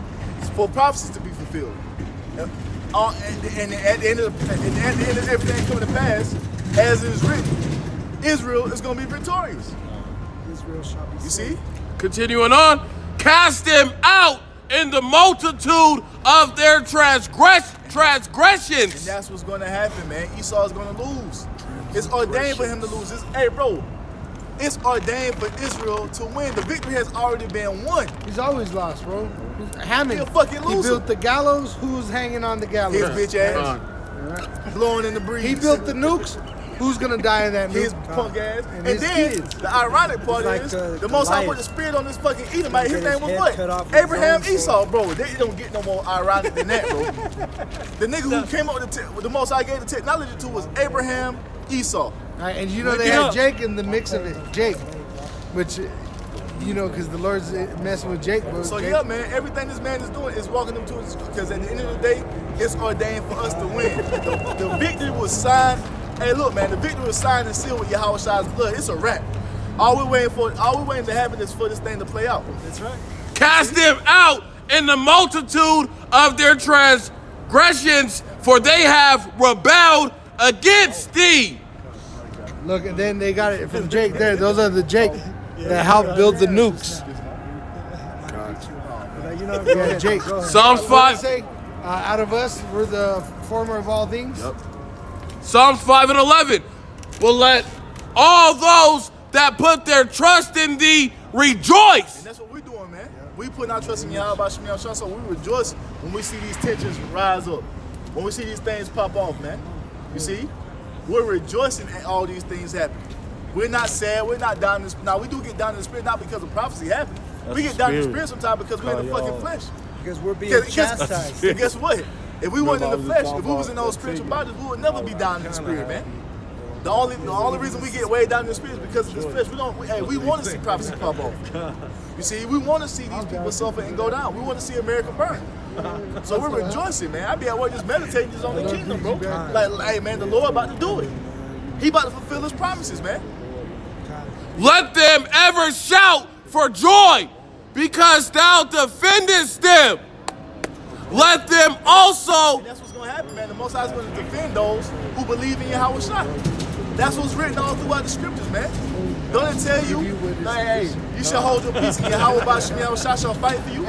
for prophecies to be fulfilled. And at the end of everything coming to pass, as it is written, Israel is going to be victorious. Israel shall be You see? Continuing on, cast them out in the multitude of their transgressions. And that's what's going to happen, man. Esau is going to lose. It's ordained for him to lose. Hey, bro, it's ordained for Israel to win. The victory has already been won. He's always lost, bro. Hammond, He a fucking loser. He built the gallows. Who's hanging on the gallows? His bitch ass. Blowing in the breeze. He built the nukes. Who's gonna die in that nuke? His punk ass. And then kids. the ironic part Like, is the Most High put the spirit on this fucking Edomite. His name was what? Abraham Esau, bro. They don't get no more ironic than that, bro. The nigga who came up with the Most High gave the technology to was Abraham Esau. All right, and you know they had Jake in the mix of it. Jake, which, you know, because the Lord's messing with Jake, bro. So Jake. yeah, man, everything this man is doing is walking them to his, because at the end of the day, it's ordained for us to win. The victory was signed. Hey, look, man, the victory was signed and sealed with YAHAWASHI's blood. It's a wrap. All we're waiting to happen is for this thing to play out. That's right. Cast them out in the multitude of their transgressions, for they have rebelled against thee. Look, and then they got it from Jake there. Those are the Jake that helped build the nukes. Yeah, Jake. Psalms 5. Say, out of us, we're the former of all things. Yep. Psalms 5 and 11 will let all those that put their trust in thee rejoice. And that's what we're doing, man. We putting our trust in YAHAWASHI, so we rejoice when we see these tensions rise up, when we see these things pop off, man. You see? We're rejoicing at all these things happening. We're not sad. We're not down in the spirit. Now, we do get down in the spirit, not because of prophecy happening. We get down in the spirit sometimes because we're in the fucking flesh. Because we're being chastised. And guess what? If we weren't in the flesh, if we was in those spiritual bodies, we would never be down in the spirit, man. The only reason we get way down in the spirit is because of this flesh. We want to see prophecy pop off. You see, we want to see these people suffer and go down. We want to see America burn. So we're rejoicing, man. I be at work just meditating just on the kingdom, bro. Like, hey, man, the Lord about to do it. He about to fulfill his promises, man. Let them ever shout for joy, because thou defendest them. Let them also. And that's what's going to happen, man. The Most High is going to defend those who believe in YAHAWASHI. That's what's written all throughout the scriptures, man. Don't it tell you, like, hey, you shall hold your peace and YAHAWASHI shall fight for you?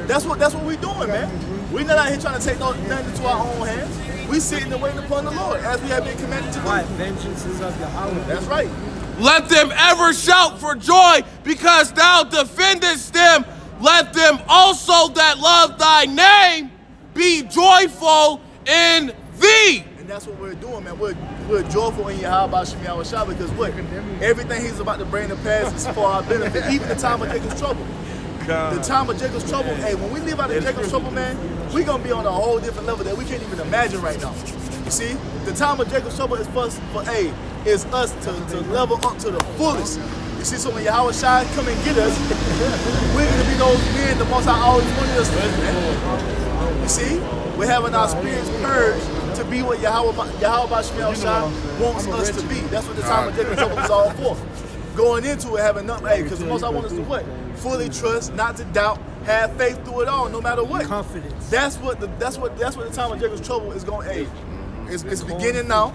That's what we're doing, man. We're not out here trying to take nothing into our own hands. We sitting and waiting upon the Lord as we have been commanded to do. Vengeance is of Yahweh. That's right. Let them ever shout for joy, because thou defendest them. Let them also that love thy name be joyful in thee. And that's what we're doing, man. We're joyful in YAHAWASHI because what? Everything he's about to bring to pass is for our benefit. Even the time of Jacob's trouble. The time of Jacob's trouble, hey, when we leave out of Jacob's trouble, man, we're going to be on a whole different level that we can't even imagine right now. You see? The time of Jacob's trouble is is us to level up to the fullest. You see, so when YAHAWASHI come and get us, we're going to be those men the Most High always wanted us to be, man. You see? We're having our spirits purged to be what YAHAWASHI wants us to be. That's what the time of Jacob's trouble is all for. Going into it, having nothing, because the Most High wants us to what? Fully trust, not to doubt, have faith through it all, no matter what. Confidence. That's what the time of Jacob's trouble is going. Hey, it's beginning now.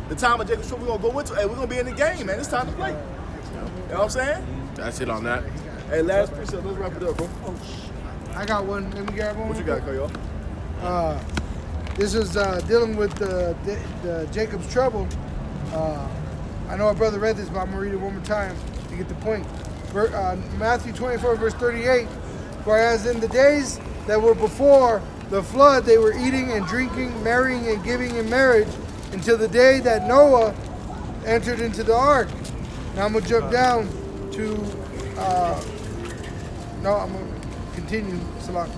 The time of Jacob's trouble we're gonna go into. Hey, we're gonna be in the game, man. It's time to play. You know what I'm saying? That's it on that. Hey, last precept. Let's wrap it up, bro. I got one. Let me grab one. What you got, Koyo? This is dealing with the Jacob's trouble. I know our brother read this, but I'm gonna read it one more time to get the point. Matthew 24, verse 38. Whereas in the days that were before the flood, they were eating and drinking, marrying and giving in marriage, until the day that Noah entered into the ark. Now I'm gonna jump down to. No, I'm gonna continue. Salah.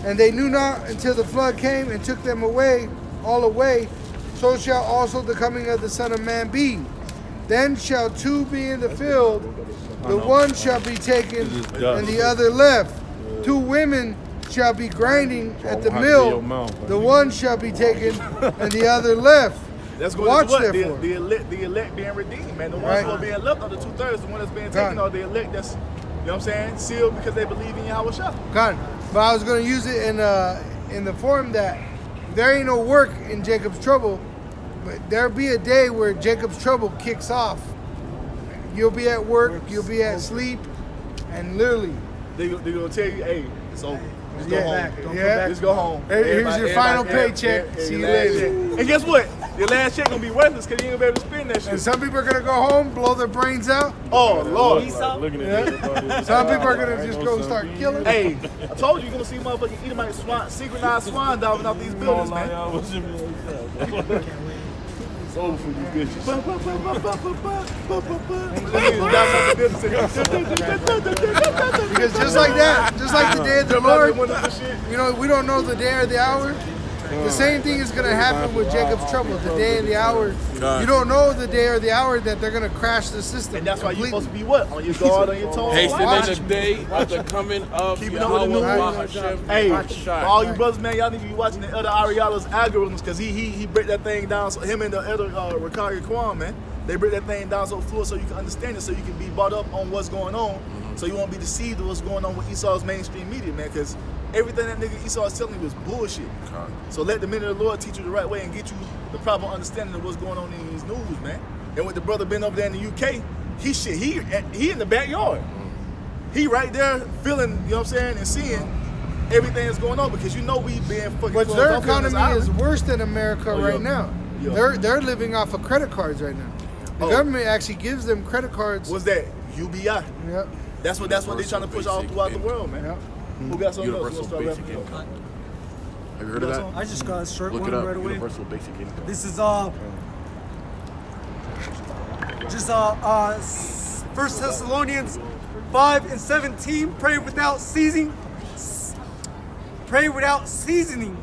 And they knew not until the flood came and took them away, all away. So shall also the coming of the Son of Man be. Then shall two be in the field, the one shall be taken and the other left. Two women shall be grinding at the mill, the one shall be taken and the other left. That's going Watch to what? therefore. The elect being redeemed, man. The ones who are being left are the 2/3. The one that's being taken are the elect that's, you know what I'm saying, sealed because they believe in YAHAWASHI. God. But I was going to use it in the form that there ain't no work in Jacob's trouble, but there'll be a day where Jacob's trouble kicks off. You'll be at work, you'll be at sleep, and literally they're going to tell you, hey, it's over. Just go home. Just go home. Hey, here's your final paycheck. See you later. And guess what? Your last check gonna be worthless because you ain't gonna be able to spend that shit. And some people are gonna go home, blow their brains out. Oh Lord. Some people are gonna just go start killing. Hey, I told you you're gonna see motherfucking Edomite synchronized swan diving off these buildings, man. It's over for you bitches. Because just like that, just like the day of the Lord, you know, we don't know the day or the hour. The same thing is going to happen with Jacob's trouble, the day and the hour. You don't know the day or the hour that they're going to crash the system. And that's why you're supposed to be what? On your guard, on your toes. Hasten in the day of the coming of YAHAWAH. Hey, for all you brothers, man, y'all need to be watching the Elder Ariala's algorithms because he break that thing down. So him and the Elder Rakari Kwan, man, they break that thing down so fluid so you can understand it, so you can be brought up on what's going on, so you won't be deceived of what's going on with Esau's mainstream media, man, because everything that nigga Esau is telling you is bullshit. So let the men of the Lord teach you the right way and get you the proper understanding of what's going on in these news, man. And with the brother been over there in the UK, he in the backyard. He right there feeling, you know what I'm saying, and seeing everything that's going on because you know we being fucking. But their economy is worse than America right now. They're living off of credit cards right now. The government actually gives them credit cards. What's that? UBI. Yep. That's what they're trying to push all throughout the world, man. Yep. Who got something else? Universal basic income. Have you heard of that? I just got a short Look one it up. right away. Universal basic income. This is Just 1 Thessalonians 5:17. Pray without ceasing. Pray without seasoning.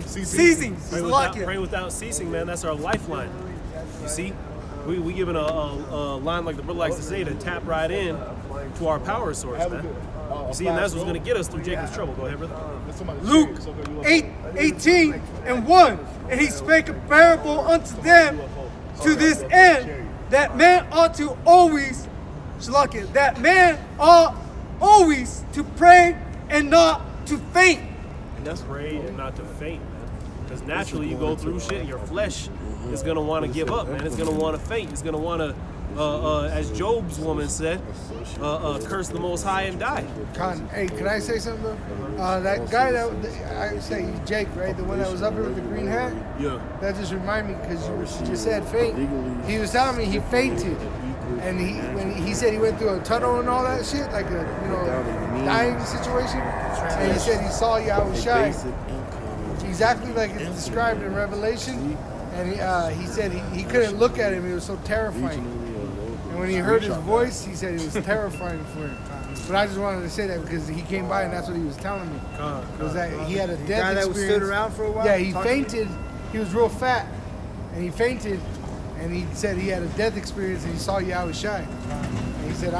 Ceasing. Pray without ceasing, man. That's our lifeline. You see, we giving a line like the brother likes to say to tap right in to our power source, man. You see, and that's what's going to get us through Jacob's trouble. Go ahead, brother. Luke 8:18-1. And he spake a parable unto them to this end, that man ought to always, that man ought always to pray and not to faint. And that's pray and not to faint, man. Because naturally you go through shit, your flesh is going to want to give up, man. It's going to want to faint. It's going to want to, as Job's woman said, curse the Most High and die. Hey, can I say something though? That guy that I say Jake, right? The one that was up here with the green hat. Yeah. That just reminded me because you just said faint. He was telling me he fainted, and when he said he went through a tunnel and all that shit, like a dying situation, and he said he saw YAHAWASHI exactly like it's described in Revelation, and he said he couldn't look at him. It was so terrifying. And when he heard his voice, he said it was terrifying for him. But I just wanted to say that because he came by and that's what he was telling me. Was that he had a death guy experience. that was stood around for a while? Yeah, he fainted. He was real fat, and he fainted. And he said he had a death experience and he saw YAHAWASHI. And he said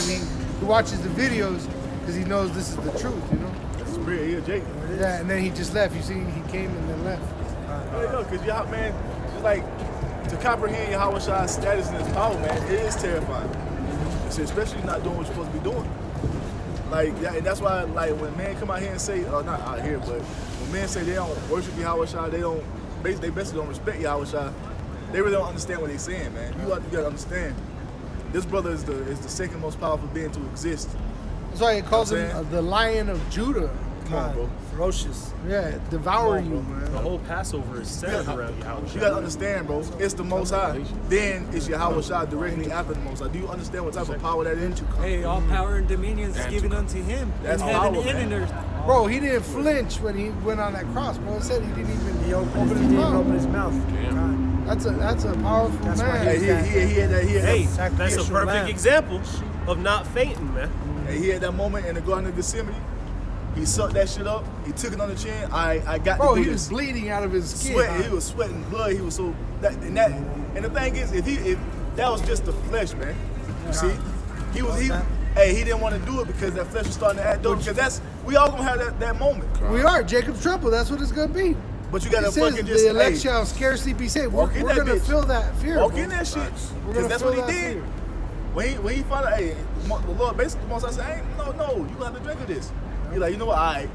he watches the videos because he knows this is the truth, you know. That's real, yeah, Jake. Yeah, and then he just left. You see, he came and then left. Because y'all, man, it's like to comprehend YAHAWASHI's status and his power, man, it is terrifying. Especially not doing what you're supposed to be doing. Like, and that's why, like, when men come out here and say, not out here, but when men say they don't worship YAHAWASHI, they basically don't respect YAHAWASHI, they really don't understand what they're saying, man. You gotta understand, this brother is the second most powerful being to exist. That's why he calls him the Lion of Judah. Come on, bro. Ferocious. Yeah, devour you, man. The whole Passover is centered around YAHAWASHI. You gotta understand, bro. It's the Most High. Then it's YAHAWASHI directly after the Most High. Do you understand what type of power that is? Hey, all power and dominion is given unto him That's in heaven power, and in man. earth. Bro, he didn't flinch when he went on that cross, bro. It said he didn't even open his mouth. That's a powerful man. That's a perfect example of not fainting, man. And he had that moment in the Garden of Gethsemane. He sucked that shit up. He took it on the chin. I got Bro, to do he this. was bleeding out of his skin. He was sweating blood. He was so and the thing is, if that was just the flesh, man. You see, he didn't want to do it because that flesh was starting to act up. Because we all gonna have that moment. We are Jacob's trouble. That's what it's gonna be. But you gotta fucking just. The elect shall scarcely be saved. We're gonna feel that fear. Walk in that shit. Because that's what he did. When he found out, the Lord basically wants us to say, no, you gonna have to drink of this. He's like, you know what? All right,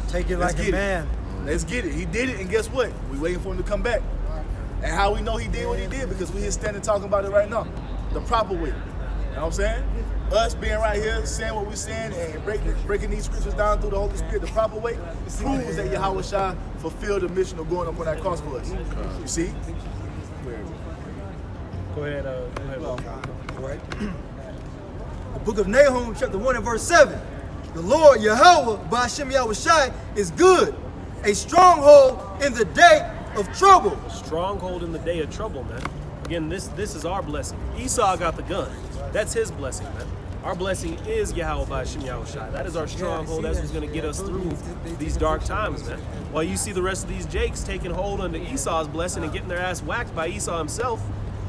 take it like a man. Let's get it. He did it, and guess what? We waiting for him to come back. And how we know he did what he did? Because we here standing talking about it right now, the proper way. You know what I'm saying? Us being right here, saying what we're saying, and breaking these scriptures down through the Holy Spirit the proper way, proves that YAHAWASHI fulfilled the mission of going up on that cross for us. You see? Go ahead. All right. The book of Nahum, chapter 1 and verse 7. The Lord Yahawah, BAHASHAM YAHAWASHI, is good, a stronghold in the day of trouble. A stronghold in the day of trouble, man. Again, this is our blessing. Esau got the gun. That's his blessing, man. Our blessing is YAHAWAH BAHASHAM YAHAWASHI. That is our stronghold. That's what's going to get us through these dark times, man. While you see the rest of these Jakes taking hold under Esau's blessing and getting their ass whacked by Esau himself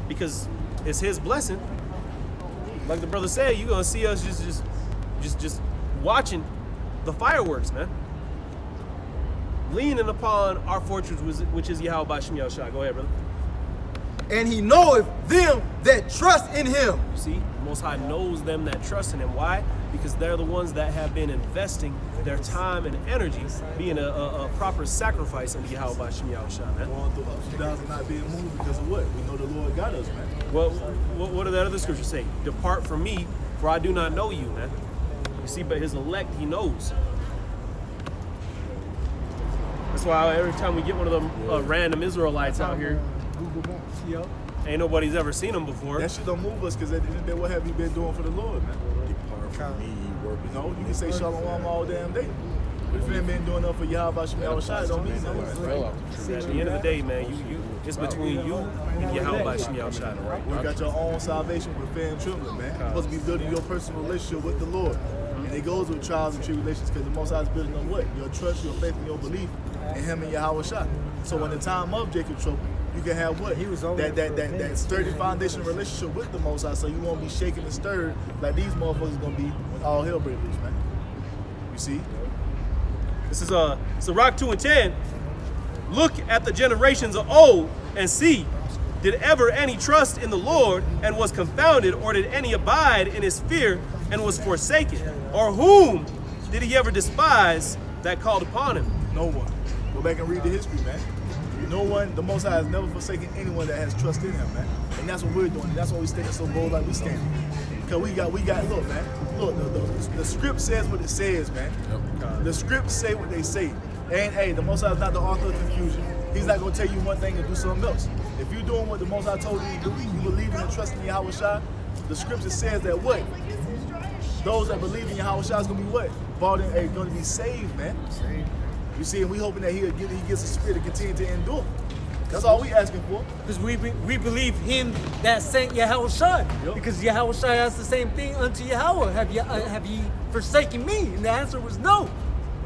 because it's his blessing. Like the brother said, you're going to see us just watching the fireworks, man. Leaning upon our fortress, which is YAHAWAH BAHASHAM YAHAWASHI. Go ahead, brother. And he knoweth them that trust in him. You see, the Most High knows them that trust in him. Why? Because they're the ones that have been investing their time and energy, being a proper sacrifice unto YAHAWAH BAHASHAM YAHAWASHI, man. Going through ups and downs and not being moved because of what? We know the Lord got us, man. Well, what did that other scripture say? Depart from me, for I do not know you, man. You see, but his elect, he knows. That's why every time we get one of them random Israelites out here, ain't nobody's ever seen them before. That shit don't move us because at the end of the day, what have you been doing for the Lord, man? Depart from me, you work. You know, you can say shalom all damn day. But if you ain't been doing enough for YAHAWASHI, it don't mean nothing. At the end of the day, man, it's between you and YAHAWASHI. You got your own salvation with fear and trembling, man. You're supposed to be building your personal relationship with the Lord. And it goes with trials and tribulations because the Most High is building on what? Your trust, your faith, and your belief in Him and YAHAWASHI. So in the time of Jacob's trouble, you can have what? That sturdy foundation relationship with the Most High, so you won't be shaken and stirred like these motherfuckers gonna be when all hell breaks loose, man. You see? This is Sirach 2:10. Look at the generations of old and see, did ever any trust in the Lord and was confounded, or did any abide in his fear and was forsaken? Or whom did he ever despise that called upon him? No one. Go back and read the history, man. No one, the Most High has never forsaken anyone that has trust in Him, man. And that's what we're doing. And that's why we standing so bold like we standing. Because we got, look, man. Look, the script says what it says, man. The scripts say what they say. And hey, the Most High is not the author of confusion. He's not going to tell you one thing and do something else. If you're doing what the Most High told you to do, you believe in and trust in YAHAWASHI, the scripture says that what? Those that believe in YAHAWASHI is going to be what? Going to be saved, man. You see, and we hoping that he gets the spirit to continue to endure. That's all we asking for. Because we believe Him that sent YAHAWASHI. Yep. Because YAHAWASHI has the same thing unto Yahweh. Have ye forsaken me? And the answer was no.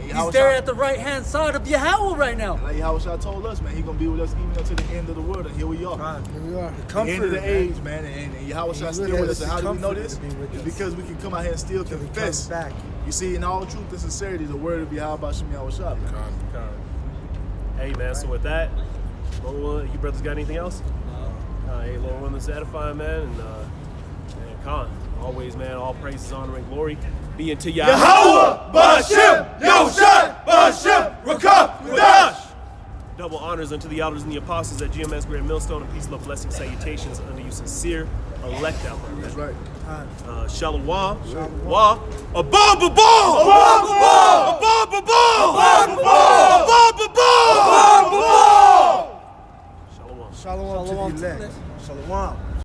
He's there at the right-hand side of Yahweh right now. Like YAHAWASHI told us, man, He's going to be with us even until the end of the world, and here we are. Right, here we are. The end of the age, man, and YAHAWASHI still with us. And how do we know this? It's because we can come out here and still confess. You see, in all truth and sincerity, the word of YAHAWASHI, man. Hey, man, so with that, Lord, you brothers got anything else? Hey, Lord, willing to edify, man, and Khan, always, man, all praises, honor, and glory be unto YAHAWAH, BAHASHAM, YAHUSHA, BAHASHAM, Rakah, Wadash. Double honors unto the elders and the apostles at GMS, Great Millstone, and peace, love, blessings, salutations unto you sincere elect out there. That's right. Shalom. Wah. Above the ball! Above the ball! Above the ball! Above the ball! Above the ball! Above the ball! Shalom to the elect. Shalom.